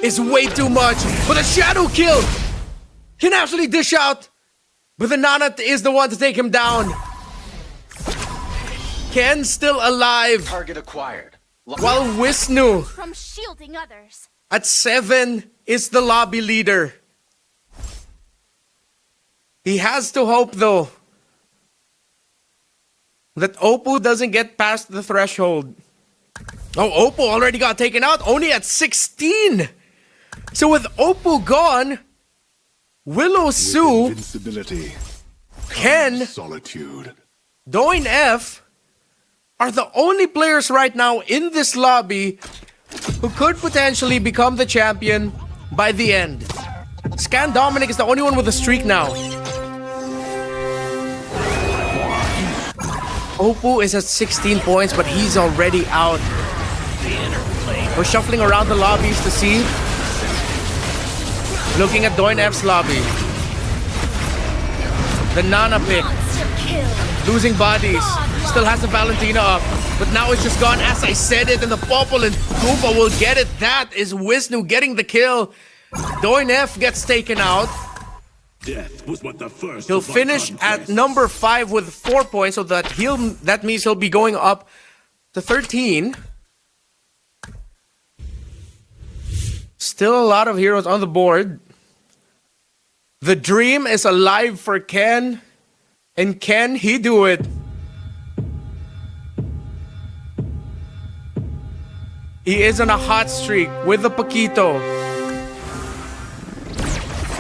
is way too much. But a shadow kill can actually dish out. But the Nana is the one to take him down. Ken still alive. Target acquired. While Wisnu From shielding others. at 7 is the lobby leader. He has to hope, though, that Oppo doesn't get past the threshold. Oh, Oppo already got taken out, only at 16. So with Oppo gone, Willow Su, Invincibility. Ken, Solitude. Doin F are the only players right now in this lobby who could potentially become the champion by the end. Scan Dominic is the only one with a streak now. Oppo is at 16 points, but he's already out. We're shuffling around the lobbies to see. Looking at Doin F's lobby. The Nana pick. Losing bodies. Still has the Valentina up. But now it's just gone as I said it, and the Popol and Koopa will get it. That is Wisnu getting the kill. Doin F gets taken out. Death was what the first He'll finish at number 5 with 4 points, so that means he'll be going up to 13. Still a lot of heroes on the board. The dream is alive for Ken. And can he do it? He is on a hot streak with the Paquito.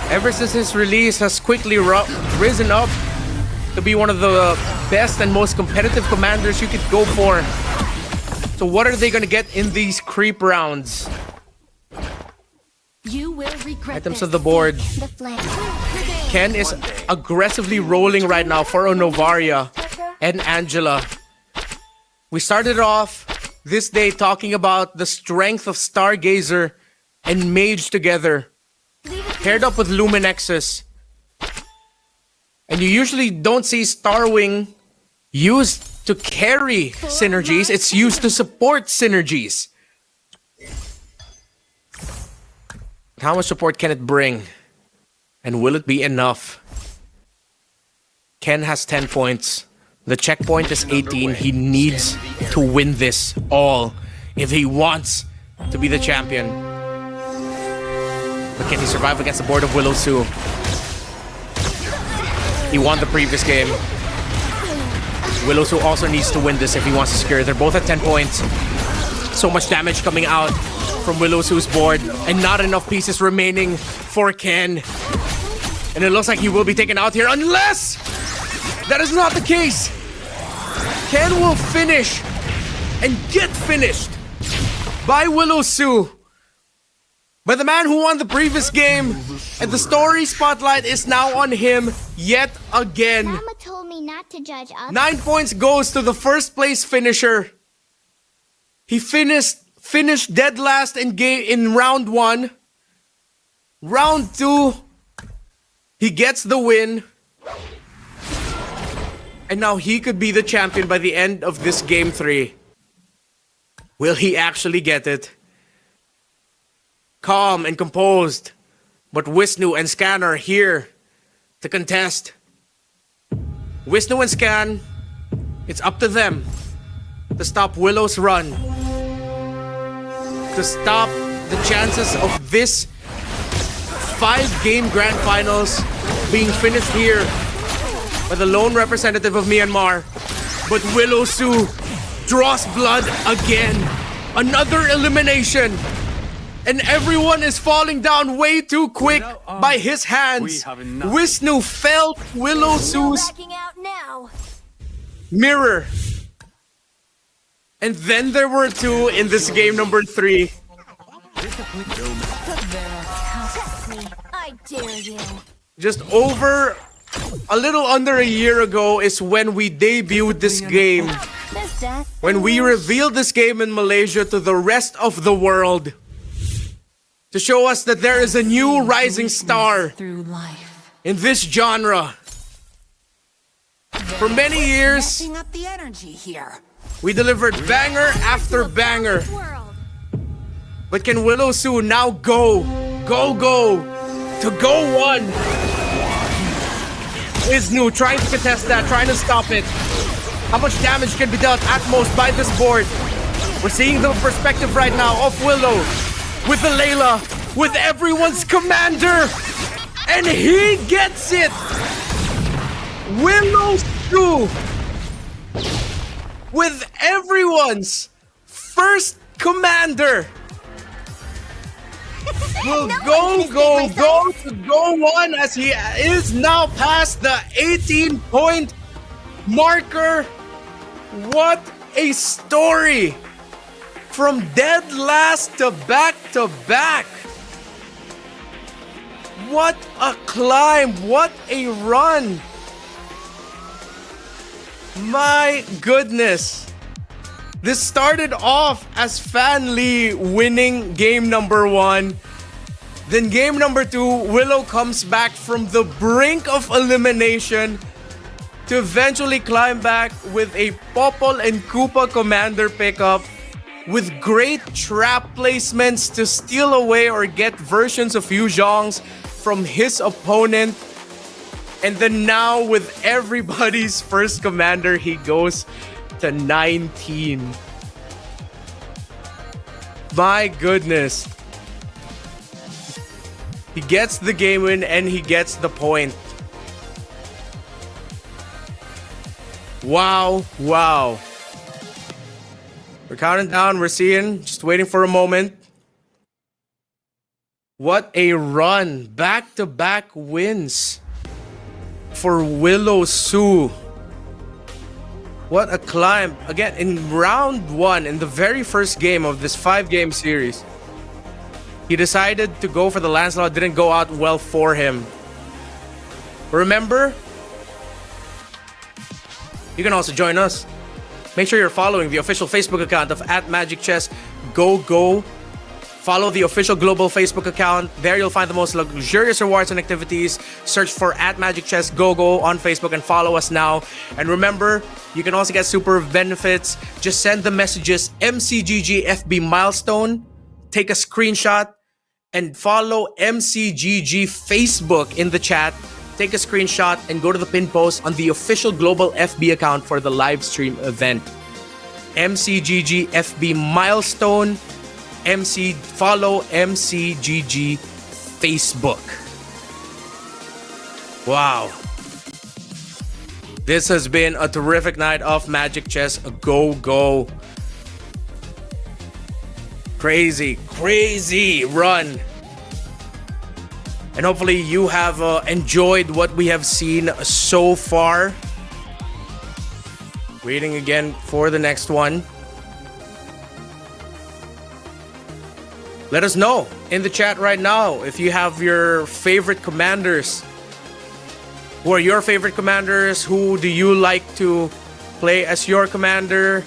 Ever since his release, has quickly risen up to be one of the best and most competitive commanders you could go for. So what are they going to get in these creep rounds? You will regret Items this. of the board. The flame. Ken is aggressively rolling right now for Novaria and Angela. We started off this day talking about the strength of Stargazer and Mage together, paired up with Luminexus. And you usually don't see Starwing used to carry synergies, it's used to support synergies. How much support can it bring? And will it be enough? Ken has 10 points. The checkpoint is 18. He needs to win this all if he wants to be the champion. But can he survive against the board of Willow Su? He won the previous game. Willow Su also needs to win this if he wants to secure. They're both at 10 points. So much damage coming out from Willow Su's board, and not enough pieces remaining for Ken. And it looks like he will be taken out here unless that is not the case. Ken will finish and get finished by Willow Su, by the man who won the previous game, and the story spotlight is now on him yet again. Mama told me not to judge others. 9 points goes to the first place finisher. He finished dead last in round 1. Round 2, he gets the win. And now he could be the champion by the end of this game 3. Will he actually get it? Calm and composed, but Wisnu and Scan are here to contest. Wisnu and Scan, it's up to them to stop Willow's run, to stop the chances of this 5-game grand finals being finished here by the lone representative of Myanmar. But Willow Su draws blood again. Another elimination. And everyone is falling down way too quick by his hands. Wisnu felt Willow Su's Backing out now. mirror. And then there were two in this game number 3. Test me. I dare you. Just over a little under a year ago is when we debuted this game. Mister. When we revealed this game in Malaysia to the rest of the world. To show us that there is a new rising star Through life. in this genre. For many years, Up the energy here. we delivered banger after banger. World. But can Willow Su now go to go one? Wisnu trying to contest that, trying to stop it. How much damage can be dealt at most by this board? We're seeing the perspective right now of Willow with the Layla, with everyone's commander, and he gets it. Willow Su with everyone's first commander will go to go one as he is now past the 18-point marker. What a story! From dead last to back to back. What a climb! What a run! My goodness. This started off as Fan Lee winning game number 1. Then game number 2, Willow comes back from the brink of elimination to eventually climb back with a Popol and Koopa commander pickup with great trap placements to steal away or get versions of Yu Zhong's from his opponent. And then now with everybody's first commander, he goes to 19. My goodness. He gets the game win and he gets the point. Wow, wow. We're counting down, we're seeing, just waiting for a moment. What a run. Back-to-back wins for Willow Su. What a climb. Again, in round 1, in the very first game of this 5-game series, he decided to go for the Lancelot. Didn't go out well for him. Remember? You can also join us. Make sure you're following the official Facebook account of @MagicChessGoGo. Follow the official global Facebook account. There you'll find the most luxurious rewards and activities. Search for @MagicChessGoGo on Facebook and follow us now. And remember, you can also get super benefits. Just send the messages MCGGFB milestone. Take a screenshot and follow MCGG Facebook in the chat. Take a screenshot and go to the pin post on the official global FB account for the live stream event. MCGG FB milestone. Follow MCGG Facebook. Wow. This has been a terrific night of Magic Chess Go. Crazy run. And hopefully you have enjoyed what we have seen so far. Waiting again for the next one. Let us know in the chat right now if you have your favorite commanders. Who are your favorite commanders? Who do you like to play as your commander?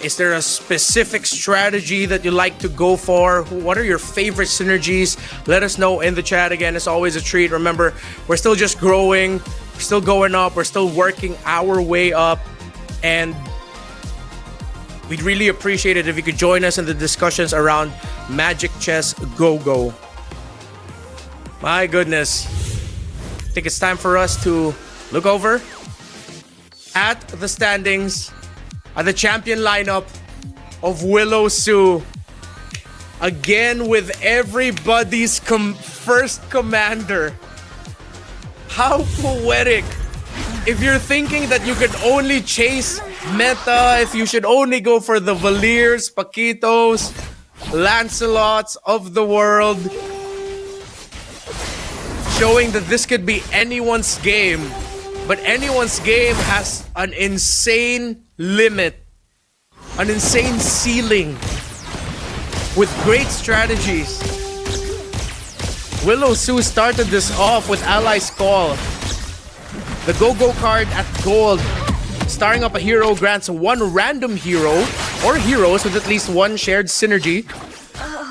Is there a specific strategy that you like to go for? What are your favorite synergies? Let us know in the chat. Again, it's always a treat. Remember, we're still just growing. We're still going up. We're still working our way up. And we'd really appreciate it if you could join us in the discussions around Magic Chess Go. My goodness. I think it's time for us to look over at the standings, at the champion lineup of Willow Su. Again with everybody's first commander. How poetic. If you're thinking that you could only chase meta, if you should only go for the Valiers, Paquitos, Lancelots of the world, showing that this could be anyone's game, but anyone's game has an insane limit, an insane ceiling, with great strategies. Willow Su started this off with Ally's Call. The Go-Go card at gold, starring up a hero grants one random hero or heroes with at least one shared synergy.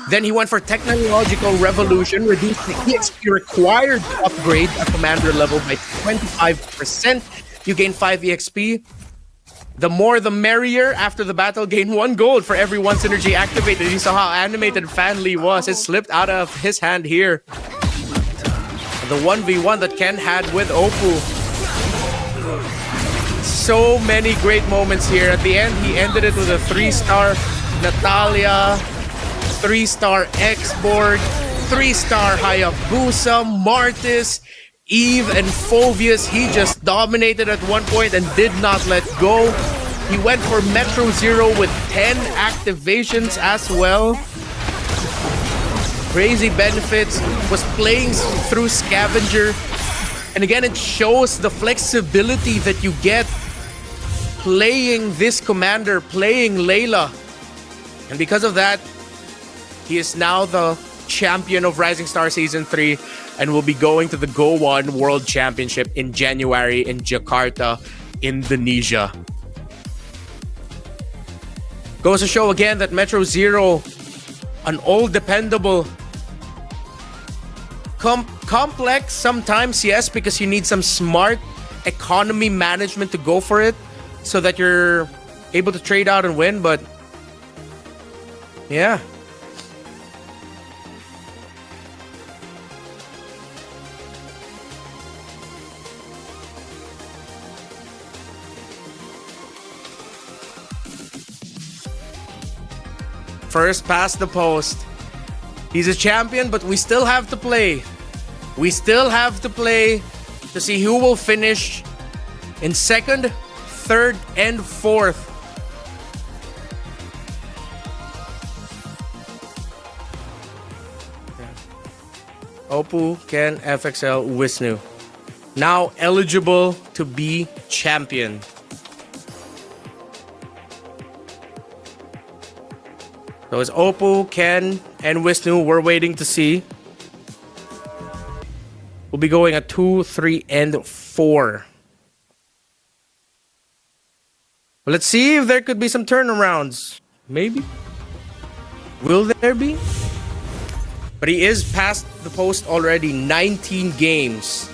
Then he went for Technological Revolution, reduced the EXP required to upgrade a commander level by 25%. You gain 5 EXP. The more the merrier. After the battle, gain 1 gold for every 1 synergy activated. You saw how animated Fan Lee was. It slipped out of his hand here. The 1v1 that Ken had with Oppo. So many great moments here. At the end, he ended it with a 3-star Natalia, 3-star X-Borg, 3-star Hayabusa, Martis, Eve, and Phoveus. He just dominated at one point and did not let go. He went for Metro Zero with 10 activations as well. Crazy benefits, was playing through Scavenger. And again, it shows the flexibility that you get playing this commander, playing Layla. And because of that, he is now the champion of Rising Star Season 3 and will be going to the Go 1 World Championship in January in Jakarta, Indonesia. Goes to show again that Metro Zero, an old dependable, complex sometimes, yes, because you need some smart economy management to go for it so that you're able to trade out and win, but yeah. First past the post. He's a champion, but we still have to play. We still have to play to see who will finish in 2nd, 3rd, and 4th. Oppo, Ken, FXL, Wisnu. Now eligible to be champion. So it's Oppo, Ken, and Wisnu. We're waiting to see. We'll be going at 2, 3, and 4. Let's see if there could be some turnarounds. Maybe. Will there be? But he is past the post already. 19 games.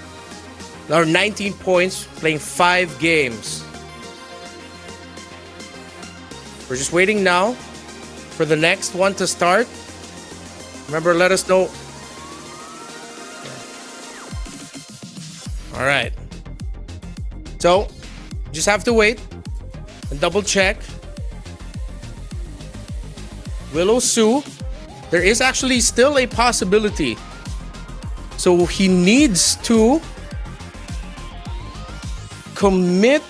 Or 19 points, playing 5 games. We're just waiting now for the next one to start. Remember, let us know. All right. So, just have to wait and double check. Willow Su, there is actually still a possibility. So he needs to commit,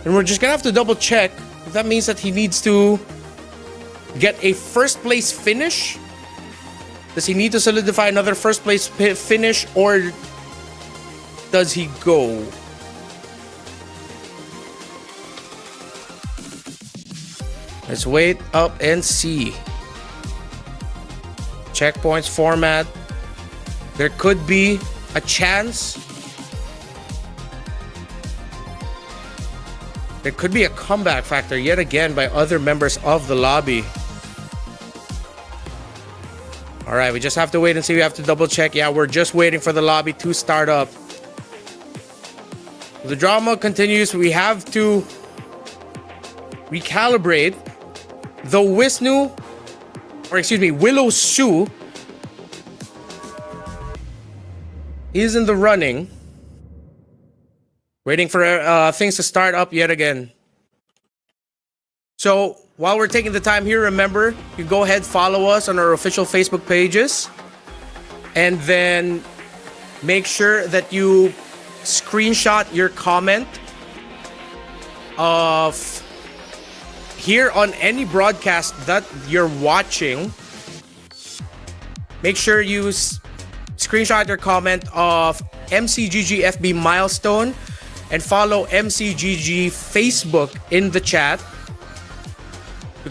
and we're just gonna have to double check if that means that he needs to get a first place finish. Does he need to solidify another first place finish, or does he go? Let's wait up and see. Checkpoints format. There could be a chance. There could be a comeback factor yet again by other members of the lobby. All right, we just have to wait and see. We have to double check. Yeah, we're just waiting for the lobby to start up. The drama continues. We have to recalibrate. Though Wisnu, or excuse me, Willow Su is in the running. Waiting for things to start up yet again. So while we're taking the time here, remember, you go ahead, follow us on our official Facebook pages. And then make sure that you screenshot your comment of here on any broadcast that you're watching, make sure you screenshot your comment of MCGG FB milestone and follow MCGG Facebook in the chat.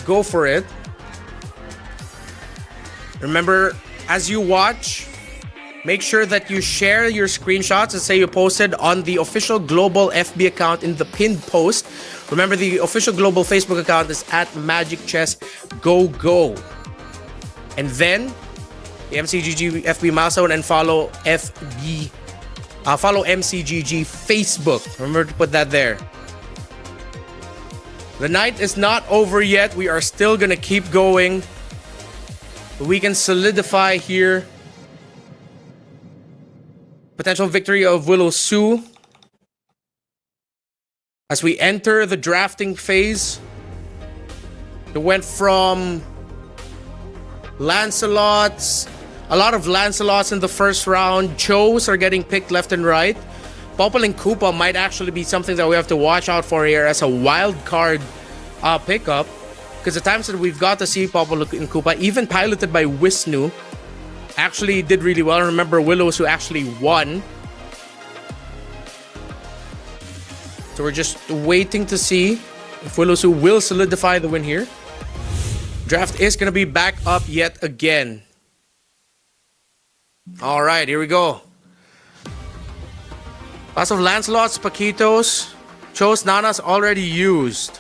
Go for it. Remember, as you watch, make sure that you share your screenshots and say you posted on the official Global FB account in the pinned post. Remember, the official Global Facebook account is at Magic Chess Go Go. And then the MCGG FB milestone and follow MCGG Facebook. Remember to put that there. The night is not over yet. We are still gonna keep going. We can solidify here potential victory of Willow Su as we enter the drafting phase. It went from Lancelots, a lot of Lancelots in the first round. Chos are getting picked left and right. Popple and Koopa might actually be something that we have to watch out for here as a wild card pickup. Because the times that we've got to see Popple and Koopa, even piloted by Wisnu, actually did really well. Remember Willows who actually won. So we're just waiting to see if Willows who will solidify the win here. Draft is going to be back up yet again. All right, here we go. Lots of Lancelots, Paquitos, Chos, Nanas already used.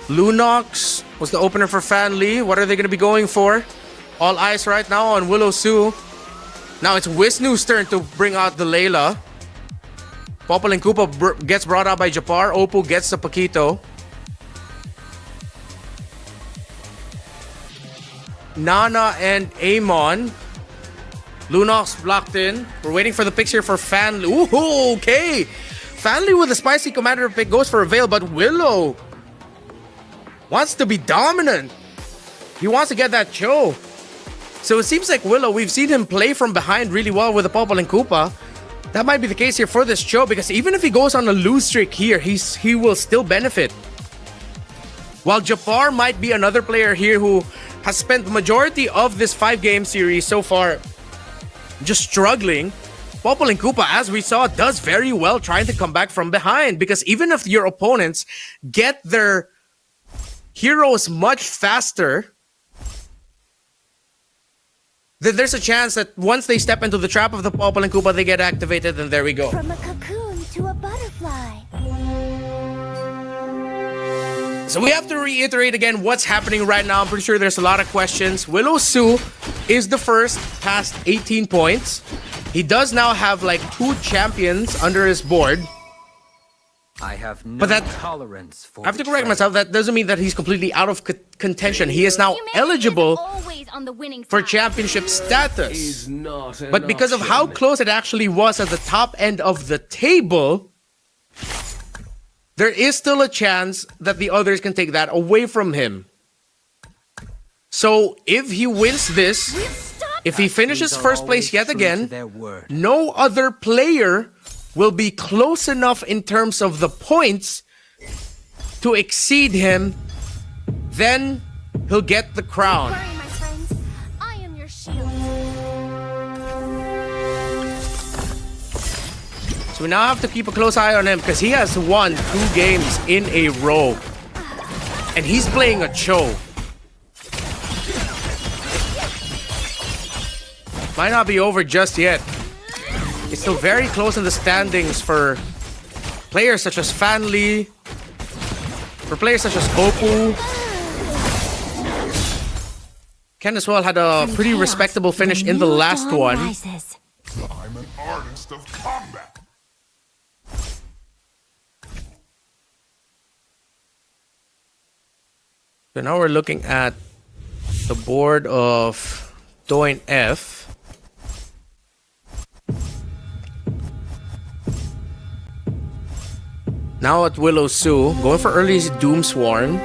Lunox was the opener for Fan Lee. What are they going to be going for? All eyes right now on Willow Su. Now it's Wisnu's turn to bring out the Layla. Popple and Koopa gets brought out by Japar. Oppo gets the Paquito. Nana and Amon. Lunox blocked in. We're waiting for the picks here for Fan Lee. Ooh, okay. Fan Lee with a spicy commander pick goes for a Veil, but Willow wants to be dominant. He wants to get that Cho. So it seems like Willow, we've seen him play from behind really well with the Popple and Koopa. That might be the case here for this Cho, because even if he goes on a lose streak here, he will still benefit. While Japar might be another player here who has spent the majority of this 5-game series so far just struggling, Popple and Koopa, as we saw, does very well trying to come back from behind, because even if your opponents get their heroes much faster, then there's a chance that once they step into the trap of the Popple and Koopa, they get activated, and there we go. From a cocoon to a butterfly. So we have to reiterate again what's happening right now. I'm pretty sure there's a lot of questions. Willow Su is the first past 18 points. He does now have like 2 champions under his board. I have no But that, tolerance for I have to correct myself. That doesn't mean that he's completely out of contention. He is now eligible for championship status. But because of how close it actually was at the top end of the table, there is still a chance that the others can take that away from him. So if he wins this, if he finishes first place yet again, no other player will be close enough in terms of the points to exceed him, then he'll get the crown. Don't worry, my friends. I am your shield. So we now have to keep a close eye on him because he has won 2 games in a row. And he's playing a Cho. Might not be over just yet. It's still very close in the standings for players such as Fan Lee, for players such as Oppo. Ken as well had a pretty respectable finish in the last one. I'm an artist of combat. So now we're looking at the board of Doin F. Now at Willow Su, going for early Doom Swarm. In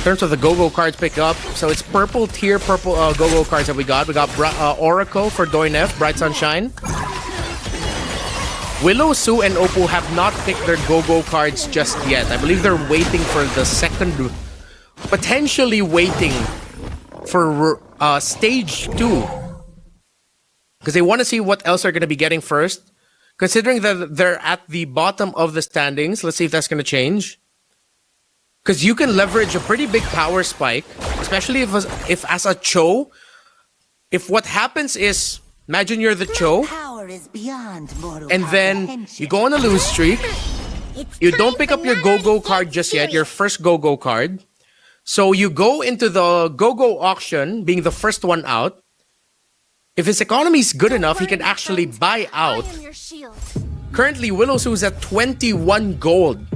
terms of the go-go cards pick up, so it's purple tier go-go cards that we got. We got Oracle for Doin F, Bright Sunshine. Willow, Sue, and Oppo have not picked their go-go cards just yet. I believe they're waiting for the second, potentially waiting for stage 2. Because they want to see what else they're going to be getting first. Considering that they're at the bottom of the standings, let's see if that's going to change. Because you can leverage a pretty big power spike, especially if as a Cho, if what happens is, imagine you're the Cho, and then you go on a lose streak, you don't pick up your go-go card just yet, your first go-go card. So you go into the go-go auction, being the first one out. If his economy is good enough, he can actually buy out. Currently, Willow Sue's at 21 gold.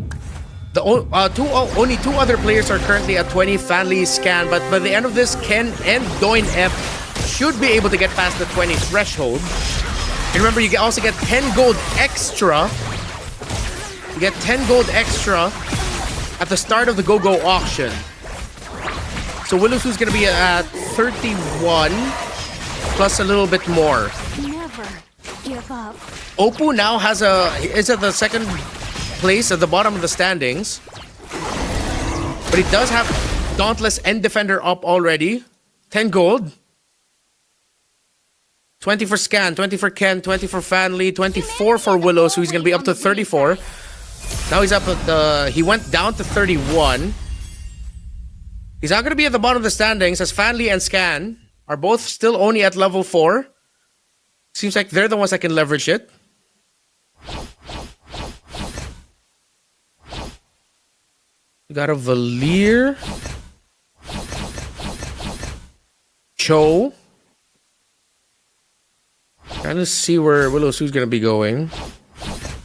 Only 2 other players are currently at 20, Fanly, Scan, but by the end of this, Ken and Doin F should be able to get past the 20 threshold. And remember, you also get 10 gold extra. You get 10 gold extra at the start of the go-go auction. So Willow Sue's gonna be at 31 plus a little bit more. Never give up. Oppo now is at the second place at the bottom of the standings. But he does have Dauntless and Defender up already. 10 gold. 20 for Scan, 20 for Ken, 20 for Fanly, 24 for Willow, so he's gonna be up to 34. Now he's up at he went down to 31. He's not gonna be at the bottom of the standings as Fanly and Scan are both still only at level 4. Seems like they're the ones that can leverage it. We got a Valier. Cho. Trying to see where Willow Sue's gonna be going.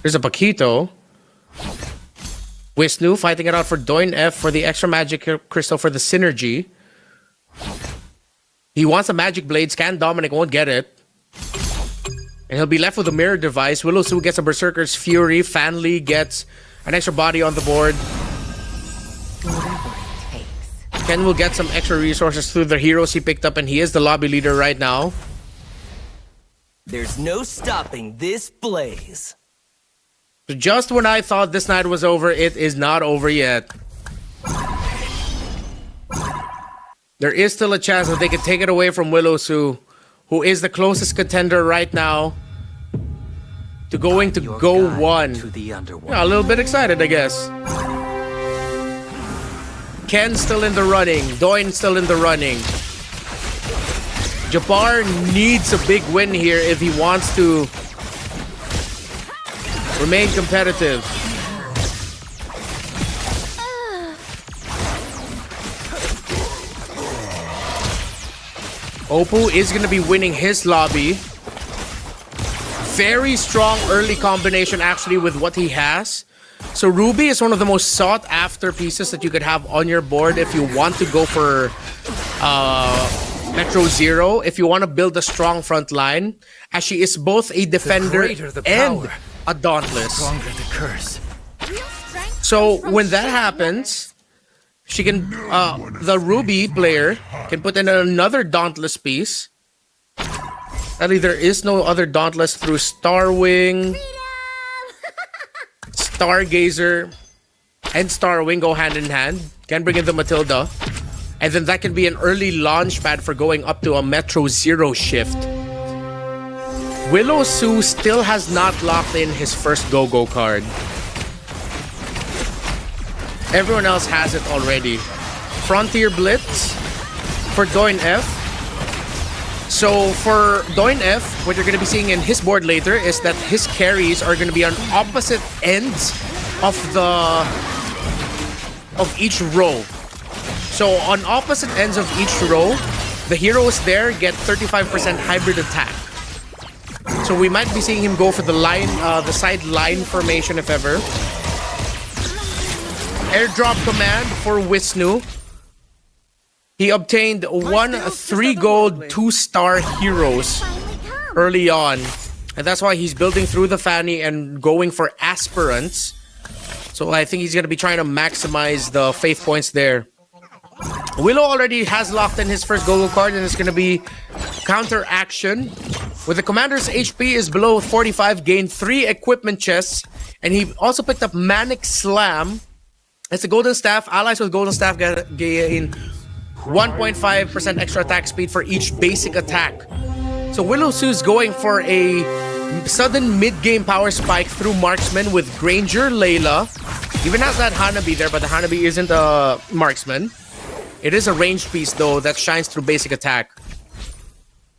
There's a Paquito. Wisnu fighting it out for Doin F for the extra magic crystal for the synergy. He wants a magic blade. Scan Dominic won't get it. And he'll be left with a mirror device. Willow Sue gets a Berserker's Fury. Fanly gets an extra body on the board. Ken will get some extra resources through the heroes he picked up, and he is the lobby leader right now. There's no stopping this blaze. So just when I thought this night was over, it is not over yet. There is still a chance that they can take it away from Willow Sue, who is the closest contender right now to going to Go 1. Yeah, a little bit excited, I guess. Ken's still in the running. Doin still in the running. Jabbar needs a big win here if he wants to remain competitive. Oppo is going to be winning his lobby. Very strong early combination actually with what he has. So Ruby is one of the most sought after pieces that you could have on your board if you want to go for Metro Zero, if you want to build a strong front line, as she is both a defender and a dauntless. Stronger the curse. So when that happens, she can the Ruby player can put in another dauntless piece. Sadly, there is no other dauntless through Starwing. Stargazer and Starwing go hand in hand. Can bring in the Matilda. And then that can be an early launch pad for going up to a Metro Zero shift. Willow Sue still has not locked in his first go-go card. Everyone else has it already. Frontier Blitz for Doin F. So for Doin F, what you're going to be seeing in his board later is that his carries are going to be on opposite ends of each row. So on opposite ends of each row, the heroes there get 35% hybrid attack. So we might be seeing him go for the line, the side line formation if ever. Airdrop command for Wisnu. He obtained 3 gold 2-star heroes early on. And that's why he's building through the Fanny and going for aspirants. So I think he's going to be trying to maximize the faith points there. Willow already has locked in his first go-go card, and it's going to be counter action With the commander's HP is below 45, gained 3 equipment chests, and he also picked up Manic Slam. It's a golden staff. Allies with golden staff gain 1.5% extra attack speed for each basic attack. So Willow Sue's going for a sudden mid-game power spike through marksman with Granger, Layla. Even has that Hanabi there, but the Hanabi isn't a marksman. It is a ranged piece though that shines through basic attack.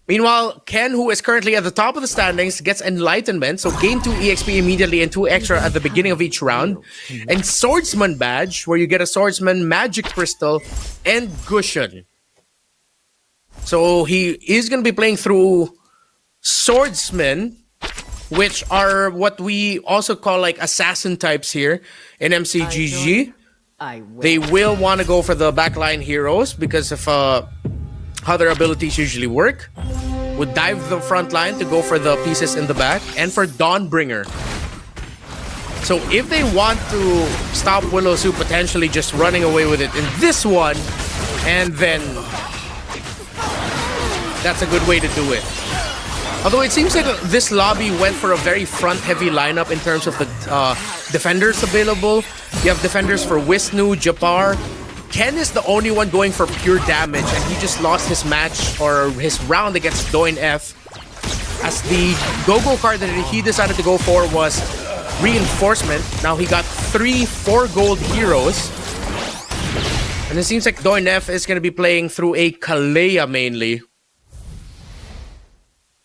Meanwhile, Ken, who is currently at the top of the standings, gets Enlightenment, so gain 2 EXP immediately and 2 extra at the beginning of each round. And Swordsman Badge, where you get a Swordsman, Magic Crystal, and Cushion. So he is going to be playing through Swordsmen, which are what we also call like assassin types here in MCGG. They will want to go for the backline heroes because of how their abilities usually work. Would dive the front line to go for the pieces in the back and for Dawnbringer. So if they want to stop Willow Sue potentially just running away with it in this one, and then that's a good way to do it. Although it seems like this lobby went for a very front-heavy lineup in terms of the defenders available. You have defenders for Wisnu, Japar. Ken is the only one going for pure damage, and he just lost his match or his round against Doin F. As the go-go card that he decided to go for was Reinforcement. Now he got 3 4-gold heroes. And it seems like Doin F is going to be playing through a Kalea mainly.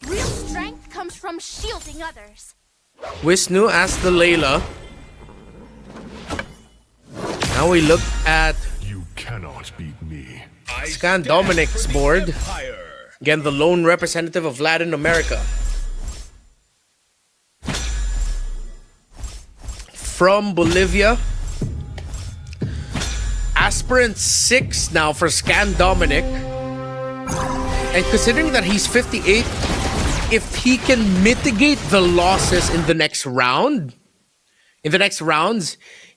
Real strength comes from shielding others. Wisnu as the Layla. Now we look at Cannot beat me. Scan Dominic's board. Again, the lone representative of Latin America. From Bolivia. Aspirant 6 now for Scan Dominic. And considering that he's 58, if he can mitigate the losses in the next round,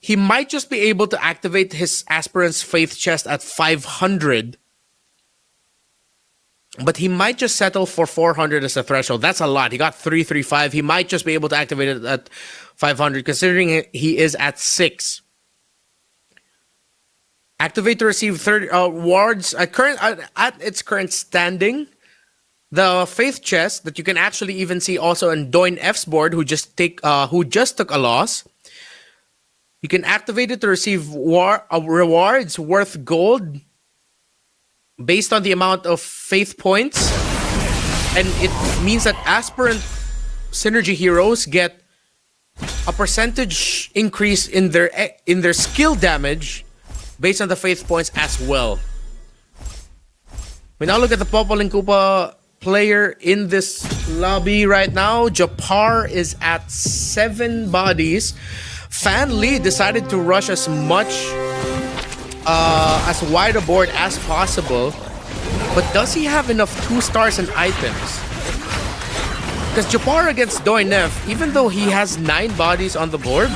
he might just be able to activate his Aspirant's Faith chest at 500. But he might just settle for 400 as a threshold. That's a lot. He got 335. He might just be able to activate it at 500, considering he is at 6. Activate to receive 30 wards at its current standing. The Faith chest that you can actually even see also on Doin F's board, who just took a loss. You can activate it to receive rewards worth gold based on the amount of faith points. And it means that aspirant synergy heroes get a percentage increase in their skill damage based on the faith points as well. We now look at the Popoling Koopa player in this lobby right now. Japar is at 7 bodies. Fan Lee decided to rush as wide a board as possible. But does he have enough 2 stars and items? Because Japar against Doin F, even though he has 9 bodies on the board,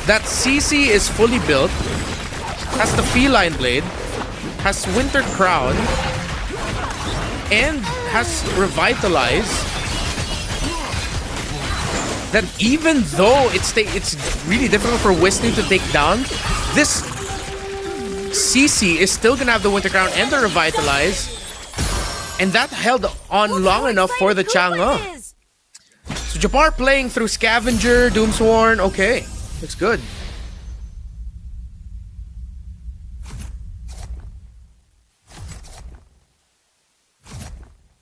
that CC is fully built, has the Feline Blade, has Winter Crown, and has Revitalize. That even though it's really difficult for Wisnu to take down, this CC is still gonna have the Winter Crown and the Revitalize, and that held on long enough for the Chang'e. So Japar playing through Scavenger, Doomsworn, okay, looks good.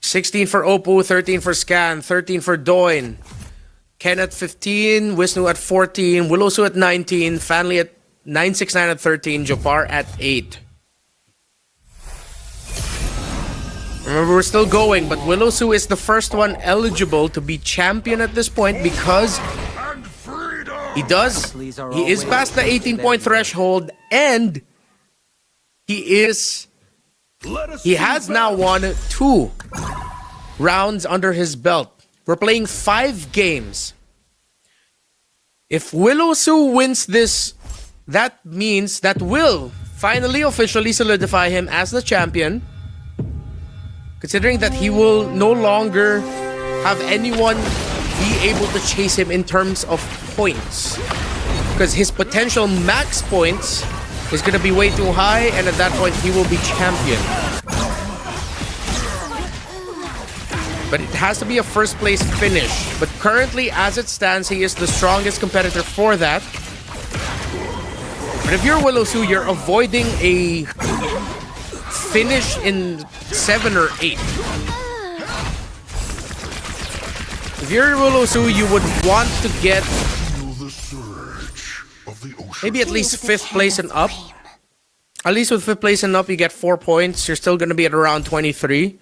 $16 for Oppo, 13 for Scan, 13 for Doin. Ken at 15, Wisnu at 14, Willowsu at 19, Fanley at 969 at 13, Japar at 8. Remember, we're still going, but Willowsu is the first one eligible to be champion at this point because he is past the 18-point threshold, and he has now won 2 rounds under his belt. We're playing 5 games. If Willowsu wins this, that means that will finally officially solidify him as the champion. Considering that he will no longer have anyone be able to chase him in terms of points. Because his potential max points is going to be way too high, and at that point he will be champion. But it has to be a first place finish. But currently, as it stands, he is the strongest competitor for that. But if you're Willow-Su, you're avoiding a finish in 7 or 8. If you're Willow-Su, you would want to get maybe at least 5th place and up. At least with 5th place and up, you get 4 points. You're still going to be at around 23.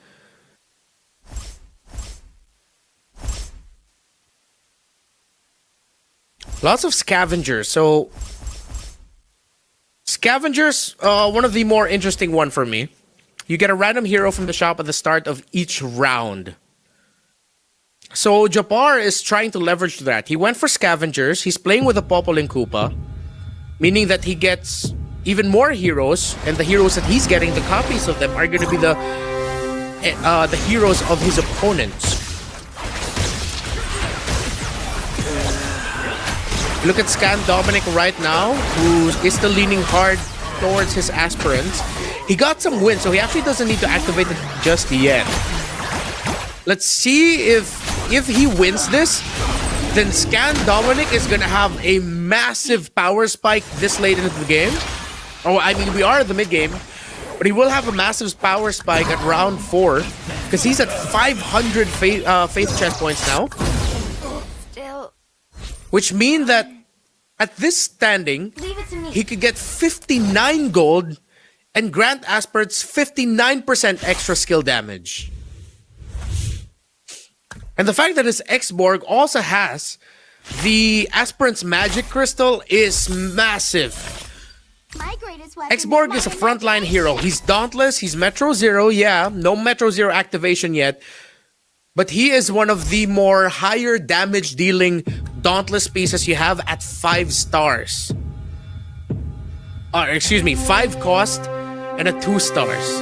Lots of scavengers. So, scavengers, one of the more interesting one for me. You get a random hero from the shop at the start of each round. So, Japar is trying to leverage that. He went for scavengers. He's playing with a Popolin Koopa, meaning that he gets even more heroes, and the heroes that he's getting, the copies of them, are going to be the heroes of his opponents. Look at Scan Dominic right now, who is still leaning hard towards his aspirants. He got some wins, so he actually doesn't need to activate it just yet. Let's see if he wins this, then Scan Dominic is going to have a massive power spike this late into the game. Oh, I mean, we are at the mid-game, but he will have a massive power spike at round 4, because he's at 500 faith chest points now. Which means that at this standing, he could get 59 gold and grant aspirants 59% extra skill damage. And the fact that his X-Borg also has the aspirant's magic crystal is massive. X-Borg is a frontline hero. He's Dauntless, he's Metro Zero, yeah, no Metro Zero activation yet. But he is one of the more higher damage dealing Dauntless pieces you have at 5 stars. Excuse me, 5 cost and at 2 stars.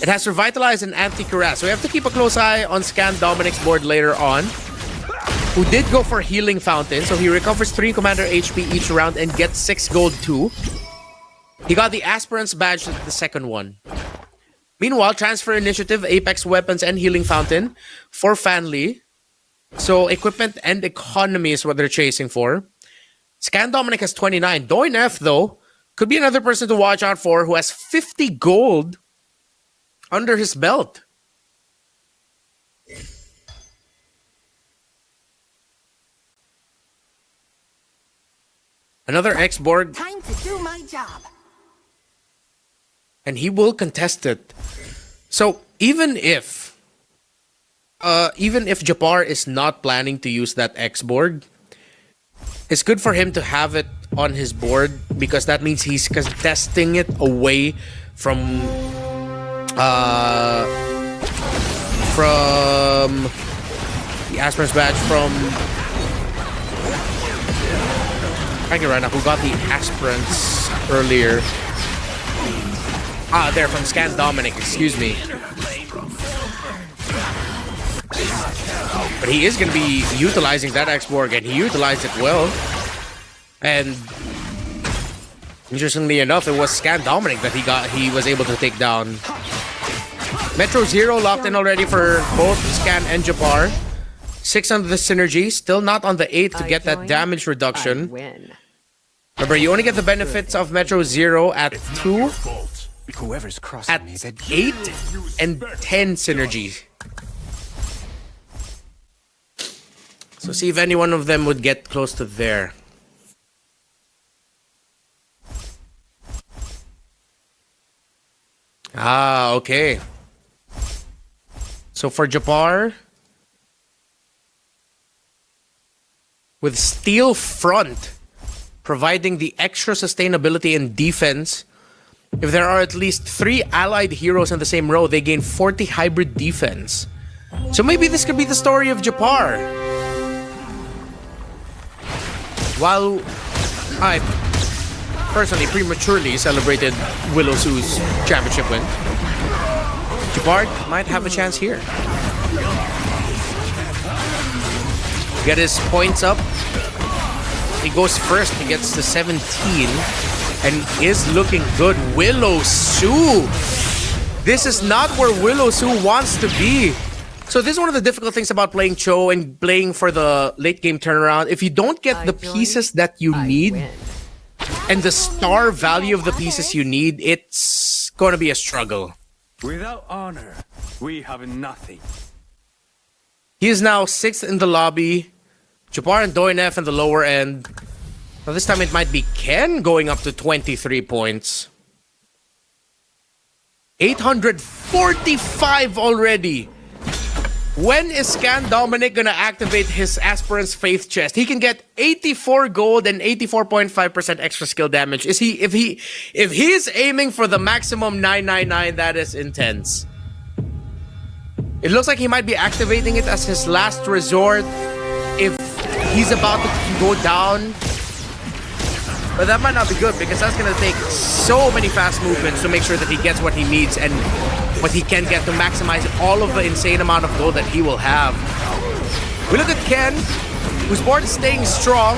It has Revitalize and Anti-Cuirass. So we have to keep a close eye on Scan Dominic's board later on, who did go for Healing Fountain. So he recovers 3 Commander HP each round and gets 6 gold too. He got the Aspirant's Badge, the second one. Meanwhile, Transfer Initiative, Apex Weapons, and Healing Fountain for Fanli. So equipment and economy is what they're chasing for. Scan Dominic has 29. Doin F, though, could be another person to watch out for who has 50 gold under his belt. Another X-Borg. Time to do my job. And he will contest it. So even if Japar is not planning to use that X-Borg, it's good for him to have it on his board, because that means he's contesting it away from the Aspirant's Badge from Rana, who got the Aspirants earlier. There, from Scan Dominic, excuse me. But he is going to be utilizing that X-Borg, and he utilized it well. And interestingly enough, it was Scan Dominic that he was able to take down. Metro Zero locked in already for both Scan and Japar. 6 on the synergy, still not on the 8 to get that damage reduction. Remember, you only get the benefits of Metro Zero at 2, Whoever's crossing at me, 8, and 10 synergy. So see if any one of them would get close to there. Okay. So for Japar, with Steel Front providing the extra sustainability and defense, if there are at least 3 allied heroes in the same row, they gain 40 hybrid defense. So maybe this could be the story of Japar. While I personally prematurely celebrated Willow-Su's championship win, Bard might have a chance here. Get his points up. He goes first. He gets to 17 and is looking good. Willow Sue. This is not where Willow Sue wants to be. So this is one of the difficult things about playing Cho and playing for the late game turnaround. If you don't get the pieces that you need and the star value of the pieces you need, it's going to be a struggle. Without honor, we have nothing. He is now 6th in the lobby. Jabbar and Doinef in the lower end. Now this time it might be Ken going up to 23 points. 845 already. When is Scan Dominic gonna activate his Aspirant's Faith chest? He can get 84 gold and 84.5% extra skill damage. If he's aiming for the maximum 999, that is intense. It looks like he might be activating it as his last resort if he's about to go down. But that might not be good because that's gonna take so many fast movements to make sure that he gets what he needs and what he can get to maximize all of the insane amount of gold that he will have. We look at Ken, whose board is staying strong.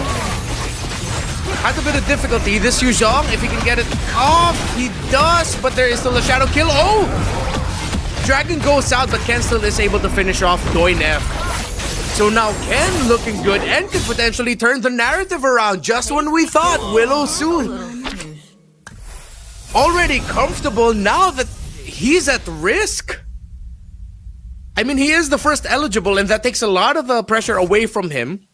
Has a bit of difficulty. This Yuzhong, if he can get it off, he does, but there is still a shadow kill. Oh! Dragon goes out, but Ken still is able to finish off Doinef. So now Ken looking good and could potentially turn the narrative around just when we thought Willow soon. Already comfortable now that he's at risk. I mean, he is the first eligible and that takes a lot of the pressure away from him.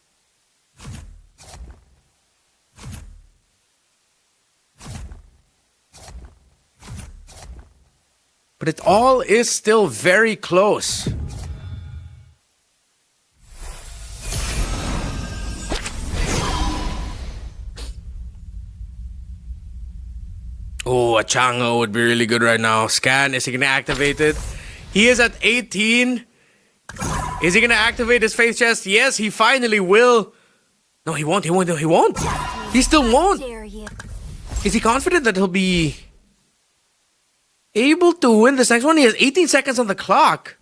But it all is still very close. Oh, a Chango would be really good right now. Scan, is he going to activate it? He is at 18. Is he going to activate his Faith chest? Yes, he finally will. No, he won't. He won't. He won't. He still won't. Is he confident that he'll be able to win this next one? He has 18 seconds on the clock.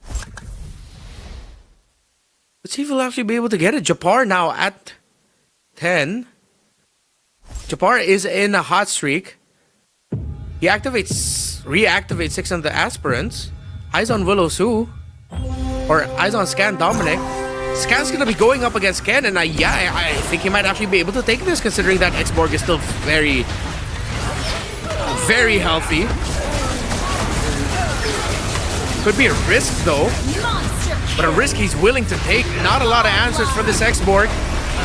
Let's see if he'll actually be able to get it. Japar now at 10. Japar is in a hot streak. He reactivates 6 on the aspirants. Eyes on Willow Sue. Or eyes on Scan Dominic. Scan's gonna be going up against Ken, and I think he might actually be able to take this considering that X-Borg is still very, very healthy. Could be a risk though. But a risk he's willing to take. Not a lot of answers for this X-Borg.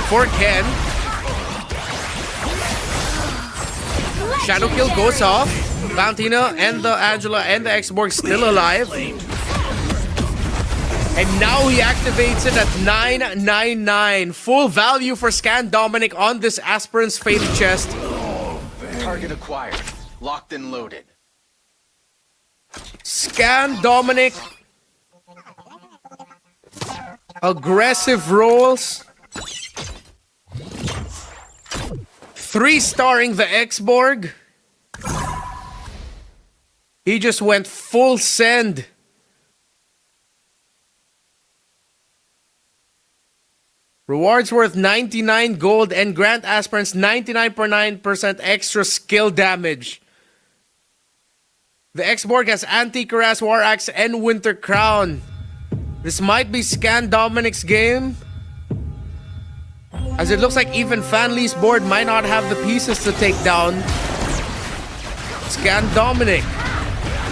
For Ken. Shadow kill goes off. Valentina and the Angela and the X-Borg still alive. And now he activates it at 999. Full value for Scan Dominic on this Aspirant's Faith chest. Target acquired. Locked and loaded. Scan Dominic. Aggressive rolls. 3-starring the X-Borg. He just went full send. Rewards worth 99 gold and grant aspirants 99.9% extra skill damage. The X-Borg has Anti-Cuirass, War Axe, and Winter Crown. This might be Scan Dominic's game, as it looks like even Fanli's board might not have the pieces to take down Scan Dominic.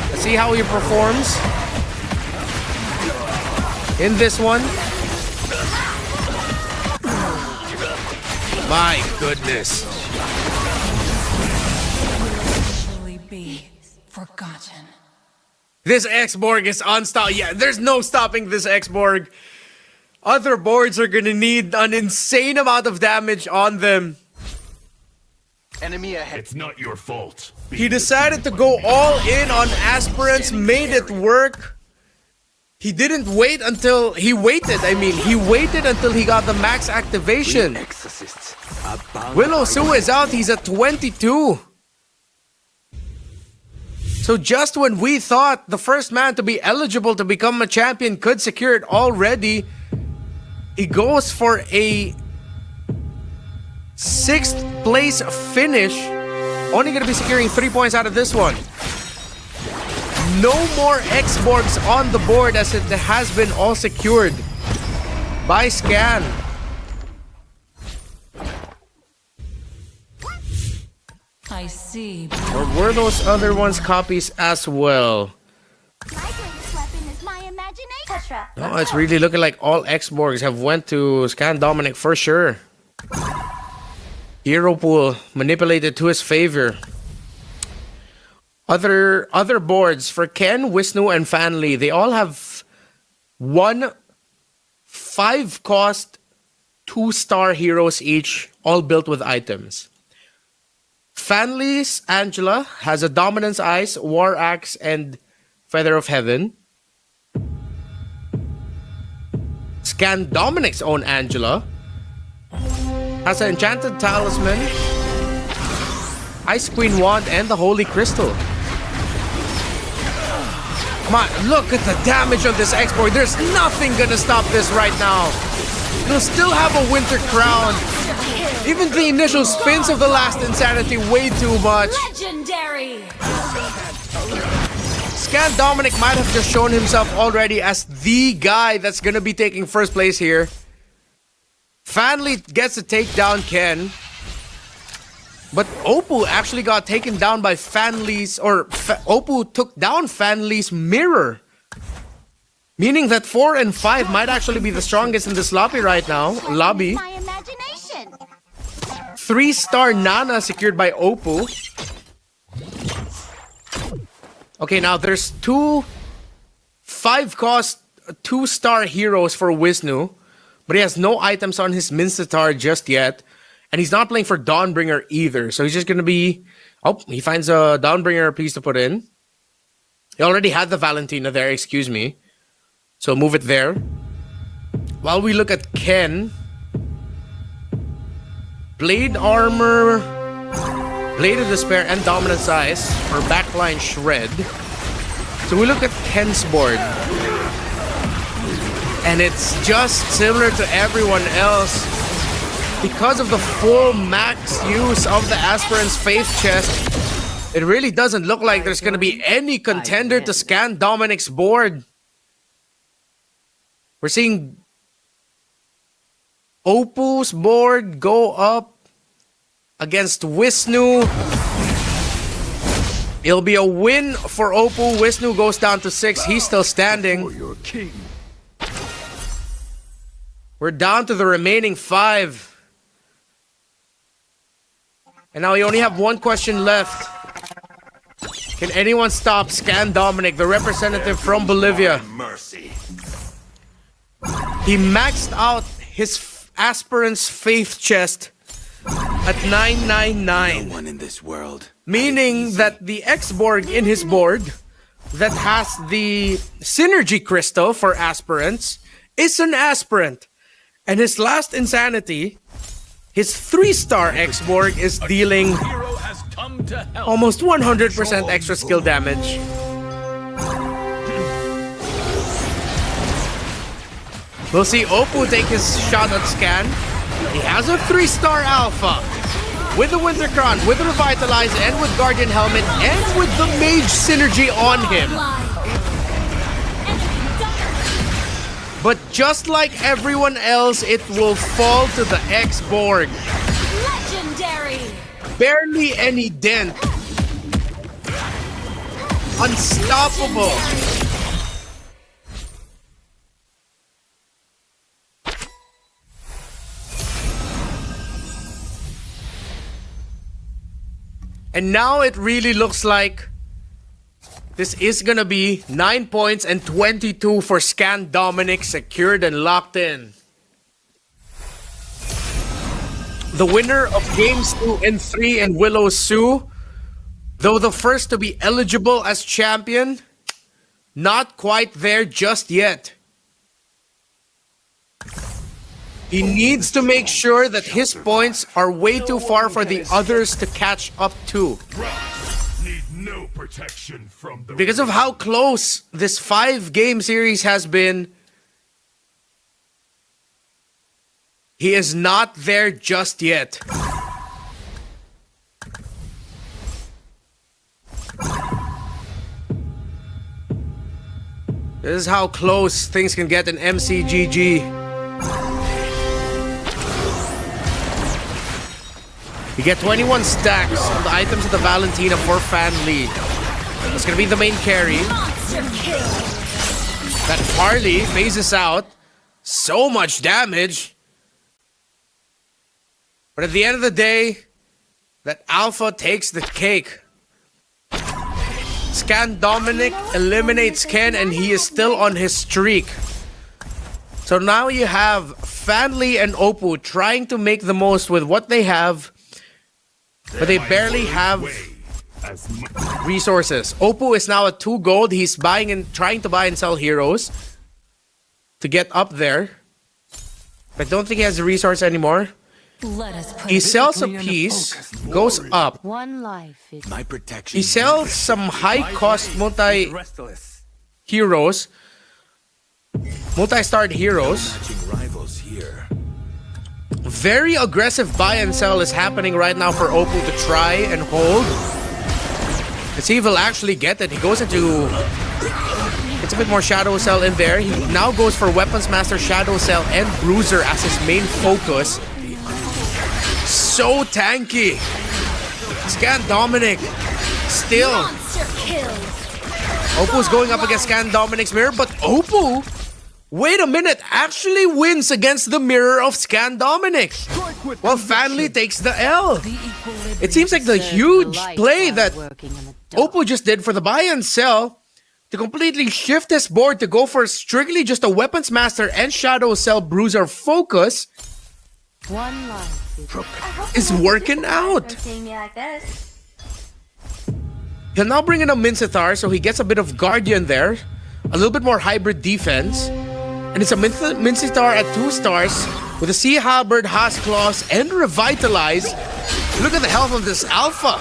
Let's see how he performs in this one. My goodness. Be forgotten. This X-Borg is unstoppable. Yeah, there's no stopping this X-Borg. Other boards are gonna need an insane amount of damage on them. Enemy ahead. It's not your fault. He decided to go all in on aspirants, made it work. He didn't wait until he waited. He waited until he got the max activation. Willow Sue is out. He's at 22. So just when we thought the first man to be eligible to become a champion could secure it already, he goes for a 6th place finish. Only going to be securing 3 points out of this one. No more X-Borgs on the board as it has been all secured by Scan. I see. Or were those other ones copies as well? My greatest weapon is my imagination. No, it's really looking like all X-Borgs have went to Scan Dominic for sure. Hero pool manipulated to his favor. Other boards for Ken, Wisnu, and Fanli, they all have 1 5-cost 2-star heroes each, all built with items. Fanli's Angela has a Dominance Ice, War Axe, and Feather of Heaven. Scan Dominic's own Angela has an Enchanted Talisman, Ice Queen Wand, and the Holy Crystal. Come on, look at the damage of this X-Borg. There's nothing gonna stop this right now. It'll still have a Winter Crown. Even the initial spins of the last Insanity way too much. Legendary! Scan Dominic might have just shown himself already as the guy that's gonna be taking first place here. Fanli gets to take down Ken. But Oppo actually got taken down by Fanli's, or Oppo took down Fanli's mirror. Meaning that 4 and 5 might actually be the strongest in this lobby right now. Lobby. My imagination. 3-star Nana secured by Oppo. Okay, now there's 2 5-cost 2-star heroes for Wisnu. But he has no items on his Minstatar just yet. And he's not playing for Dawnbringer either. So he's just going to be... Oh, he finds a Dawnbringer piece to put in. He already had the Valentina there, excuse me. So move it there. While we look at Ken. Blade Armor, Blade of Despair, and Dominance Ice for backline Shred. So we look at Ken's board. And it's just similar to everyone else. Because of the full max use of the Aspirant's Faith Chest, it really doesn't look like there's going to be any contender to Scan Dominic's board. We're seeing Oppo's board go up against Wisnu. It'll be a win for Oppo. Wisnu goes down to 6. He's still standing. We're down to the remaining 5. And now we only have one question left. Can anyone stop Scan Dominic, the representative from Bolivia? Mercy. He maxed out his Aspirant's Faith Chest at 999. No one in this world. Meaning that the X-Borg in his board that has the Synergy Crystal for Aspirants is an Aspirant. And his last Insanity, his 3-star X-Borg, is dealing almost 100% extra skill damage. We'll see Oppo take his shot at Scan. He has a 3-star Alpha with the Winter Crown, with the Revitalize, and with Guardian Helmet, and with the Mage Synergy on him. But just like everyone else, it will fall to the X-Borg. Legendary! Barely any dent. Unstoppable. And now it really looks like this is gonna be 9 points and 22 for Scan Dominic, secured and locked in. The winner of games 2 and 3 in Willow Sue, though the first to be eligible as champion, not quite there just yet. He needs to make sure that his points are way too far for the others to catch up to. Need no protection from the because of how close this 5-game series has been, he is not there just yet. This is how close things can get in MCGG. You get 21 stacks on the items of the Valentina for Fan Lee. That's gonna be the main carry. That Harley phases out. So much damage. But at the end of the day, that Alpha takes the cake. Scan Dominic eliminates Ken, and he is still on his streak. So now you have Fanli and Oppo trying to make the most with what they have, but they barely have resources. Oppo is now at 2 gold. He's buying and trying to buy and sell heroes to get up there. But don't think he has the resource anymore. He sells a piece, goes up. One life is My protection. He sells some high-cost multi-heroes, multi-starred heroes. Matching rivals here. Very aggressive buy and sell is happening right now for Oppo to try and hold. Let's see if he'll actually get it. He goes into... It's a bit more Shadow Cell in there. He now goes for Weapons Master, Shadow Cell, and Bruiser as his main focus. So tanky. Scan Dominic. Still. Oppo's going up against Scan Dominic's mirror, but Oppo, wait a minute, actually wins against the mirror of Scan Dominic. While Fanli takes the L. It seems like the huge play that Oppo just did for the buy and sell to completely shift his board to go for strictly just a Weapons Master and Shadow Cell Bruiser focus one life is working out. He'll now bring in a Mincitar, so he gets a bit of Guardian there. A little bit more hybrid defense. And it's a Mincitar at 2 stars with a Sea Halberd, Haas Claws, and Revitalize. Look at the health of this Alpha.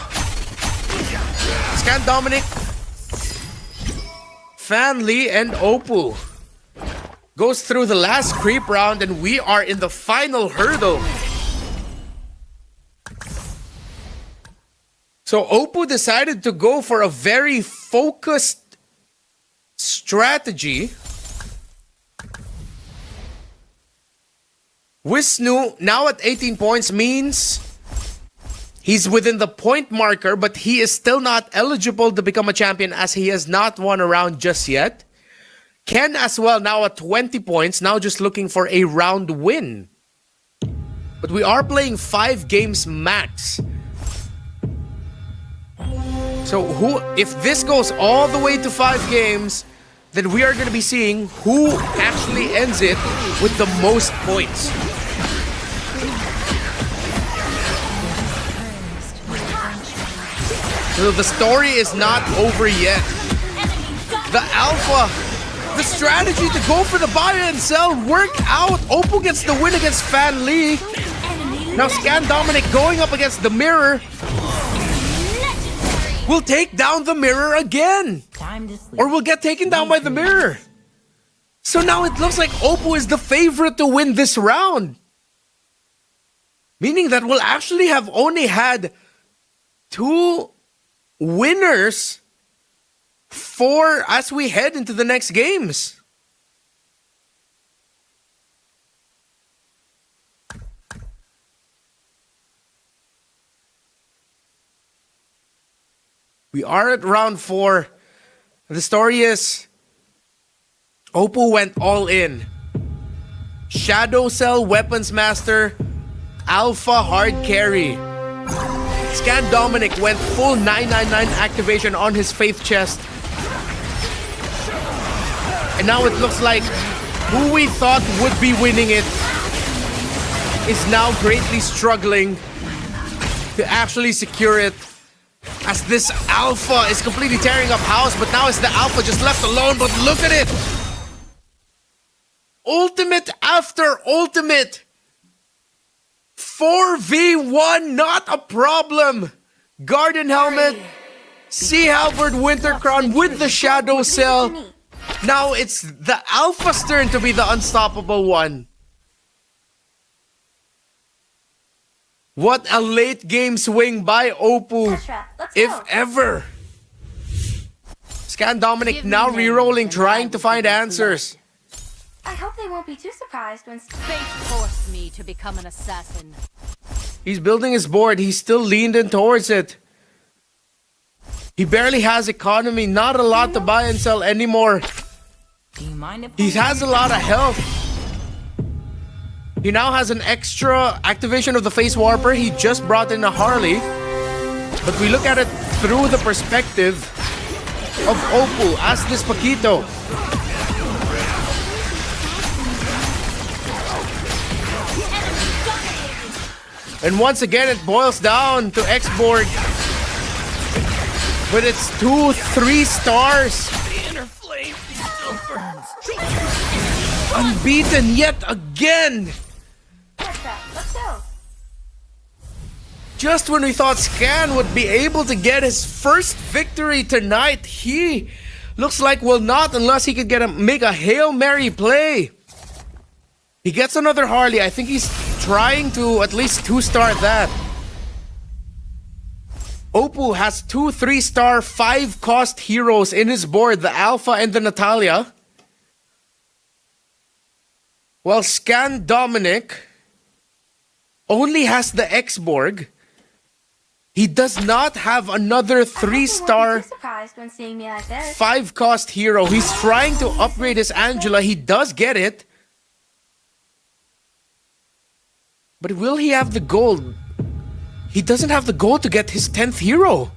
Scan Dominic, Fan Lee, and Oppo. Goes through the last creep round, and we are in the final hurdle. So Oppo decided to go for a very focused strategy. Wisnu, now at 18 points, means he's within the point marker, but he is still not eligible to become a champion as he has not won a round just yet. Ken as well, now at 20 points, now just looking for a round win. But we are playing 5 games max. So if this goes all the way to 5 games, then we are going to be seeing who actually ends it with the most points. So the story is not over yet. The Alpha, the strategy to go for the buy and sell worked out. Oppo gets the win against Fan Lee. Now Scan Dominic going up against the mirror will take down the mirror again. Or will get taken down by the mirror. So now it looks like Oppo is the favorite to win this round. Meaning that we'll actually have only had 2 winners as we head into the next games. We are at round 4. The story is Oppo went all in. Shadow Cell, Weapons Master, Alpha hard carry. Scan Dominic went full 999 activation on his Faith chest. And now it looks like who we thought would be winning it is now greatly struggling to actually secure it. As this Alpha is completely tearing up house, but now it's the Alpha just left alone. But look at it! Ultimate after ultimate. 4v1, not a problem. Garden Helmet, Sea Halberd Winter Crown with the Shadow Cell. Now it's the Alpha's turn to be the unstoppable one. What a late game swing by Oppo, if ever. Scan Dominic now re-rolling, trying to find answers. I hope they won't be too surprised when Fate forced me to become an assassin. He's building his board. He's still leaned in towards it. He barely has economy. Not a lot to buy and sell anymore. Do you mind if He has a lot of health. He now has an extra activation of the Face Warper. He just brought in a Harley. But we look at it through the perspective of Oppo as this Paquito. And once again, it boils down to X-Borg with its 2-3 stars. The inner flame still burns. Unbeaten yet again. Let's go. Just when we thought Scan would be able to get his first victory tonight, he looks like will not unless he could make a Hail Mary play. He gets another Harley. I think he's trying to at least 2-star that. Oppo has 2 3-star 5-cost heroes in his board, the Alpha and the Natalia. While Scan Dominic only has the X-Borg. He does not have another 3-star 5-cost hero. He's trying to upgrade his Angela. He does get it. But will he have the gold? He doesn't have the gold to get his 10th hero.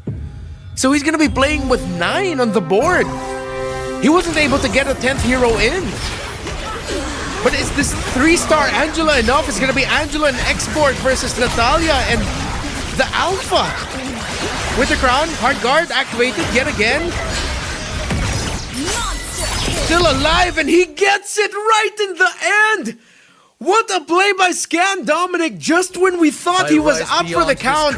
So he's going to be playing with 9 on the board. He wasn't able to get a 10th hero in. But is this 3-star Angela enough? It's going to be Angela and X-Borg versus Natalia and the Alpha. With the crown, hard guard activated yet again. Still alive, and he gets it right in the end. What a play by Scan Dominic. Just when we thought he was up for the count,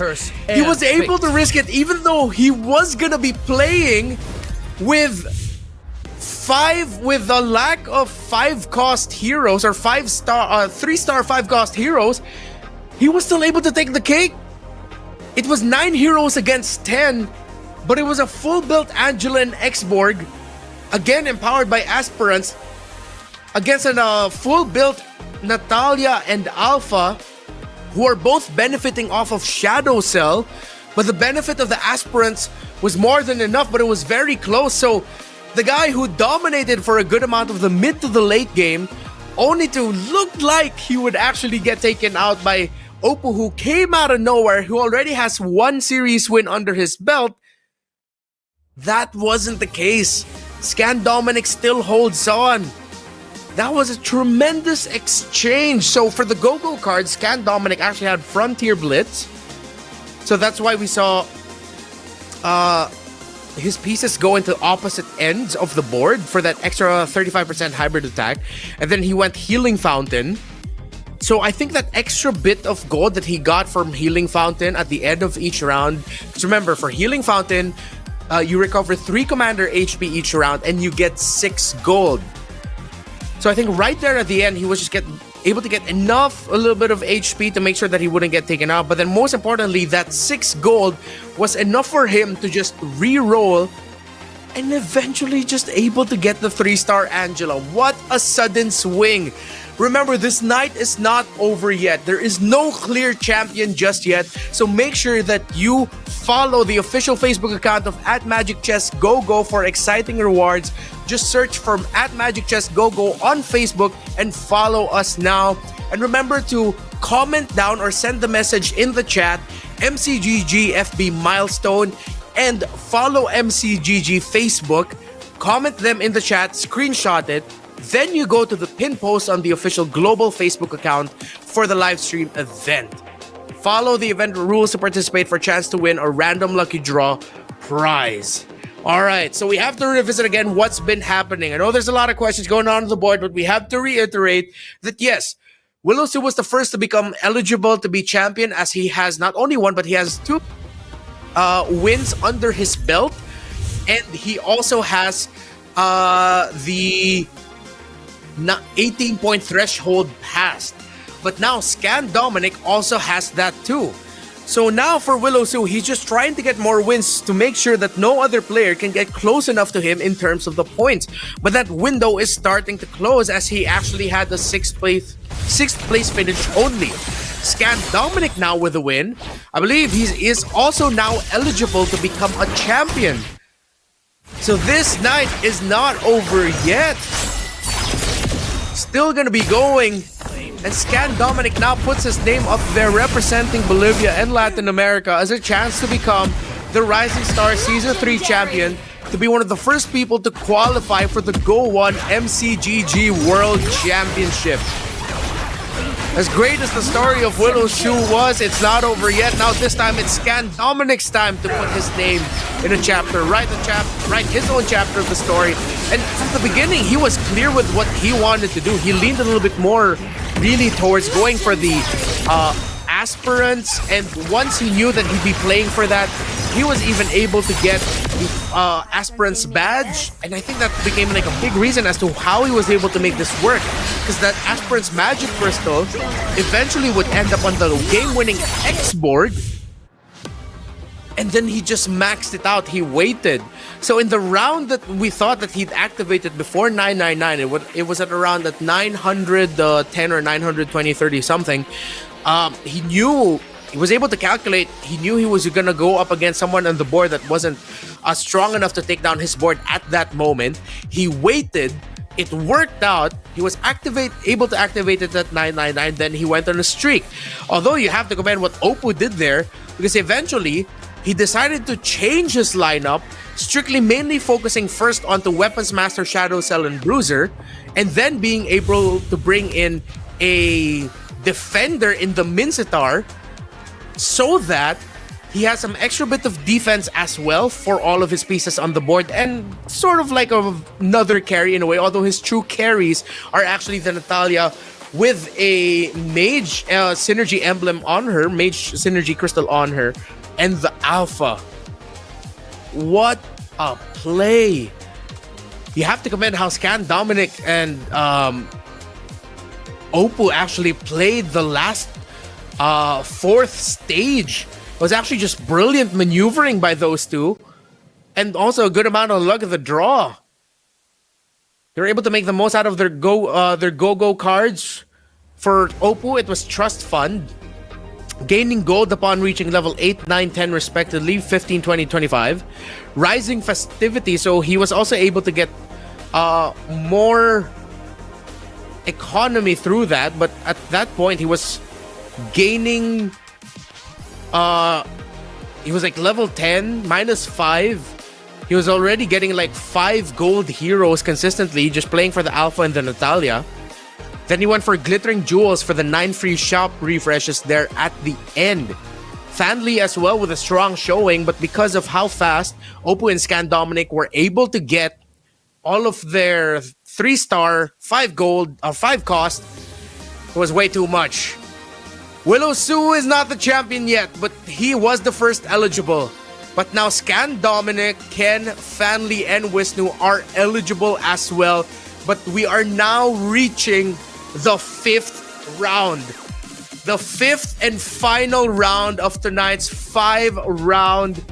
he was able to risk it, even though he was going to be playing with a lack of 5-cost heroes or 3-star 5-cost heroes. He was still able to take the cake. It was 9 heroes against 10, but it was a full-built Angela and X-Borg, again empowered by aspirants, against a full-built Natalia and Alpha, who are both benefiting off of Shadow Cell, but the benefit of the aspirants was more than enough, but it was very close. So the guy who dominated for a good amount of the mid to the late game, only to look like he would actually get taken out by Oppo, who came out of nowhere, who already has 1 series win under his belt. That wasn't the case. Scan Dominic still holds on. That was a tremendous exchange. So for the Go-Go cards, Scan Dominic actually had Frontier Blitz. So that's why we saw his pieces go into opposite ends of the board for that extra 35% hybrid attack. And then he went Healing Fountain. So I think that extra bit of gold that he got from Healing Fountain at the end of each round. Because remember, for Healing Fountain, you recover 3 commander HP each round and you get 6 gold. So I think right there at the end, he was just able to get a little bit of HP to make sure that he wouldn't get taken out. But then most importantly, that 6 gold was enough for him to just re-roll and eventually just able to get the 3-star Angela. What a sudden swing. Remember, this night is not over yet. There is no clear champion just yet. So make sure that you follow the official Facebook account of @MagicChessGoGo for exciting rewards. Just search for @MagicChessGoGo on Facebook and follow us now. And remember to comment down or send the message in the chat, MCGGFB milestone, and follow MCGG Facebook. Comment them in the chat, screenshot it. Then you go to the pin post on the official global Facebook account for the live stream event. Follow the event rules to participate for a chance to win a random lucky draw prize. Alright, so we have to revisit again what's been happening. I know there's a lot of questions going on the board, but we have to reiterate that yes, Willow Sue was the first to become eligible to be champion, as he has not only 1, but he has 2 wins under his belt, and he also has the 18-point threshold passed. But now Scan Dominic also has that too. So now for Willow Su, he's just trying to get more wins to make sure that no other player can get close enough to him in terms of the points. But that window is starting to close as he actually had the sixth place finish only. Scan Dominic now with a win. I believe he is also now eligible to become a champion. So this night is not over yet. Still gonna be going. And Scan Dominic now puts his name up there representing Bolivia and Latin America as a chance to become the Rising Star Season 3 champion, to be one of the first people to qualify for the Go 1 MCGG World Championship. As great as the story of Willow Su was, it's not over yet. Now this time it's Scan Dominic's time to put his name in a chapter, write his own chapter of the story. And from the beginning, he was clear with what he wanted to do. He leaned a little bit more really towards going for the aspirants, and once he knew that he'd be playing for that, he was even able to get the aspirants badge, and I think that became like a big reason as to how he was able to make this work, because that aspirants magic crystal eventually would end up on the game-winning X board, and then he just maxed it out. He waited. So in the round that we thought that he'd activated before 999, it was at around at 910 or 920, 30 something. He knew, he was able to calculate, he knew he was gonna go up against someone on the board that wasn't strong enough to take down his board at that moment. He waited, it worked out, he was able to activate it at 999, then he went on a streak. Although you have to commend what Oppo did there, because eventually, he decided to change his lineup, strictly mainly focusing first onto Weapons Master, Shadow Cell, and Bruiser, and then being able to bring in a defender in the Mincetar so that he has some extra bit of defense as well for all of his pieces on the board, and sort of like another carry in a way, although his true carries are actually the Natalia with a Mage Synergy emblem on her, Mage Synergy Crystal on her, and the Alpha. What a play! You have to commend how Scan Dominic and Oppo actually played the last fourth stage. It was actually just brilliant maneuvering by those two, and also a good amount of luck of the draw. They were able to make the most out of their go-go cards. For Oppo, it was Trust Fund, gaining gold upon reaching level 8, 9, 10 respectively, 15, 20, 25. Rising Festivity, so he was also able to get more economy through that, but at that point he was gaining he was like level 10 minus 5. He was already getting like 5 gold heroes consistently, just playing for the Alpha and the Natalia. Then he went for Glittering Jewels for the 9 free shop refreshes there at the end. Fanly as well with a strong showing, but because of how fast Oppo and Scan Dominic were able to get all of their 3-star, 5 gold, 5 cost, was way too much. Willow Su is not the champion yet, but he was the first eligible. But now Scan Dominic, Ken, Fanly, and Wisnu are eligible as well. But we are now reaching the 5th round. The 5th and final round of tonight's 5-round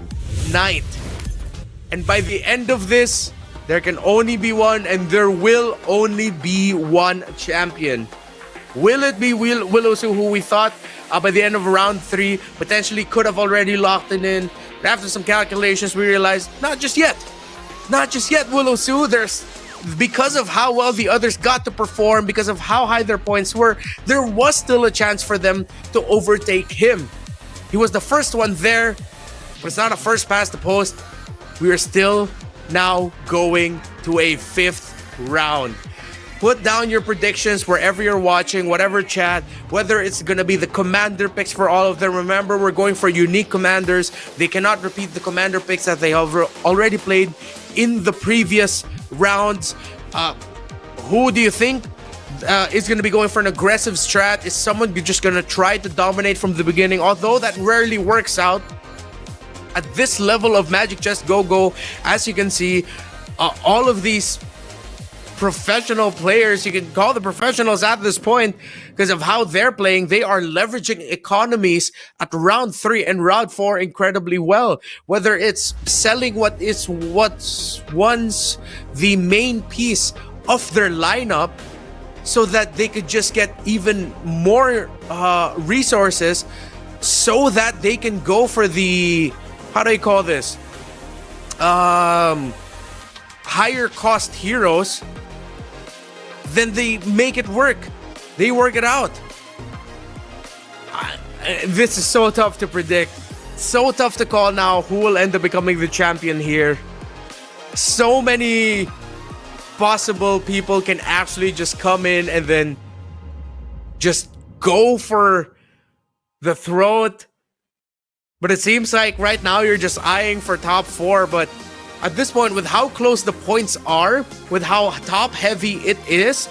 night. And by the end of this, there can only be one, and there will only be one champion. Will it be Willow Su, who we thought by the end of round 3 potentially could have already locked it in? But after some calculations, we realized not just yet. Not just yet, Willow Su. Because of how well the others got to perform, because of how high their points were, there was still a chance for them to overtake him. He was the first one there, but it's not a first past the post. We are still now going to a 5th round. Put down your predictions wherever you're watching, whatever chat, whether it's going to be the commander picks for all of them. Remember, we're going for unique commanders. They cannot repeat the commander picks that they have already played in the previous rounds. Who do you think is going to be going for an aggressive strat? Is someone just going to try to dominate from the beginning? Although that rarely works out. at this level of Magic Chess Go-Go, as you can see, all of these professional players, you can call the professionals at this point because of how they're playing, they are leveraging economies at round 3 and round 4 incredibly well. Whether it's selling what's once the main piece of their lineup so that they could just get even more resources so that they can go for the, how do I call this? Higher cost heroes. Then they make it work. They work it out. This is so tough to predict. So tough to call now who will end up becoming the champion here. So many possible people can actually just come in and then just go for the throat. But it seems like right now you're just eyeing for top 4, but at this point, with how close the points are, with how top heavy it is,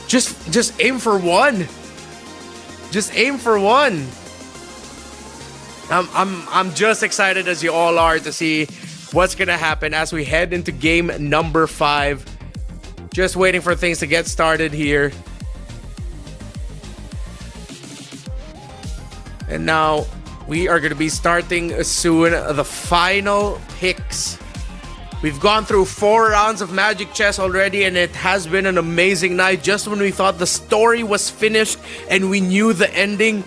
just aim for one. Just aim for one. I'm just excited as you all are to see what's gonna happen as we head into game number 5. Just waiting for things to get started here. And now we are going to be starting soon the final picks. We've gone through 4 rounds of Magic Chess already, and it has been an amazing night. Just when we thought the story was finished and we knew the ending,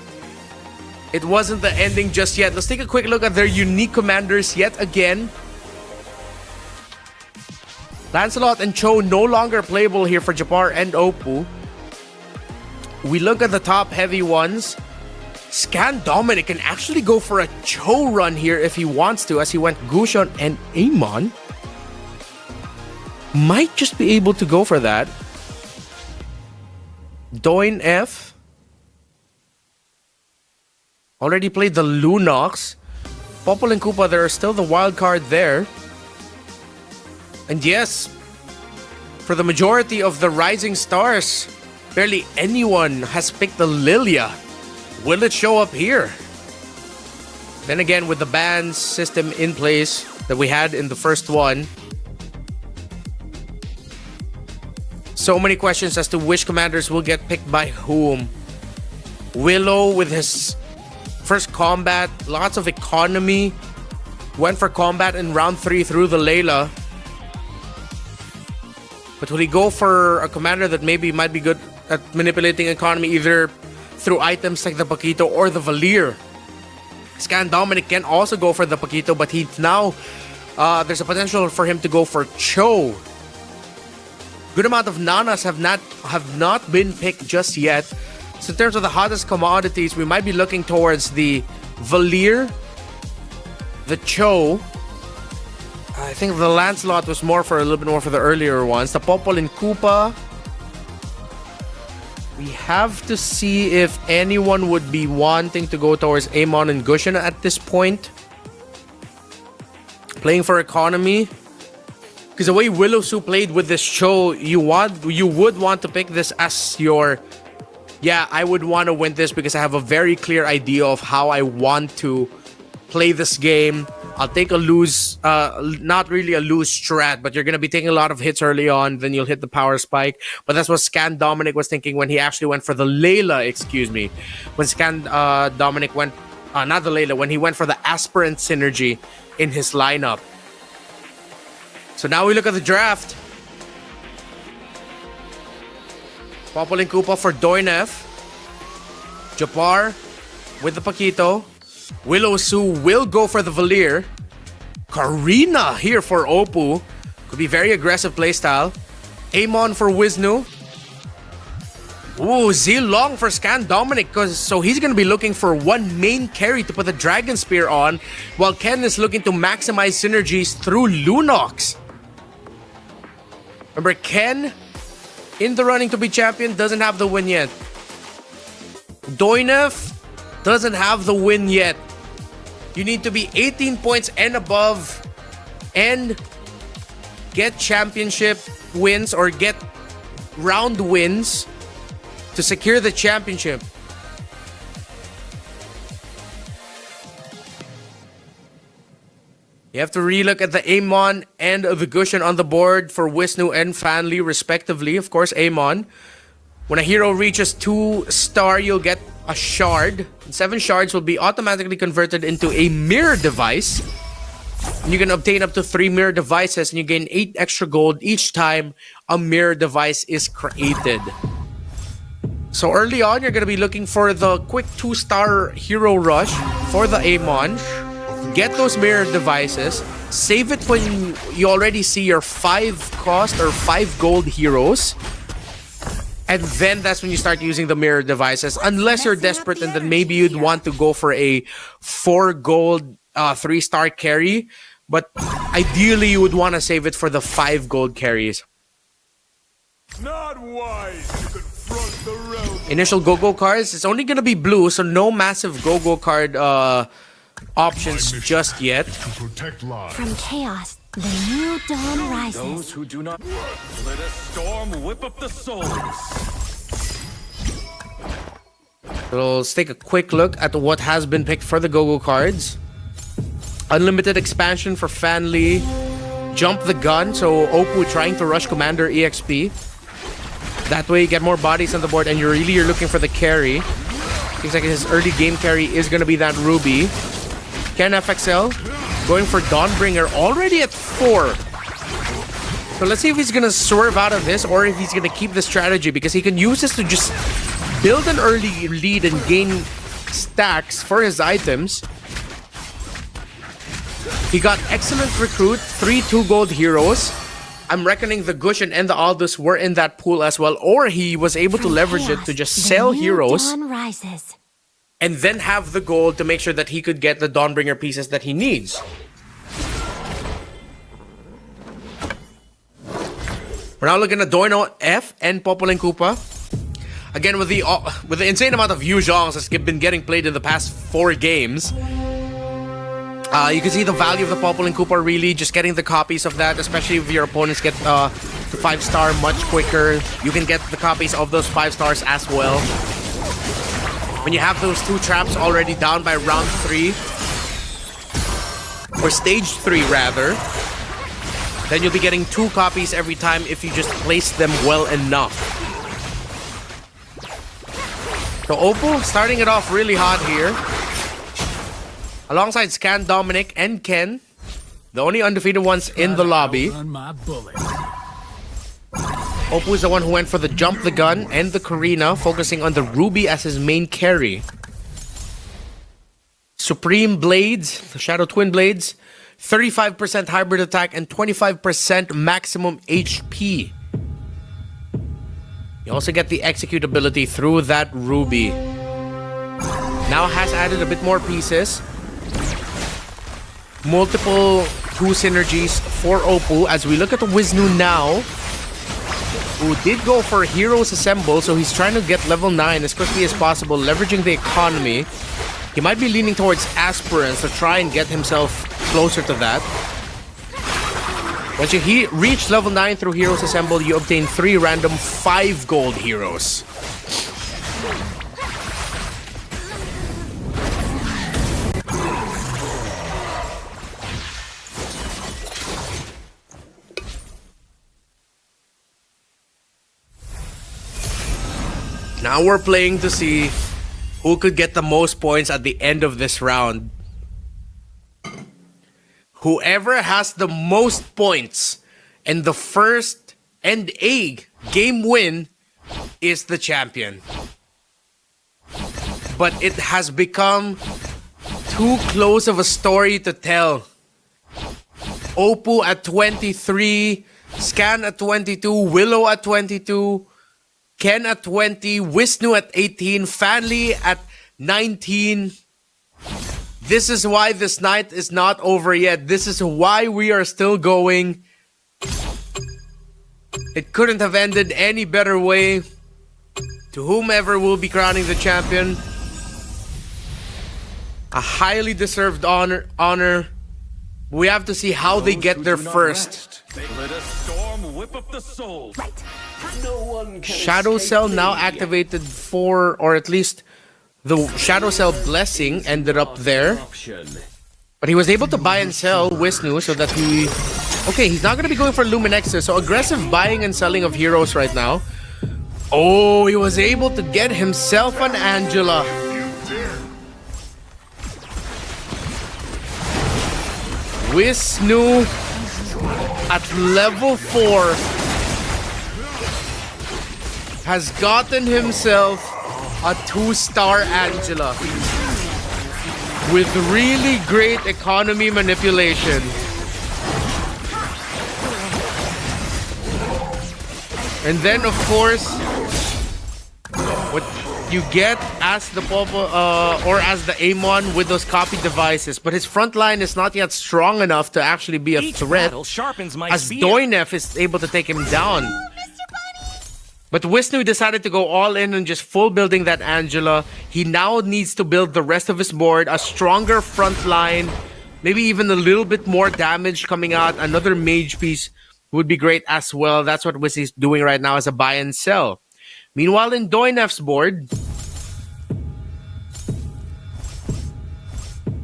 it wasn't the ending just yet. Let's take a quick look at their unique commanders yet again. Lancelot and Cho no longer playable here for Japar and Oppo. We look at the top heavy ones. Scan Dominic can actually go for a Cho run here if he wants to, as he went Gushon and Amon. Might just be able to go for that. Doin F already played the Lunox. Popol and Koopa, there are still the wild card there. And yes, for the majority of the Rising Stars, barely anyone has picked the Lilia. Will it show up here? Then again, with the ban system in place that we had in the first one, so many questions as to which commanders will get picked by whom. Willow with his first combat, lots of economy, went for combat in round 3 through the Layla. But will he go for a commander that maybe might be good at manipulating economy either through items like the Paquito or the Valier? Scan Dominic can also go for the Paquito, but he's now there's a potential for him to go for Cho. Good amount of Nanas have not been picked just yet. So in terms of the hottest commodities, we might be looking towards the Valier, the Cho. I think the Lancelot was more for a little bit more for the earlier ones. The Popol and Koopa. We have to see if anyone would be wanting to go towards Amon and Gushon at this point. Playing for economy. Because the way Willow Su played with this show, you would want to pick this as your... Yeah, I would want to win this because I have a very clear idea of how I want to play this game. I'll take a loose, not really a loose strat, but you're going to be taking a lot of hits early on, then you'll hit the power spike. But that's what Scan Dominic was thinking when he actually went for the Layla, excuse me. When Scan Dominic went, not the Layla, when he went for the Aspirant synergy in his lineup. So now we look at the draft. Popol and Koopa for Doinef. Japar with the Paquito. Willow Su will go for the Valier. Karina here for Oppo. Could be very aggressive playstyle. Amon for Wisnu. Ooh, Zilong for Scan Dominic. So he's going to be looking for one main carry to put the Dragon Spear on, while Ken is looking to maximize synergies through Lunox. Remember, Ken, in the running to be champion, doesn't have the win yet. Doinef doesn't have the win yet. You need to be 18 points and above and get championship wins or get round wins to secure the championship. You have to relook at the Amon and the Gushin on the board for Wisnu and Fanli, respectively. Of course, Amon. When a hero reaches 2-star, you'll get a shard. 7 shards will be automatically converted into a mirror device. And you can obtain up to 3 mirror devices, and you gain 8 extra gold each time a mirror device is created. So early on, you're going to be looking for the quick 2-star hero rush for the Amon. Get those mirror devices. Save it when you already see your 5 cost or 5 gold heroes. And then that's when you start using the mirror devices. Unless you're desperate and then maybe you'd want to go for a 4 gold 3-star carry. But ideally you would want to save it for the 5 gold carries. Not wise to confront the realm. Initial go-go cards, it's only going to be blue, so no massive go-go card options just yet. To protect lives. From chaos, the new dawn rises. Those who do not let a storm whip up the souls. So let's take a quick look at what has been picked for the go-go cards. Unlimited expansion for Fanli. Jump the gun, so Oppo trying to rush Commander EXP. That way you get more bodies on the board and you're looking for the carry. Seems like his early game carry is going to be that Ruby. Ken FXL going for Dawnbringer already at 4. So let's see if he's going to swerve out of this or if he's going to keep the strategy, because he can use this to just build an early lead and gain stacks for his items. He got excellent recruit, 3 2-gold heroes. I'm reckoning the Gushin and the Aldous were in that pool as well, or he was able to leverage it to just sell heroes and then have the gold to make sure that he could get the Dawnbringer pieces that he needs. We're now looking at Doino F and Popolin Koopa. Again, with the insane amount of Yu Zhongs that's been getting played in the past 4 games, you can see the value of the Popolin Koopa really just getting the copies of that, especially if your opponents get the 5-star much quicker. You can get the copies of those 5 stars as well. When you have those 2 traps already down by round 3, or stage 3 rather, then you'll be getting 2 copies every time if you just place them well enough. So Oppo starting it off really hot here. Alongside Scan, Dominic, and Ken, the only undefeated ones in the lobby. Oppo is the one who went for the Jump the Gun and the Karina, focusing on the Ruby as his main carry. Supreme Blades, the Shadow Twin Blades, 35% hybrid attack and 25% maximum HP. You also get the Execute ability through that Ruby. Now has added a bit more pieces. Multiple 2 synergies for Oppo as we look at the Wisnu now, who did go for Heroes Assemble, so he's trying to get level 9 as quickly as possible, leveraging the economy. He might be leaning towards Aspirants to try and get himself closer to that. Once you reach level 9 through Heroes Assemble, you obtain 3 random 5 gold heroes. Now we're playing to see who could get the most points at the end of this round. Whoever has the most points and the first and a game win is the champion. But it has become too close of a story to tell. Oppo at 23, Scan at 22, Willow at 22, Ken at 20, Wisnu at 18, Fanli at 19. This is why this night is not over yet. This is why we are still going. It couldn't have ended any better way. To whomever will be crowning the champion, a highly deserved honor. We have to see how they get there first. Let a storm whip up the souls. Shadow Cell now activated for, or at least the Shadow Cell Blessing ended up there. But he was able to buy and sell Wisnu so that he... Okay, he's not going to be going for Luminexes. So aggressive buying and selling of heroes right now. Oh, he was able to get himself an Angela. Wisnu at level 4 has gotten himself a 2-star Angela with really great economy manipulation. And then, of course, what you get as the Popo, or as the Amon with those copy devices, but his front line is not yet strong enough to actually be a threat, as Doinef is able to take him down. But Wisnu decided to go all in and just full building that Angela. He now needs to build the rest of his board, a stronger front line, maybe even a little bit more damage coming out. Another mage piece would be great as well. That's what Wisnu's doing right now as a buy and sell. Meanwhile, in Doinef's board,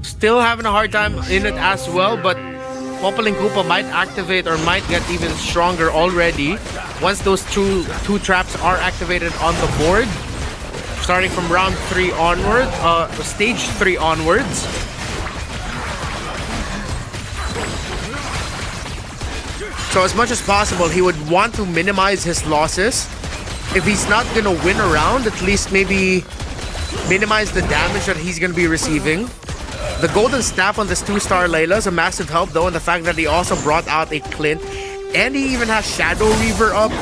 still having a hard time in it as well, but Popaling Koopa might activate or might get even stronger already once those two traps are activated on the board. Starting from round 3 onward, stage 3 onwards. So as much as possible, he would want to minimize his losses. If he's not gonna win a round, at least maybe minimize the damage that he's gonna be receiving. The golden staff on this 2-star Layla is a massive help though, and the fact that he also brought out a Clint, and he even has Shadow Reaver up,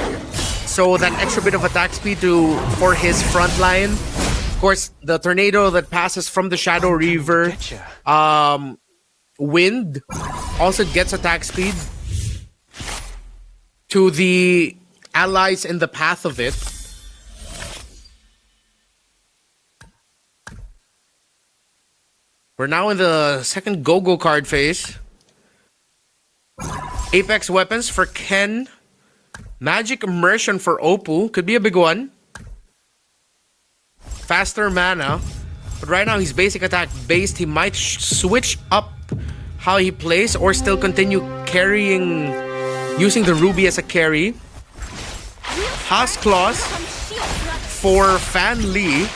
so that extra bit of attack speed for his front line. Of course, the tornado that passes from the Shadow Reaver, wind also gets attack speed to the allies in the path of it. We're now in the second go-go card phase. Apex weapons for Ken. Magic Immersion for Oppo. Could be a big one. Faster mana. But right now he's basic attack based. He might switch up how he plays or still continue carrying, using the Ruby as a carry. House Claws for Fan Lee.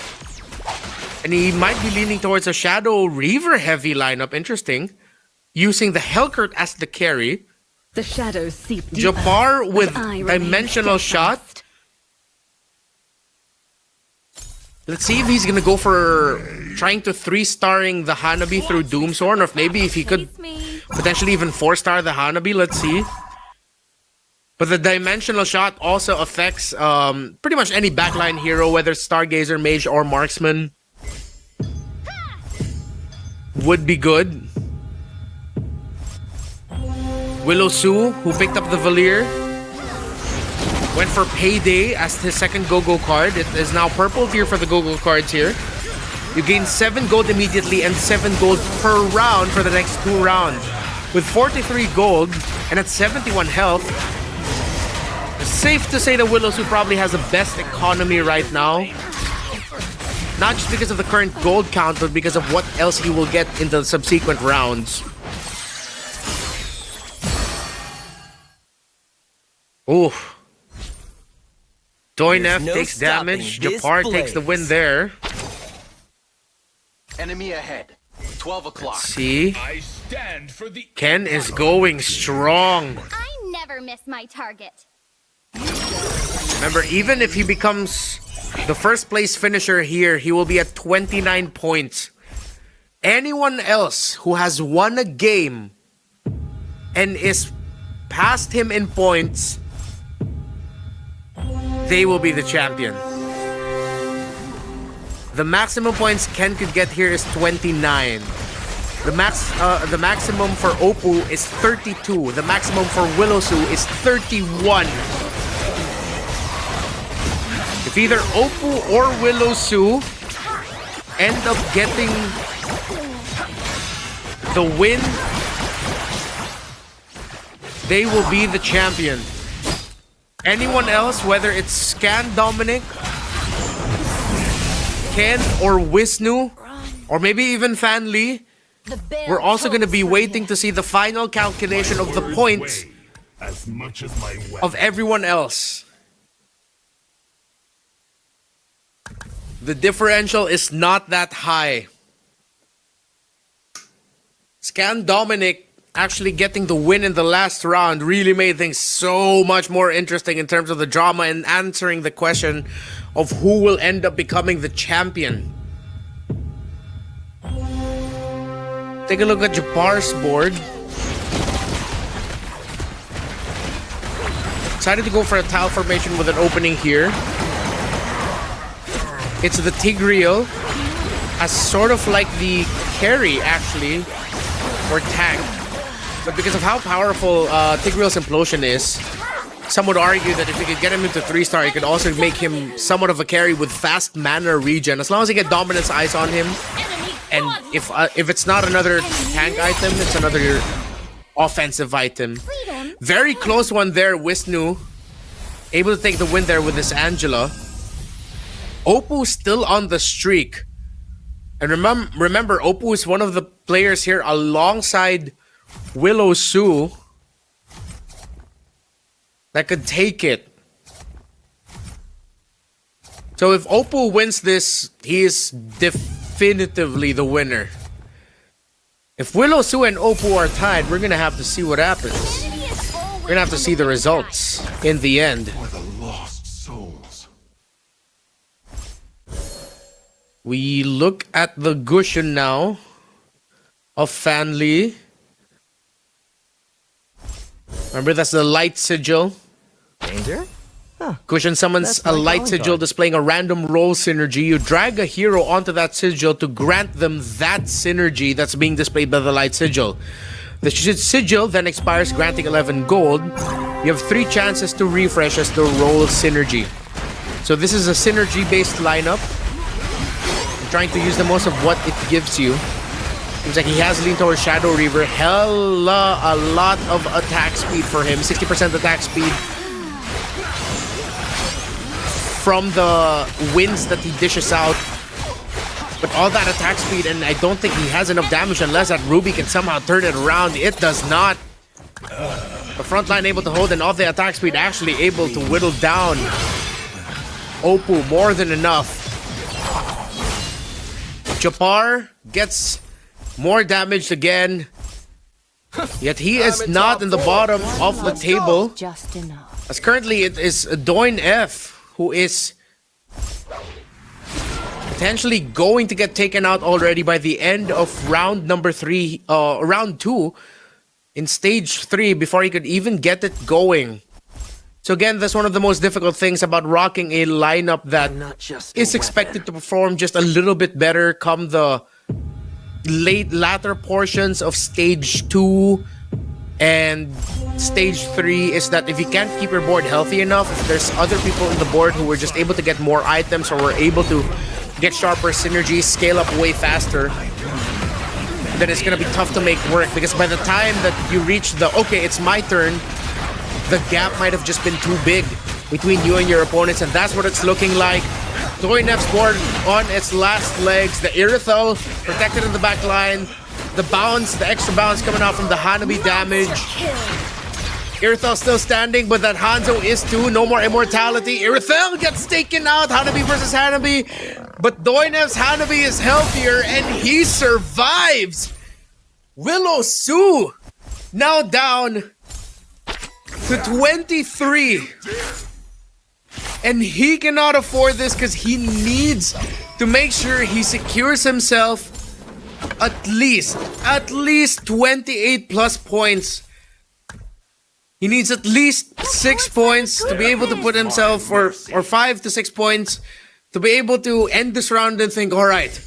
And he might be leaning towards a Shadow Reaver heavy lineup. Interesting. Using the Hellcurt as the carry. The shadows seep deeper, Japar with Dimensional Shot. Let's see if he's gonna go for trying to 3-starring the Hanabi through Doomsworn, or if maybe if he could potentially even 4-star the Hanabi. Let's see. But the Dimensional Shot also affects pretty much any backline hero, whether Stargazer, Mage, or Marksman. Would be good. Willow Sue, who picked up the Valier, went for Payday as his second go-go card. It is now purple tier for the go-go cards here. You gain 7 gold immediately and 7 gold per round for the next 2 rounds. With 43 gold and at 71 health, it's safe to say that Willow Sue probably has the best economy right now. Not just because of the current gold count, but because of what else he will get in the subsequent rounds. Oof. Doinef takes damage. Japar takes the win there. Enemy ahead. 12 o'clock. See? Ken is going strong. I never miss my target. Remember, even if he becomes the first place finisher here, he will be at 29 points. Anyone else who has won a game and is past him in points, they will be the champion. The maximum points Ken could get here is 29. The maximum for Oppo is 32. The maximum for Willow Sue is 31. If either Oppo or Willow Sue end up getting the win, they will be the champion. Anyone else, whether it's Scan Dominic, Ken or Wisnu, or maybe even Fan Lee, we're also going to be waiting to see the final calculation of the points as much as my weapon. of everyone else. The differential is not that high. Scan Dominic actually getting the win in the last round really made things so much more interesting in terms of the drama and answering the question of who will end up becoming the champion. Take a look at Japar's board. Decided to go for a tile formation with an opening here. It's the Tigreal as sort of like the carry actually, or tank. But because of how powerful Tigreal's implosion is, some would argue that if you could get him into 3-star, you could also make him somewhat of a carry with fast mana regen. As long as you get Dominance Eyes on him, and if it's not another tank item, it's another offensive item. Very close one there, Wisnu. Able to take the win there with this Angela. Oppo still on the streak. And remember, Oppo is one of the players here alongside Willow Su that could take it. So if Oppo wins this, he is definitively the winner. If Willow Su and Oppo are tied, we're gonna have to see what happens. We're gonna have to see the results in the end. For the lost souls. We look at the Gusion now of Fanli. Remember, that's the light sigil. Danger? Gusion summons That's a my light calling sigil card. displaying a random roll synergy. You drag a hero onto that sigil to grant them that synergy that's being displayed by the light sigil. The sigil then expires, granting 11 gold. You have 3 chances to refresh as the roll synergy. So this is a synergy-based lineup. I'm trying to use the most of what it gives you. Seems like he has leaned towards Shadow Reaver. Hella a lot of attack speed for him. 60% attack speed from the wins that he dishes out. But all that attack speed, and I don't think he has enough damage unless that Ruby can somehow turn it around. It does not. The front line able to hold, and off the attack speed actually able to whittle down Oppo more than enough. Japar gets more damage again. Yet he is not in the bottom of the table. Just enough. As currently it is Doin F who is potentially going to get taken out already by the end of round number 3, round 2 in stage 3 before he could even get it going. So again, that's one of the most difficult things about rocking a lineup that is expected to perform just a little bit better come the latter portions of stage 2 and stage 3, is that if you can't keep your board healthy enough, if there's other people in the board who were just able to get more items or were able to get sharper synergies, scale up way faster, then it's gonna be tough to make work, because by the time that you reach the okay, it's my turn, the gap might have just been too big between you and your opponents, and that's what it's looking like. Doinef's board on its last legs. The Irithel protected in the back line. The bounce, the extra bounce coming out from the Hanabi damage. Irithel still standing, but that Hanzo is too. No more immortality. Irithel gets taken out. Hanabi versus Hanabi. But Doinef's Hanabi is healthier, and he survives. Willow Su now down to 23. And he cannot afford this because he needs to make sure he secures himself at least 28 plus points. He needs at least 6 points to be able to put himself, or 5 to 6 points to be able to end this round and think, all right,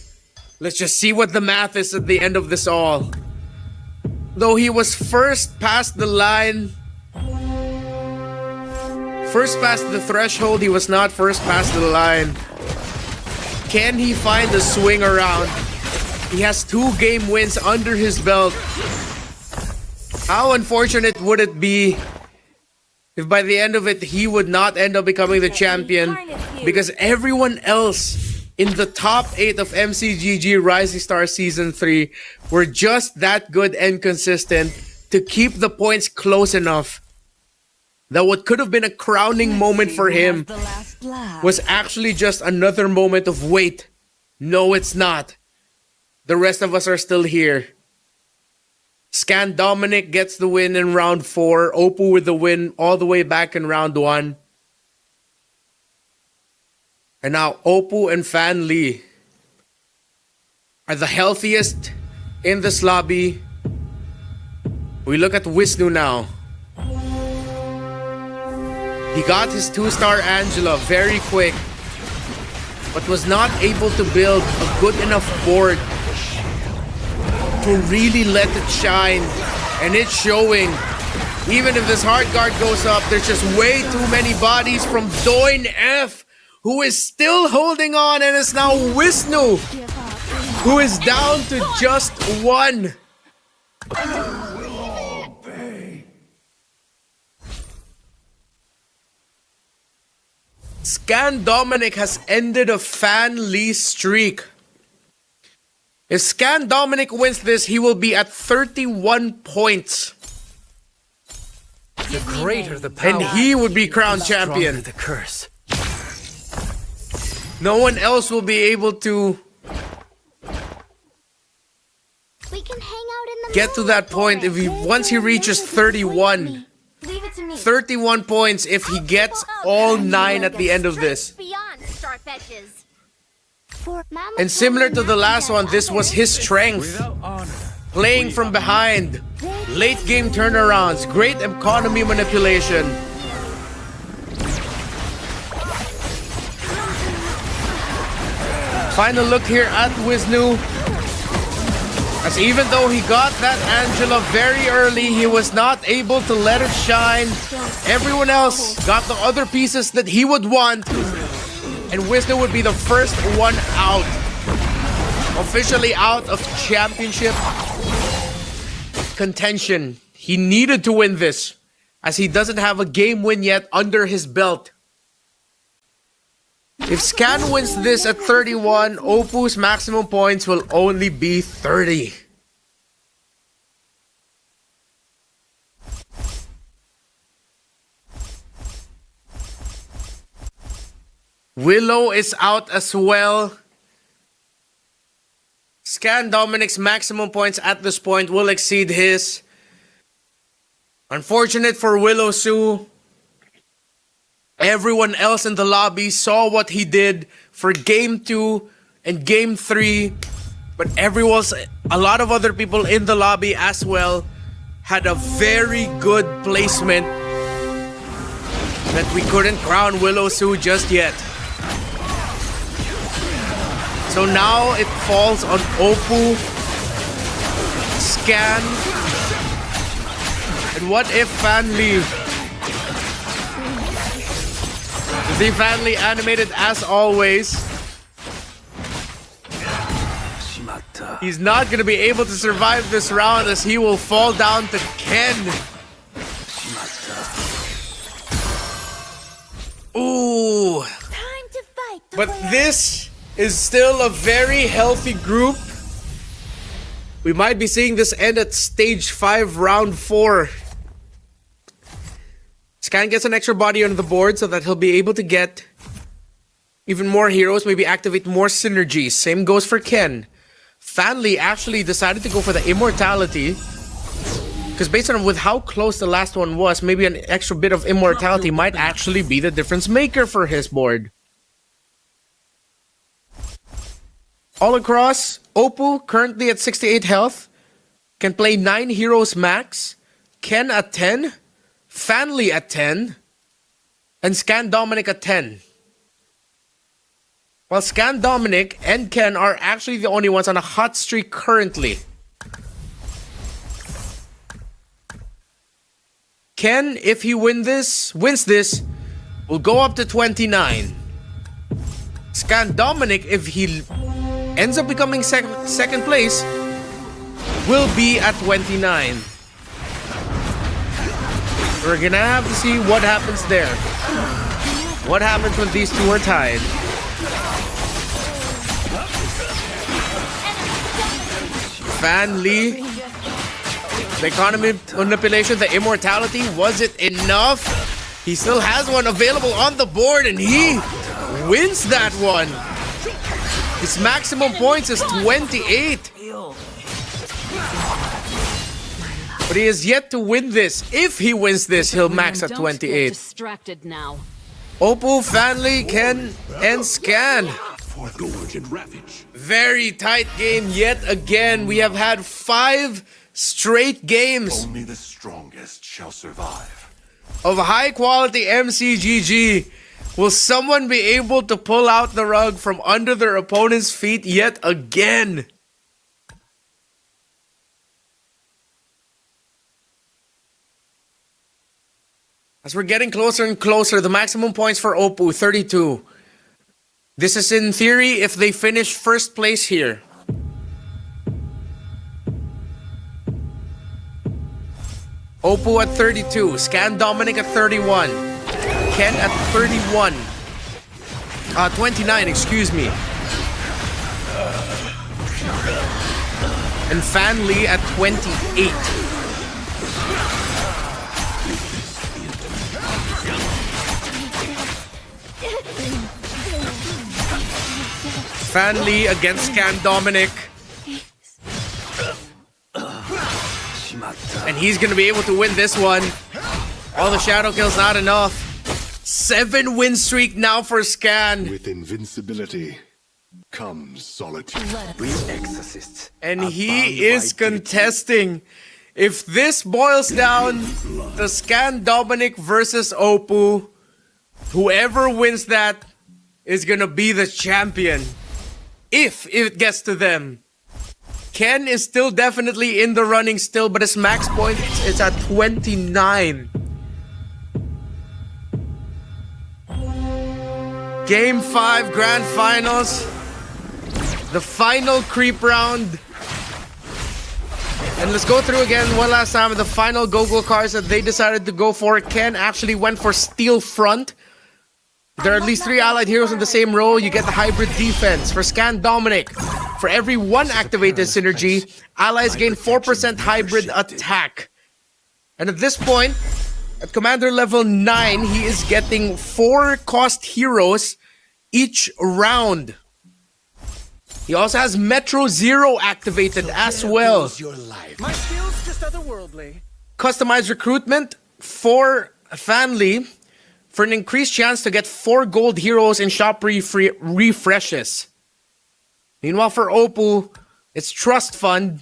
let's just see what the math is at the end of this all. Though he was first past the line, first past the threshold, he was not first past the line. Can he find the swing around? He has 2 game wins under his belt. How unfortunate would it be if by the end of it he would not end up becoming the champion, because everyone else in the top 8 of MCGG Rising Star Season 3 were just that good and consistent to keep the points close enough that what could have been a crowning moment for him was actually just another moment of wait. No, it's not. The rest of us are still here. Scan Dominic gets the win in round 4. Oppo with the win all the way back in round 1. And now Oppo and Fan Lee are the healthiest in this lobby. We look at Wisnu now. He got his 2-star Angela very quick, but was not able to build a good enough board to really let it shine. And it's showing. Even if this hard guard goes up, there's just way too many bodies from Doin F, who is still holding on, and it's now Wisnu, who is down to just 1. Scan Dominic has ended a Fan Lee streak. If Scan Dominic wins this, he will be at 31 points. The greater the power, and he would be crowned champion. The curse. No one else will be able to We can hang out in the get to that point if he once he reaches 31. 31 points if he gets all 9 at the end of this. Beyond star fetches. And similar to the last one, this was his strength. Playing from behind, late game turnarounds, great economy manipulation. Final look here at Wisnu. As even though he got that Angela very early, he was not able to let it shine. Everyone else got the other pieces that he would want. And Wisnu would be the first one out. Officially out of championship contention. He needed to win this, as he doesn't have a game win yet under his belt. If Scan wins this at 31, Oppo's maximum points will only be 30. Willow is out as well. Scan Dominic's maximum points at this point will exceed his. Unfortunate for Willow Sue. Everyone else in the lobby saw what he did for Game 2 and Game 3. But a lot of other people in the lobby as well had a very good placement that we couldn't crown Willow Sue just yet. So now it falls on Oppo, Scan, and what if Fan Lee? The Fan Lee animated as always. He's not going to be able to survive this round as he will fall down to Ken. Ooh. Time to fight. But this is still a very healthy group. We might be seeing this end at stage 5, round 4. Scan gets an extra body on the board so that he'll be able to get even more heroes, maybe activate more synergies. Same goes for Ken. Fan Lee actually decided to go for the immortality, because based on with how close the last one was, maybe an extra bit of immortality might actually be the difference maker for his board. All across, Oppo currently at 68 health, can play 9 heroes max, Ken at 10, Fan Lee at 10, and Scan Dominic at 10. While Scan Dominic and Ken are actually the only ones on a hot streak currently. Ken, if he wins this, will go up to 29. Scan Dominic, if he ends up becoming second place, will be at 29. We're gonna have to see what happens there. What happens when these two are tied? Fan Li. The economy manipulation, the immortality, was it enough? He still has one available on the board and he wins that one. His maximum points is 28. But he has yet to win this. If he wins this, he'll max at 28. Distracted now. Oppo, Fan Li, Ken, and Scan. Fourth gorge and ravage. Very tight game yet again. We have had 5 straight games Only the strongest shall survive. of high quality MCGG. Will someone be able to pull out the rug from under their opponent's feet yet again? As we're getting closer and closer, the maximum points for Oppo, 32. This is in theory if they finish first place here. Oppo at 32, Scan Dominic at 31, Ken at 31, 29, excuse me. And Fan Li at 28. Fan Li against Scan Dominic. And he's gonna be able to win this one. All the shadow kills not enough. 7 win streak now for Scan. With invincibility comes solitude. Exorcists. And he is contesting. If this boils down to Scan Dominic versus Oppo, whoever wins that is gonna be the champion. If it gets to them. Ken is still definitely in the running still, but his max point is at 29. Game 5 Grand Finals. The final creep round. And let's go through again one last time with the final Google cards that they decided to go for. Ken actually went for Steel Front. There are at least 3 allied heroes in the same row. You get the hybrid defense. For Scan Dominic, for every 1 activated synergy, allies gain 4% hybrid attack. And at this point, at commander level 9, he is getting 4 cost heroes each round. He also has Metro Zero activated as well. My skills just otherworldly. Customized recruitment for Fan Li for an increased chance to get 4 gold heroes in shop refreshes. Meanwhile, for Oppo, it's Trust Fund.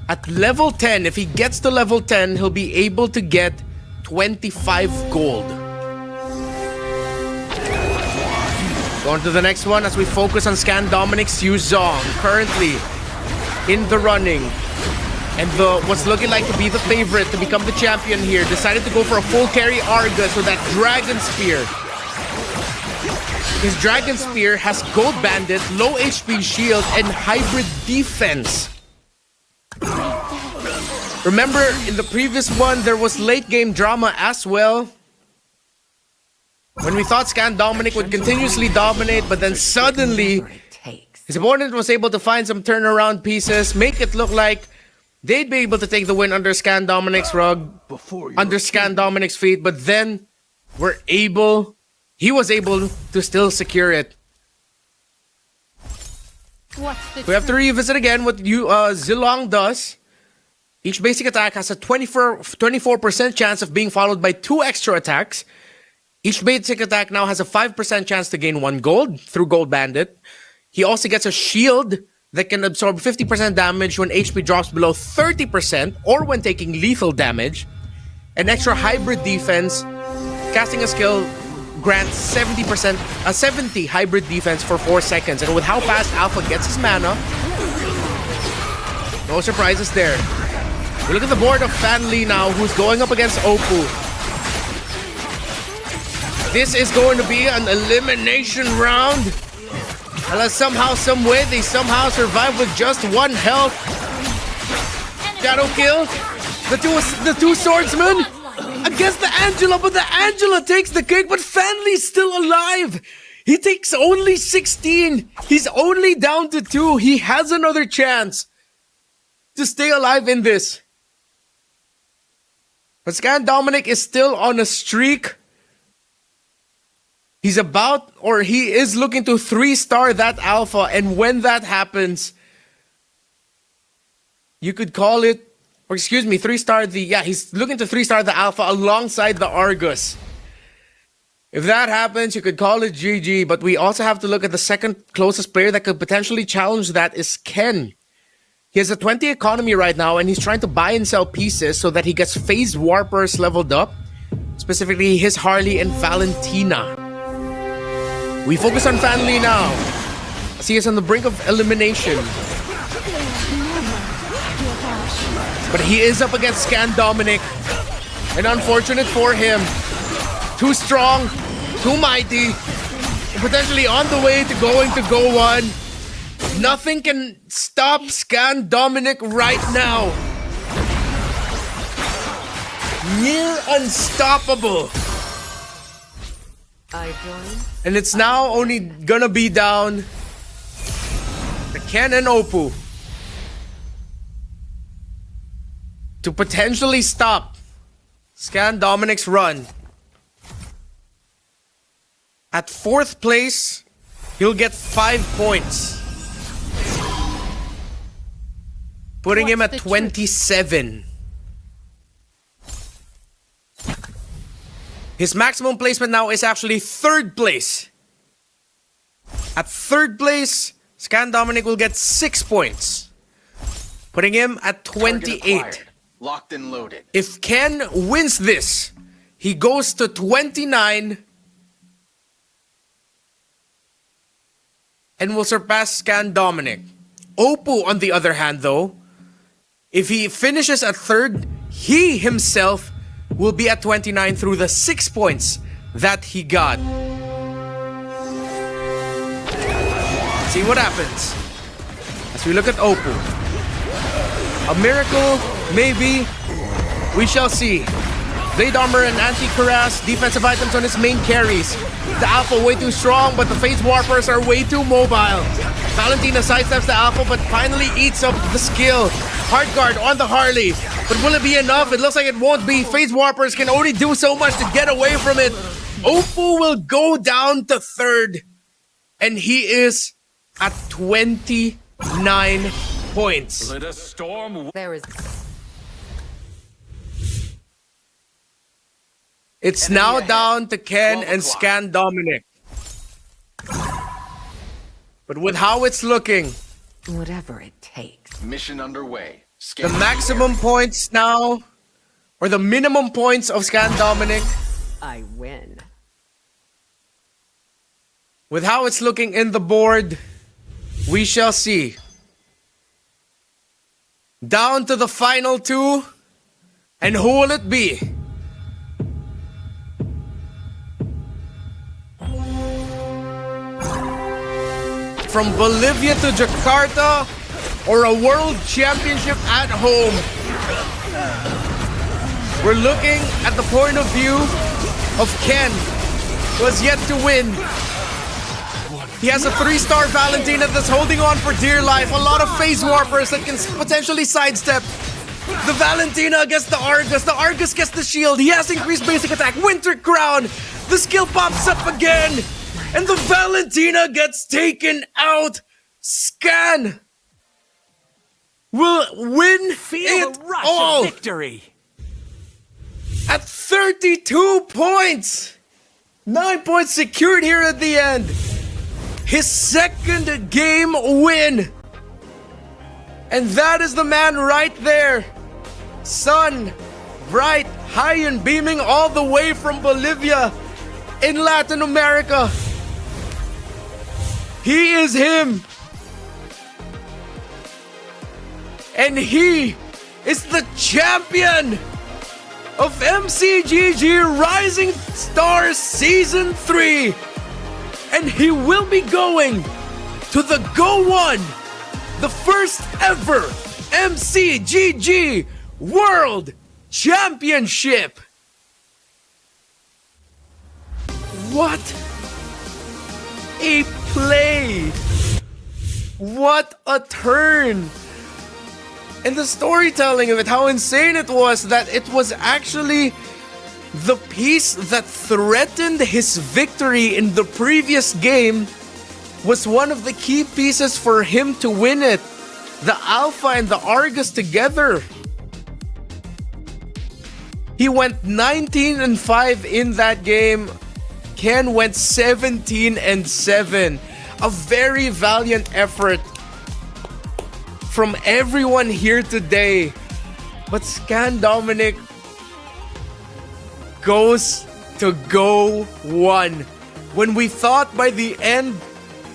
At level 10, if he gets to level 10, he'll be able to get 25 gold. Going to the next one as we focus on Scan Dominic's Yu Zong, currently in the running. And what's looking like to be the favorite to become the champion here decided to go for a full carry Argus with that Dragon Spear. His Dragon Spear has Gold Bandit, low HP shield, and hybrid defense. Remember, in the previous one, there was late game drama as well. When we thought Scan Dominic would continuously dominate, but then suddenly his opponent was able to find some turnaround pieces, make it look like they'd be able to take the win under Scan Dominic's rug, under Scan Dominic's feet, but then he was able to still secure it. We have to revisit again what Zilong does. Each basic attack has a 24% chance of being followed by 2 extra attacks. Each basic attack now has a 5% chance to gain 1 gold through Gold Bandit. He also gets a shield that can absorb 50% damage when HP drops below 30% or when taking lethal damage. An extra hybrid defense. Casting a skill grants 70 hybrid defense for 4 seconds. And with how fast Alpha gets his mana, no surprises there. We look at the board of Fan Li now, who's going up against Oppo. This is going to be an elimination round. Unless somehow, someway, they somehow survive with just 1 health. Shadow kill. The two swordsmen against the Angela, but the Angela takes the cake, but Fan Li's still alive. He takes only 16. He's only down to 2. He has another chance. to stay alive in this. But Scan Dominic is still on a streak. He is looking to 3-star that alpha, and when that happens, you could call it, or excuse me, 3-star he's looking to 3-star the alpha alongside the Argus. If that happens, you could call it GG, but we also have to look at the second closest player that could potentially challenge that is Ken. He has a 20 economy right now, and he's trying to buy and sell pieces so that he gets phased warpers leveled up, specifically his Harley and Valentina. We focus on Fanly now, as he is on the brink of elimination. But he is up against Scan Dominic, and unfortunate for him, too strong, too mighty, and potentially on the way to going to Go 1. Nothing can stop Scan Dominic right now. Near unstoppable. And it's now only gonna be down to Ken and Oppo to potentially stop Scan Dominic's run. At 4th place, he'll get 5 points, putting him at 27. His maximum placement now is actually 3rd place. At 3rd place, Scan Dominic will get 6 points, putting him at 28. Locked and loaded. If Ken wins this, he goes to 29 and will surpass Scan Dominic. Oppo, on the other hand, though, if he finishes at 3rd, he himself will be at 29 through the 6 points that he got. See what happens as we look at Oppo. A miracle, maybe. We shall see. Blade Armor and Anti-Cuirass, defensive items on his main carries. The Alpha way too strong, but the Phase Warpers are way too mobile. Valentina sidesteps the Alpha, but finally eats up the skill. Hard Guard on the Harley. But will it be enough? It looks like it won't be. Phase Warpers can only do so much to get away from it. Oppo will go down to 3rd. And he is at 29 points. Let a storm. There is. It's now down to Ken and Scan Dominic. But with how it's looking, Whatever it takes. Mission underway. the maximum points now, or the minimum points of Scan Dominic, I win. with how it's looking in the board, we shall see. Down to the final 2, and who will it be? From Bolivia to Jakarta, or a world championship at home? We're looking at the point of view of Ken, who has yet to win. He has a 3-star Valentina that's holding on for dear life. A lot of Phase Warpers that can potentially sidestep. The Valentina against the Argus. The Argus gets the shield. He has increased basic attack. Winter Crown. The skill pops up again. And the Valentina gets taken out. Scan will win Feel it the rush all of victory. at 32 points. 9 points secured here at the end. His 2nd game win. And that is the man right there. Sun, bright, high and beaming all the way from Bolivia in Latin America. He is him. And he is the champion of MCGG Rising Stars Season 3. And he will be going to the Go 1, the first ever MCGG World Championship. What a play! What a turn! And the storytelling of it, how insane it was that it was actually the piece that threatened his victory in the previous game was one of the key pieces for him to win it. The Alpha and the Argus together. He went 19-5 in that game. Ken went 17-7. A very valiant effort from everyone here today. But Scan Dominic goes to go 1. When we thought by the end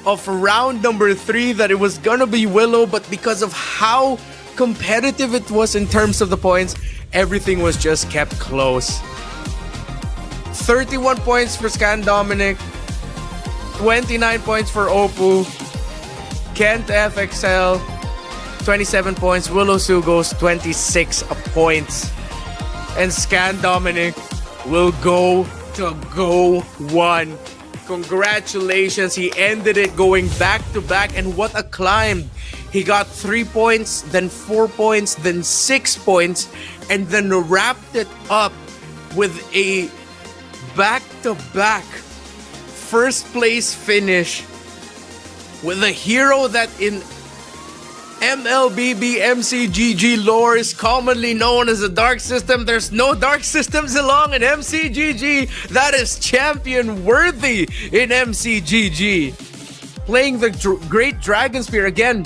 of round number 3 that it was gonna be Willow, but because of how competitive it was in terms of the points, everything was just kept close. 31 points for Scan Dominic, 29 points for Opu, Kent FXL, 27 points, Willow Sugos, 26 points. And Scan Dominic will go to go 1. Congratulations, he ended it going back to back, and what a climb. He got 3 points, then 4 points, then 6 points, and then wrapped it up with a back-to-back first place finish with a hero that in MLBB MCGG lore is commonly known as the Dark System. There's no Dark Systems along in MCGG. That is champion worthy in MCGG. Playing the Great Dragon Spear again.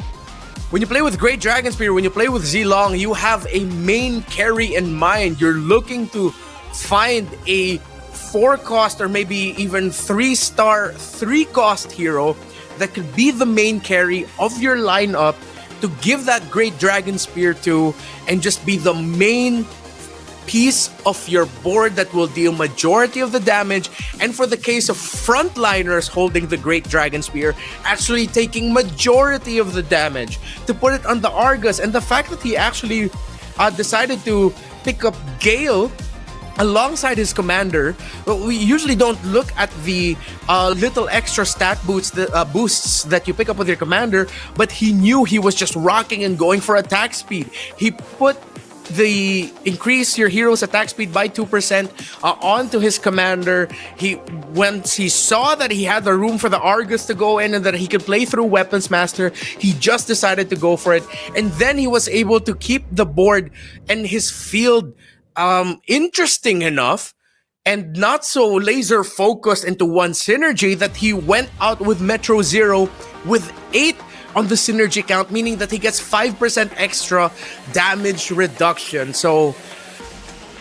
When you play with Great Dragon Spear, when you play with Zilong, you have a main carry in mind. You're looking to find a 4-cost or maybe even 3-star 3-cost hero that could be the main carry of your lineup to give that Great Dragon Spear to and just be the main piece of your board that will deal majority of the damage, and for the case of frontliners holding the Great Dragon Spear, actually taking majority of the damage to put it on the Argus. And the fact that he actually decided to pick up Gale alongside his commander, we usually don't look at the little extra stat boosts that you pick up with your commander, but he knew he was just rocking and going for attack speed. He put the increase your hero's attack speed by 2% onto his commander. Once he saw that he had the room for the Argus to go in and that he could play through Weapons Master, he just decided to go for it. And then he was able to keep the board and his field interesting enough and not so laser focused into one synergy that he went out with Metro Zero with 8 on the synergy count, meaning that he gets 5% extra damage reduction. So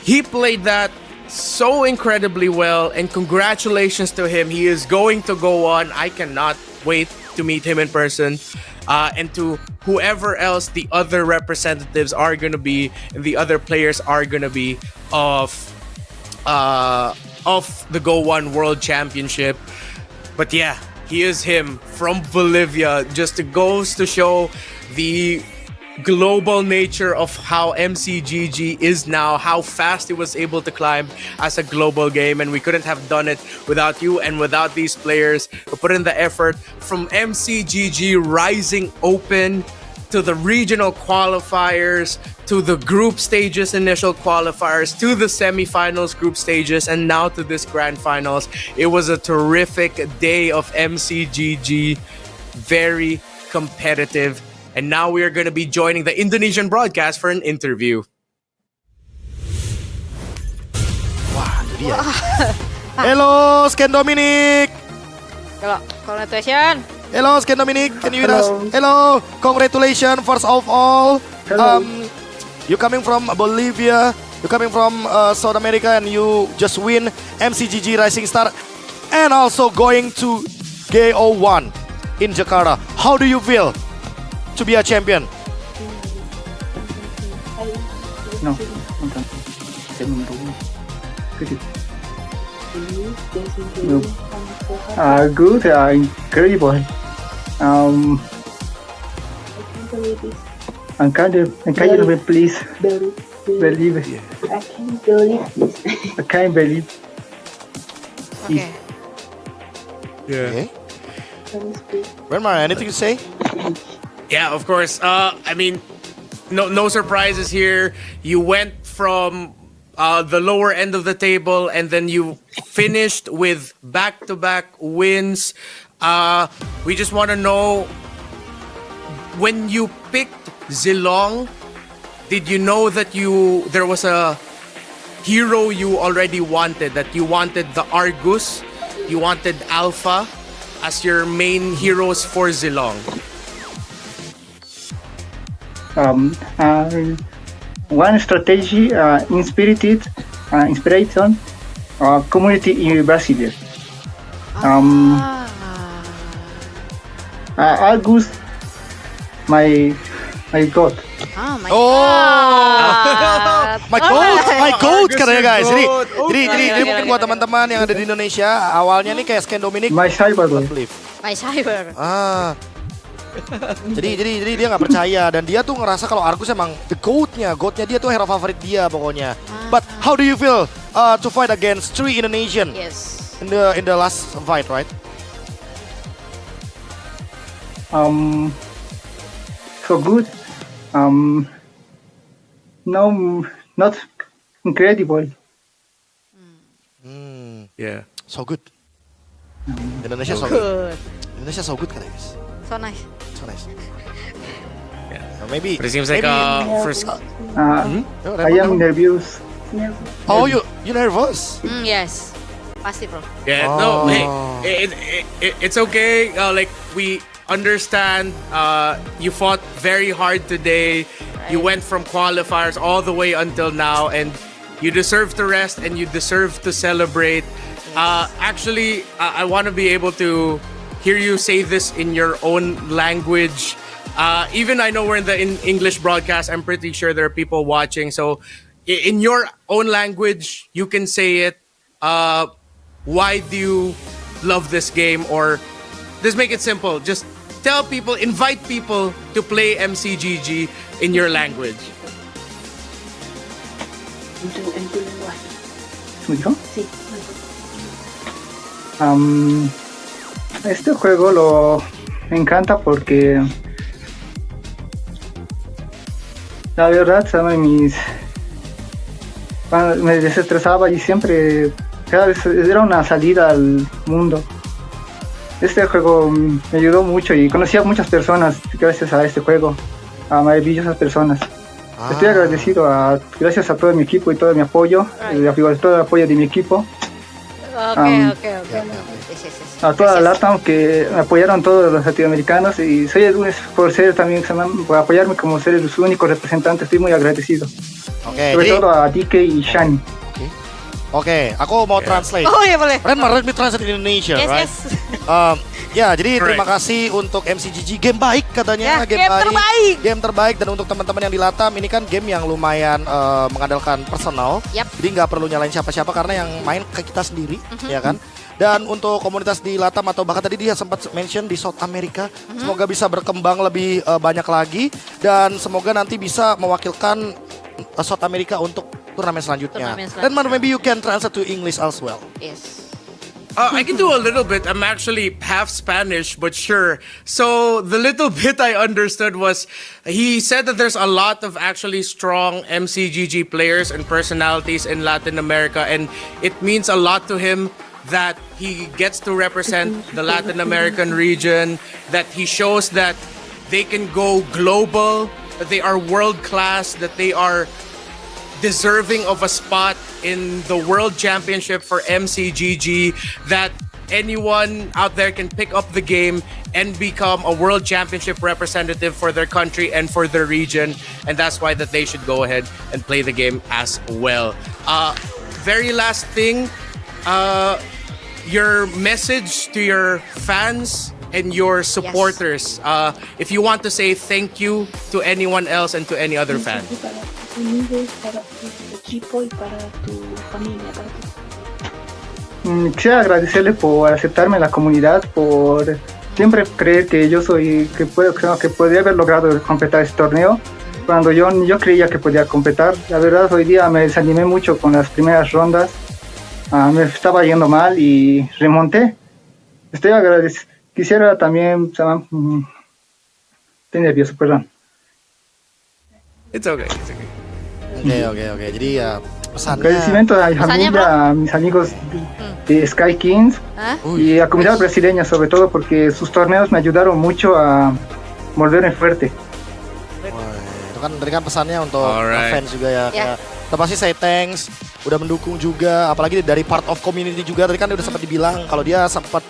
he played that so incredibly well, and congratulations to him. He is going to go on. I cannot wait to meet him in person. And to whoever else the other representatives are going to be and the other players are going to be of the Go One World Championship. But yeah, he is him from Bolivia. Just goes to show the global nature of how MCGG is now, how fast it was able to climb as a global game, and we couldn't have done it without you and without these players who put in the effort. From MCGG Rising Open to the regional qualifiers to the group stages initial qualifiers to the semifinals group stages and now to this grand finals. It was a terrific day of MCGG, very competitive. And now we are going to be joining the Indonesian broadcast for an interview. Wah, itu dia. Hello, Scan Dominic. Hello, congratulations. Hello, Scan Dominic. Can you hear us? Hello, congratulations. First of all, you coming from Bolivia, you coming from South America, and you just win MCGG Rising Star, and also going to GO1 in Jakarta. How do you feel to be a champion? No, saya belum tahu. Good, incredible. I can't even please believe it. I can't believe this. I can't believe. Okay. Yeah. Renmar, anything to say? Yeah, of course. I mean, no surprises here. You went from the lower end of the table, and then you finished with back-to-back wins. We just want to know, when you picked Zilong, did you know that there was a hero you already wanted, that you wanted the Argus, you wanted Alpha as your main heroes for Zilong? One strategy inspiration community in Brazil. Argus, my god. Oh my my goat katanya guys. Jadi mungkin buat teman-teman yang ada di Indonesia, awalnya nih kayak Scan Dominic. My cyber. My cyber. Jadi dia nggak percaya, dan dia tuh ngerasa kalau Argus emang the goatnya dia tuh hero favorit dia pokoknya. But how do you feel to fight against 3 Indonesian? Yes. In the last fight, right? So good. No, not incredible. Yeah. So good. Indonesia so good. Indonesia so good katanya guys. So nice. So nice. Yeah. Maybe. But it seems like first. I am nervous. Oh, you nervous? Yes. Pasti bro. Yeah. No. Hey, it's okay. Like, we understand. You fought very hard today. Right. You went from qualifiers all the way until now, and you deserve to rest and you deserve to celebrate. Actually, I want to be able to hear you say this in your own language. Even I know we're in the English broadcast, I'm pretty sure there are people watching. So in your own language, you can say it. Why do you love this game? Or just make it simple. Just tell people, invite people to play MCGG in your language. En tu lenguaje. ¿Me dijo? Sí. Este juego me encanta porque la verdad, ¿saben? Me desestresaba y siempre, cada vez era una salida al mundo. Este juego me ayudó mucho y conocí a muchas personas gracias a este juego, a maravillosas personas. Estoy agradecido gracias a todo mi equipo y todo mi apoyo, todo el apoyo de mi equipo. Okay. A toda la LATAM que me apoyaron todos los latinoamericanos, y soy por ser también, por apoyarme como ser los únicos representantes, estoy muy agradecido. Sobre todo a DK y Shani. Oke, aku mau translate. Oh iya boleh. Let me translate in Indonesia, yes, right? Yes. Ya, jadi terima kasih untuk MCGG, game baik katanya, game terbaik, dan untuk teman-teman yang di Latam, ini kan game yang lumayan mengandalkan personal. Jadi nggak perlu nyalain siapa-siapa karena yang main ke kita sendiri, ya kan? Dan untuk komunitas di Latam atau bahkan tadi dia sempat mention di South America, semoga bisa berkembang lebih banyak lagi, dan semoga nanti bisa mewakilkan South America untuk turnamen selanjutnya. Dan maybe you can translate to English as well. Yes. I can do a little bit. I'm actually half Spanish, but sure. So the little bit I understood was he said that there's a lot of actually strong MCGG players and personalities in Latin America, and it means a lot to him that he gets to represent the Latin American region, that he shows that they can go global, that they are world class, that they are deserving of a spot in the World Championship for MCGG, that anyone out there can pick up the game and become a World Championship representative for their country and for their region, and that's why that they should go ahead and play the game as well. Very last thing, your message to your fans and your supporters. If you want to say thank you to anyone else and to any other fan. Para tu equipo y para tu familia, para ti. Quisiera agradecerle por aceptarme en la comunidad, por siempre creer que yo que podría haber logrado completar este torneo cuando yo creía que podía completar. La verdad, hoy día me desanimé mucho con las primeras rondas, me estaba yendo mal y remonté. Estoy agradecido. Quisiera también, estoy nervioso, perdón. It's okay. It's okay. Oke. Jadi ya pesannya. Agradecimiento a mi familia, a mis amigos de Sky Kings y a comunidad brasileña sobre todo porque sus torneos me ayudaron mucho a volverme fuerte. Itu kan tadi kan pesannya untuk fans juga ya. Kita pasti say thanks, udah mendukung juga, apalagi dari part of community juga. Tadi kan udah sempat dibilang kalau dia sempat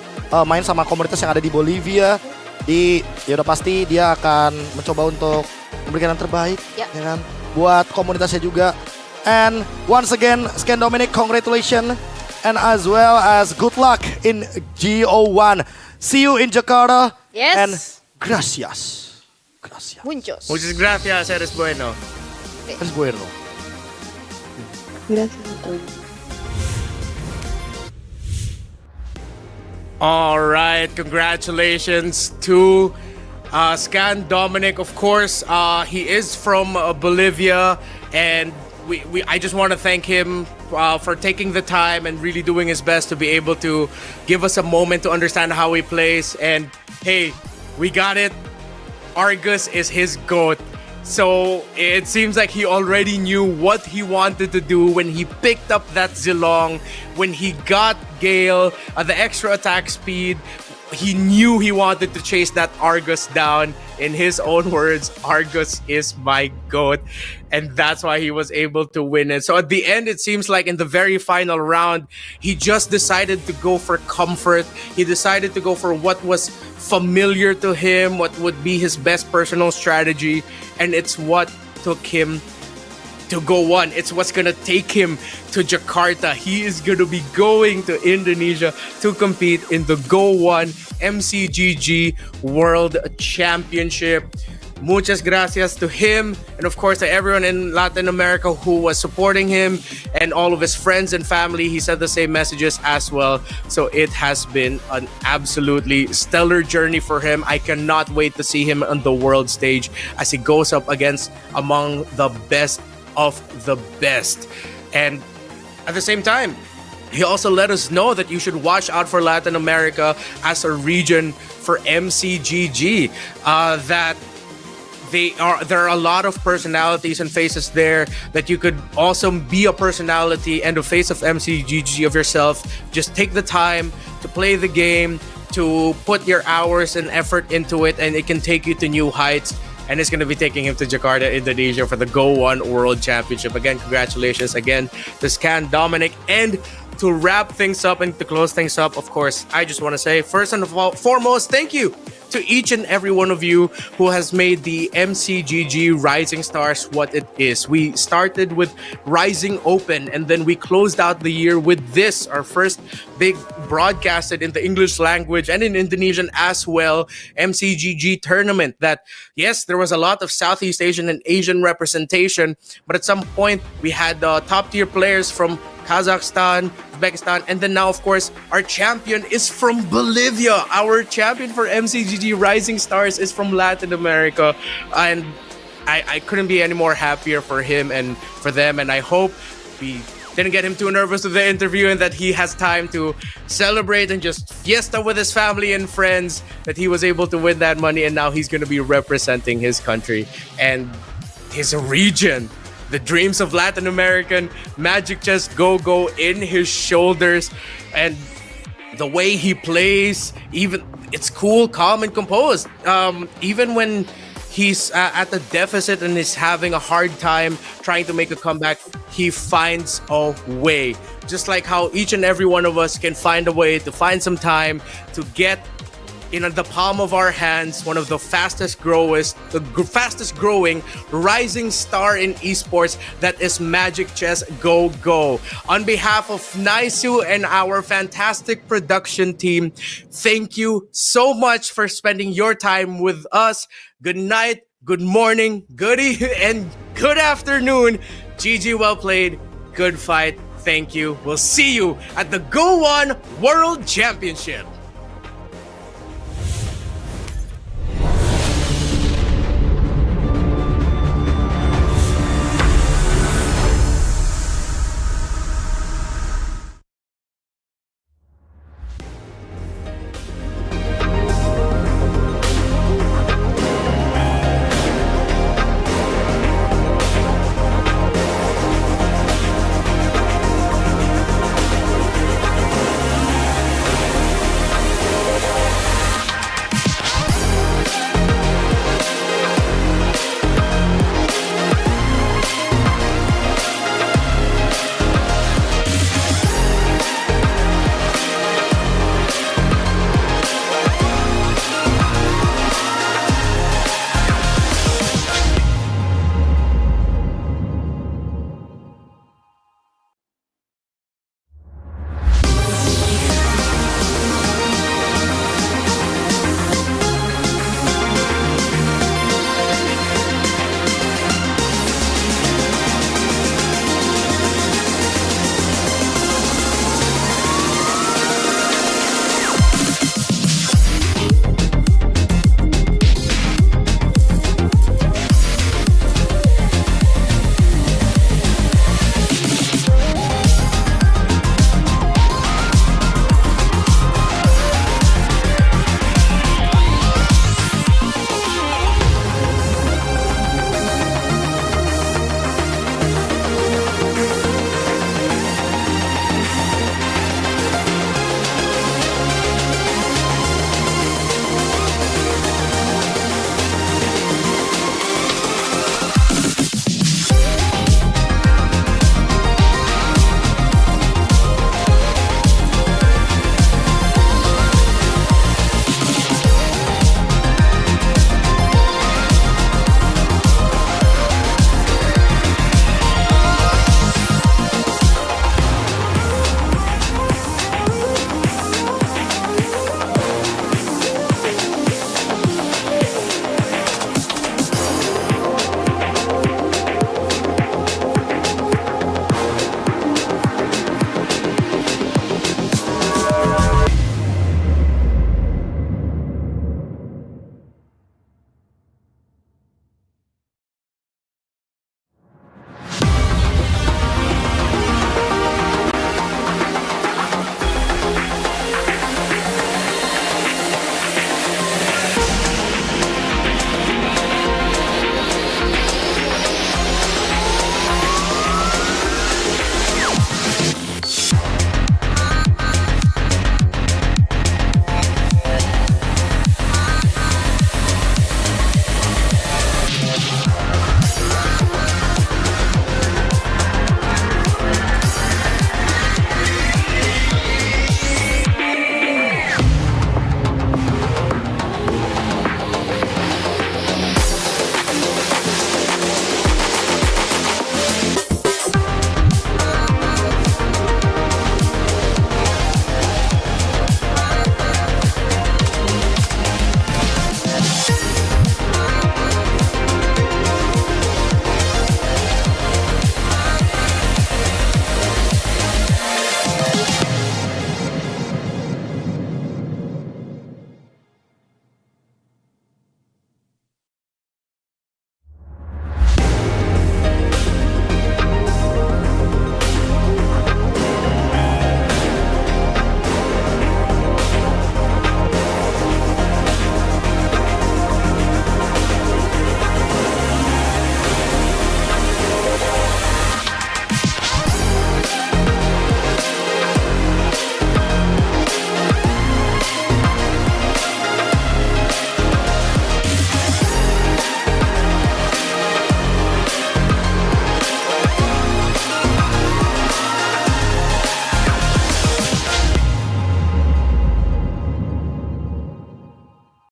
main sama komunitas yang ada di Bolivia. Ya udah pasti dia akan mencoba untuk memberikan yang terbaik, ya kan, buat komunitasnya juga. And once again, Scan Dominic, congratulations, and as well as good luck in GO1. See you in Jakarta. Yes. And gracias. Muchos. Muchas gracias, eres bueno. Eres bueno. Gracias a todos. All right, congratulations to Scan Dominic. Of course, he is from Bolivia, and I just want to thank him for taking the time and really doing his best to be able to give us a moment to understand how he plays. And hey, we got it. Argus is his GOAT. So it seems like he already knew what he wanted to do when he picked up that Zilong, when he got Gale, the extra attack speed. He knew he wanted to chase that Argus down. In his own words, Argus is my GOAT. And that's why he was able to win it. So at the end, it seems like in the very final round, he just decided to go for comfort. He decided to go for what was familiar to him, what would be his best personal strategy. And it's what took him to GO1. It's what's gonna take him to Jakarta. He is gonna be going to Indonesia to compete in the GO1 MCGG World Championship. Muchas gracias to him, and of course to everyone in Latin America who was supporting him, and all of his friends and family. He said the same messages as well. So it has been an absolutely stellar journey for him. I cannot wait to see him on the world stage as he goes up against among the best of the best. And at the same time, he also let us know that you should watch out for Latin America as a region for MCGG. That there are a lot of personalities and faces there, that you could also be a personality and a face of MCGG of yourself. Just take the time to play the game, to put your hours and effort into it, and it can take you to new heights. And it's going to be taking him to Jakarta, Indonesia for the GO1 World Championship. Again, congratulations again to Scan Dominic. And to wrap things up and to close things up, of course, I just want to say, first and foremost, thank you to each and every one of you who has made the MCGG Rising Stars what it is. We started with Rising Open, and then we closed out the year with this, our first big broadcasted in the English language and in Indonesian as well, MCGG tournament. That, yes, there was a lot of Southeast Asian and Asian representation, but at some point we had top tier players from Kazakhstan, Uzbekistan, and then now, of course, our champion is from Bolivia. Our champion for MCGG Rising Stars is from Latin America, and I couldn't be any more happier for him and for them. And I hope we didn't get him too nervous with the interview and that he has time to celebrate and just fiesta with his family and friends, that he was able to win that money, and now he's going to be representing his country and his region. The dreams of Latin American Magic Chess go in his shoulders, and the way he plays, even it's cool, calm, and composed. Even when he's at the deficit and is having a hard time trying to make a comeback, he finds a way. Just like how each and every one of us can find a way to find some time to get in the palm of our hands one of the fastest growing rising star in esports, that is Magic Chess Go. On behalf of Naisu and our fantastic production team, thank you so much for spending your time with us. Good night, good morning, good evening, and good afternoon. GG, well played, good fight. Thank you. We'll see you at the GO1 World Championship.